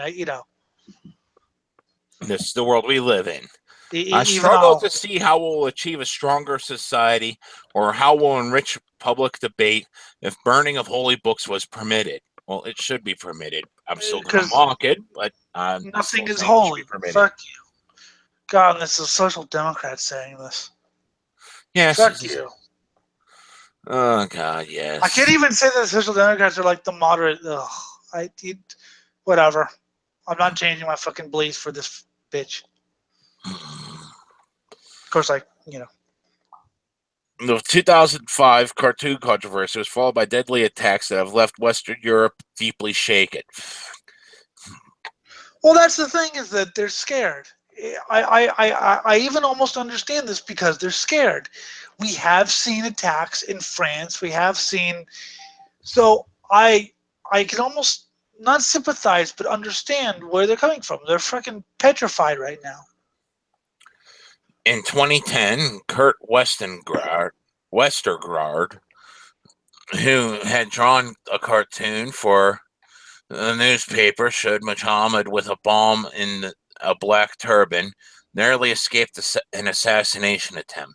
This is the world we live in. I even struggle to see how we'll achieve a stronger society or how we'll enrich public debate if burning of holy books was permitted. Well, it should be permitted. I'm still going to mock it, but nothing is holy. Fuck you. God, this is a social Democrat saying this. Yes. Fuck you. Oh, God, yes. I can't even say that the social Democrats are like the moderate. Whatever. I'm not changing my fucking beliefs for this bitch. Of course, The 2005 cartoon controversy was followed by deadly attacks that have left Western Europe deeply shaken. Well, that's the thing, is that they're scared. I even almost understand this because they're scared. We have seen attacks in France. We have seen. So I can almost not sympathize, but understand where they're coming from. They're freaking petrified right now. In 2010, Kurt Westergaard, who had drawn a cartoon for the newspaper, showed Muhammad with a bomb in a black turban, narrowly escaped an assassination attempt.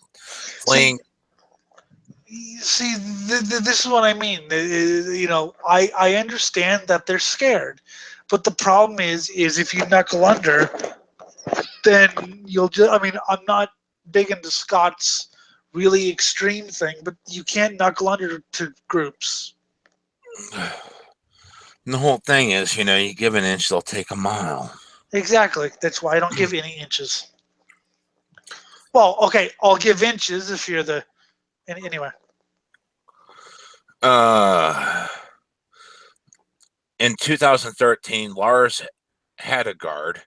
See, this is what I mean. I understand that they're scared, but the problem is if you knuckle under, then you'll just. I mean, I'm not big into Scott's really extreme thing, but you can't knuckle under to groups. The whole thing is, you give an inch, they'll take a mile. Exactly. That's why I don't give any inches. Well, okay, I'll give inches if you're the. Anyway. In 2013, Lars Hedegaard,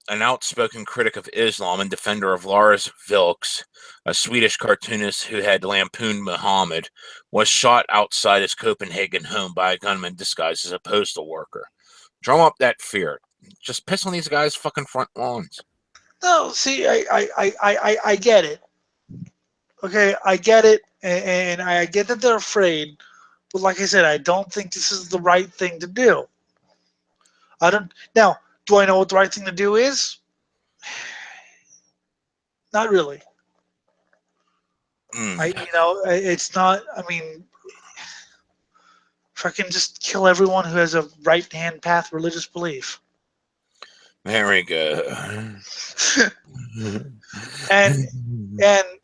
an outspoken critic of Islam and defender of Lars Vilks, a Swedish cartoonist who had lampooned Muhammad, was shot outside his Copenhagen home by a gunman disguised as a postal worker. Drum up that fear. Just piss on these guys' fucking front lawns. No, see, I get it. Okay, I get it, and I get that they're afraid. But like I said, I don't think this is the right thing to do. Now, do I know what the right thing to do is? Not really. It's not. I mean, fucking just kill everyone who has a right-hand path religious belief. There we go. and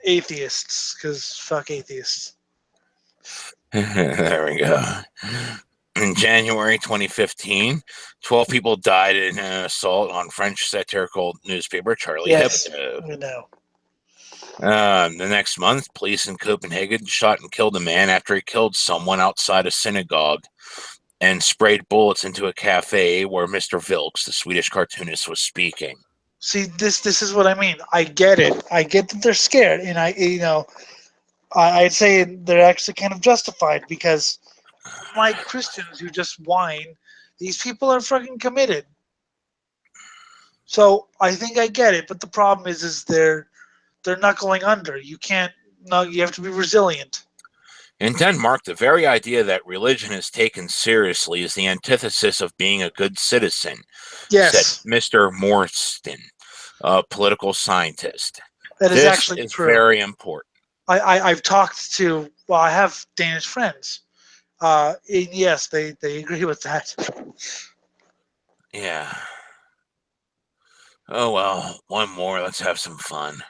atheists, because fuck atheists. There we go. In January 2015, 12 people died in an assault on French satirical newspaper Charlie Hebdo. We know. The next month, police in Copenhagen shot and killed a man after he killed someone outside a synagogue and sprayed bullets into a cafe where Mr. Vilks, the Swedish cartoonist, was speaking. See, this is what I mean. I get it. I get that they're scared, and I'd say they're actually kind of justified because, like Christians who just whine, these people are fucking committed. So I think I get it, but the problem is they're knuckling under. You can't. No, you have to be resilient. In Denmark, the very idea that religion is taken seriously is the antithesis of being a good citizen, yes, said Mr. Morsten, a political scientist. That is actually is true. very important. I've talked to, well, I have Danish friends. And yes, they agree with that. Yeah. Oh, well, one more. Let's have some fun.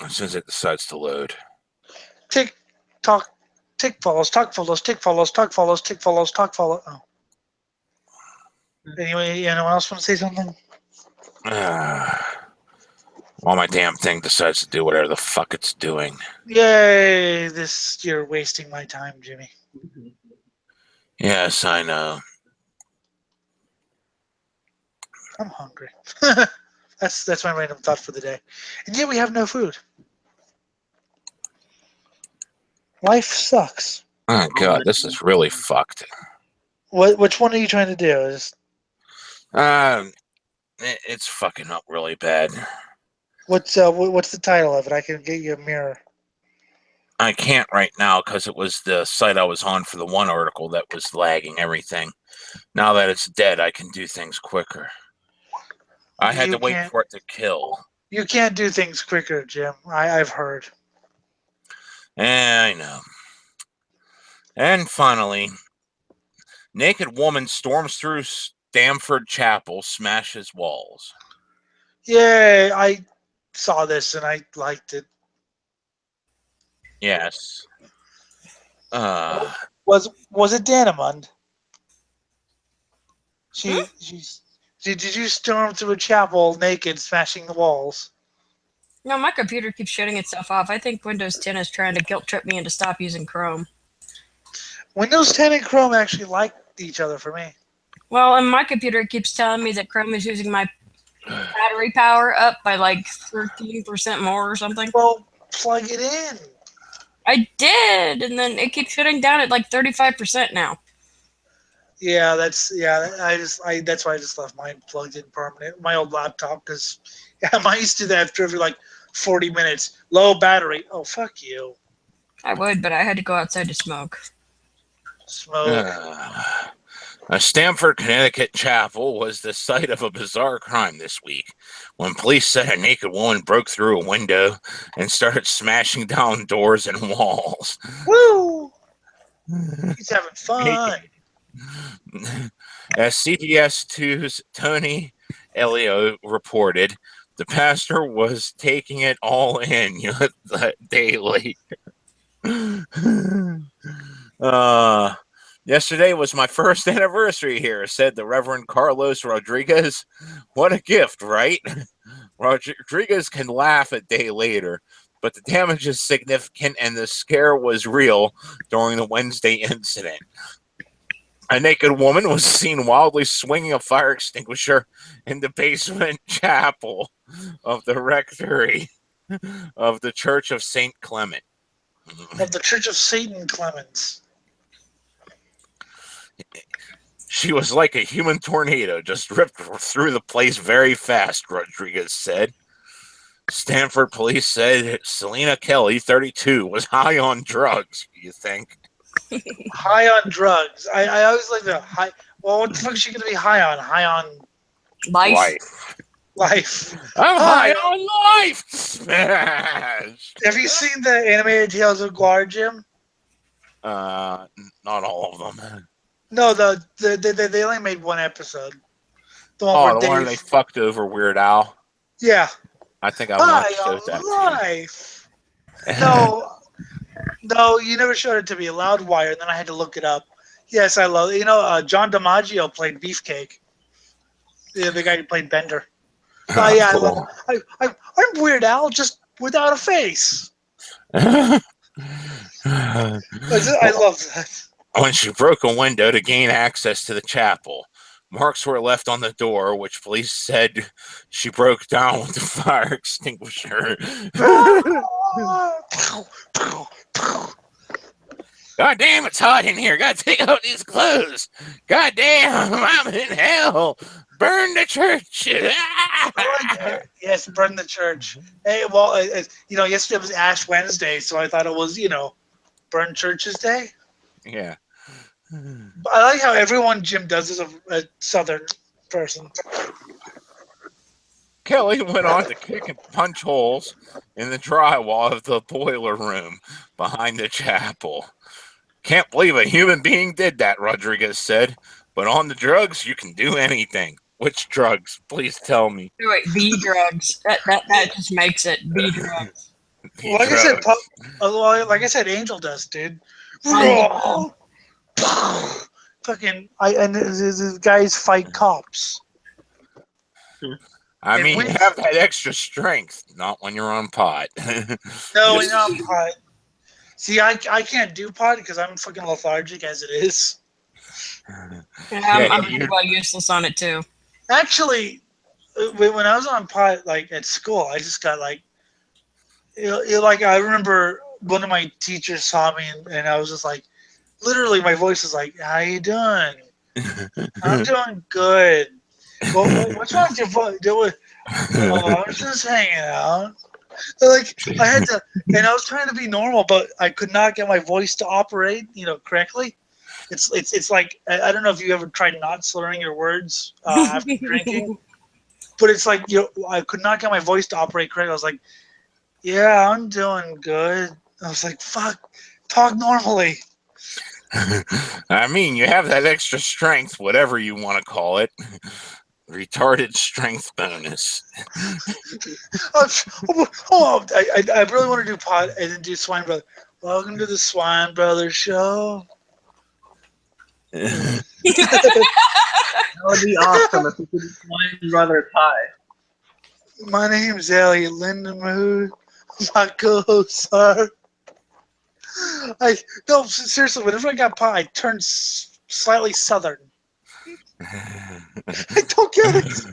As soon as it decides to load. Tick, talk, tick follows, talk follows, tick follows, talk follows, tick follows, talk follows. Oh. Anyway, anyone else want to say something? While my damn thing decides to do whatever the fuck it's doing. Yay! You're wasting my time, Jimmy. Yes, I know. I'm hungry. That's my random thought for the day. And yet we have no food. Life sucks. Oh god, this is really fucked. Which one are you trying to do? It's fucking up really bad. What's the title of it? I can get you a mirror. I can't right now because it was the site I was on for the one article that was lagging everything. Now that it's dead, I can do things quicker. I had to wait for it to kill. You can't do things quicker, Jim. I've heard. I know. And finally, naked woman storms through Stamford Chapel, smashes walls. Yeah, I saw this and I liked it. Yes. Was it Danamund? Did you storm through a chapel naked, smashing the walls? No, my computer keeps shutting itself off. I think Windows 10 is trying to guilt trip me into stop using Chrome. Windows 10 and Chrome actually like each other for me. Well, and my computer keeps telling me that Chrome is using my battery power up by like 13% more or something. Well, plug it in. I did, and then it keeps shutting down at like 35% now. Yeah, that's why I just left mine plugged in permanent. My old laptop, because I used to do that after every like 40 minutes. Low battery. Oh, fuck you. I would, but I had to go outside to smoke. A Stamford, Connecticut chapel was the site of a bizarre crime this week when police said a naked woman broke through a window and started smashing down doors and walls. Woo! He's having fun. As CBS 2's Tony Elio reported, the pastor was taking it all in daily. Yesterday was my first anniversary here, said the Reverend Carlos Rodriguez. What a gift, right? Rodriguez can laugh a day later, but the damage is significant and the scare was real during the Wednesday incident. A naked woman was seen wildly swinging a fire extinguisher in the basement chapel of the rectory of the Church of St. Clement. Of the Church of Satan Clements. She was like a human tornado, just ripped through the place very fast, Rodriguez said. Stanford police said Selena Kelly, 32, was high on drugs, you think? High on drugs. I always like the high. Well, what the fuck is she going to be high on? High on life. I'm high on life. Smash. Have you seen the animated Tales of Guar, Jim? Not all of them. No, they only made one episode. The one where they fucked over Weird Al. Yeah. I think I watched that. Life. No, you never showed it to me. Loudwire, and then I had to look it up. Yes, I love it. John DiMaggio played Beefcake. Yeah, the guy who played Bender. Yeah, cool. I'm Weird Al, just without a face. I love that. When she broke a window to gain access to the chapel, marks were left on the door, which police said she broke down with the fire extinguisher. God damn, it's hot in here. Gotta take off these clothes. God damn, I'm in hell. Burn the church. Yes, burn the church. Hey, well, yesterday was Ash Wednesday, so I thought it was, Burn Churches Day. Yeah. I like how everyone Jim does is a Southern person. Kelly went on to kick and punch holes in the drywall of the boiler room behind the chapel. Can't believe a human being did that, Rodriguez said. But on the drugs, you can do anything. Which drugs? Please tell me. Wait, B drugs. That just makes it B drugs. Well, like I said, Angel Dust, dude. Fucking, and these guys fight cops. I And mean, when- you have that extra strength, not when you're on pot. No, we're not on pot. See, I can't do pot because I'm fucking lethargic as it is. Yeah, I'm pretty well useless on it too. Actually, when I was on pot, like at school, I just got like, like I remember one of my teachers saw me and I was just like, literally, my voice was like, "How you doing?" I'm doing good. Well, what's wrong with your voice? I was just hanging out. Like I had to, and I was trying to be normal, but I could not get my voice to operate, correctly. It's like I don't know if you ever tried not slurring your words after drinking, but it's like I could not get my voice to operate correctly. I was like, "Yeah, I'm doing good." I was like, "Fuck, talk normally." I mean, you have that extra strength, whatever you want to call it. Retarded strength bonus. I really want to do pot and then do Swine Brothers. Welcome to the Swine Brothers Show. That would be awesome if we could do Swine Brother pie. My name's Elliot Lindenmood. My co-hosts are. No, seriously, whenever I got pie, I turned slightly southern. I don't get it.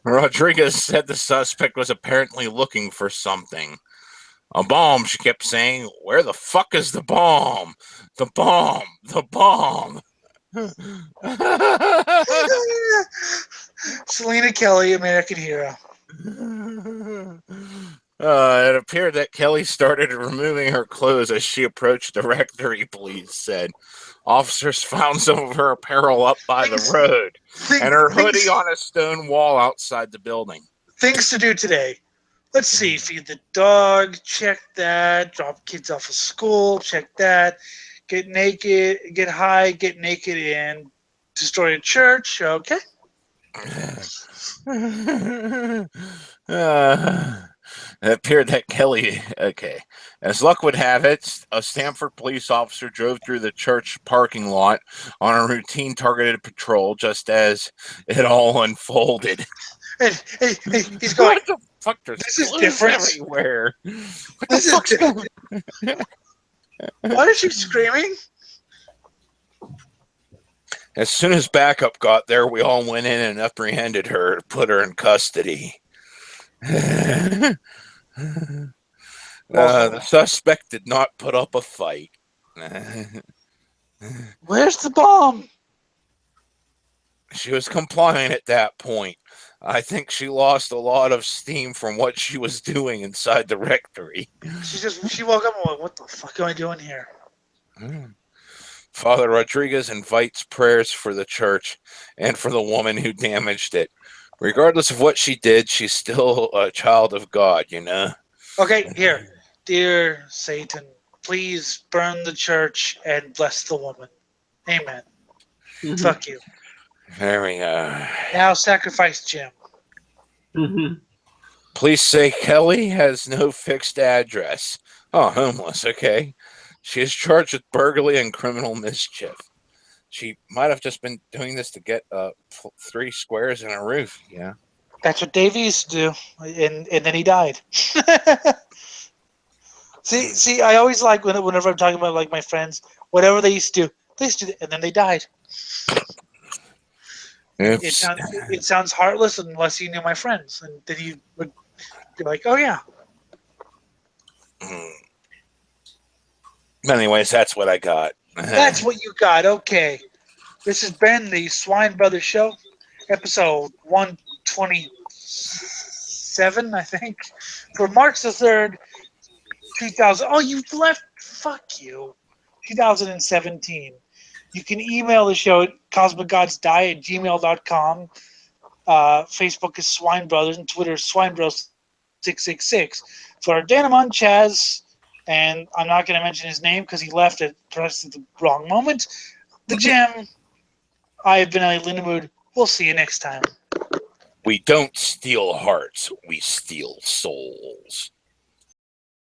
Rodriguez said the suspect was apparently looking for something. A bomb, she kept saying. Where the fuck is the bomb? The bomb! The bomb! Selena Kelly, American hero. It appeared that Kelly started removing her clothes as she approached the rectory, police said. Officers found some of her apparel up by the road and her hoodie on a stone wall outside the building. Things to do today. Let's see. Feed the dog. Check that. Drop kids off of school. Check that. Get naked. Get high. Get naked and destroy a church. Okay. It appeared that Kelly, as luck would have it, a Stamford police officer drove through the church parking lot on a routine targeted patrol just as it all unfolded. Hey, he's going, what the fuck? This is different. Everywhere. What This the fuck's is going different. Why is she screaming? As soon as backup got there, we all went in and apprehended her to put her in custody. The suspect did not put up a fight. Where's the bomb? She was compliant at that point. I think she lost a lot of steam from what she was doing inside the rectory. She woke up and went, what the fuck am I doing here? Father Rodriguez invites prayers for the church and for the woman who damaged it. Regardless of what she did, she's still a child of God, Okay, here. Dear Satan, please burn the church and bless the woman. Amen. Fuck you. There we go. Now sacrifice Jim. Police say Kelly has no fixed address. Oh, homeless, okay. She is charged with burglary and criminal mischief. She might have just been doing this to get 3 squares in a roof, yeah. That's what Dave used to do, and then he died. See, I always like whenever I'm talking about like my friends, whatever they used to do, and then they died. It sounds heartless unless you knew my friends, and then you would be like, oh yeah. Anyways, that's what I got. That's what you got. Okay. This has been the Swine Brothers Show, episode 127, I think, for March the 3rd, 2000. Oh, you left. Fuck you. 2017. You can email the show at cosmicgodsdie@gmail.com. Facebook is Swine Brothers, and Twitter is Swine Bros 666. For Danamon, Chaz, and I'm not going to mention his name because he left at the wrong moment. The Gem. I have been Ali Lindemood. We'll see you next time. We don't steal hearts, we steal souls.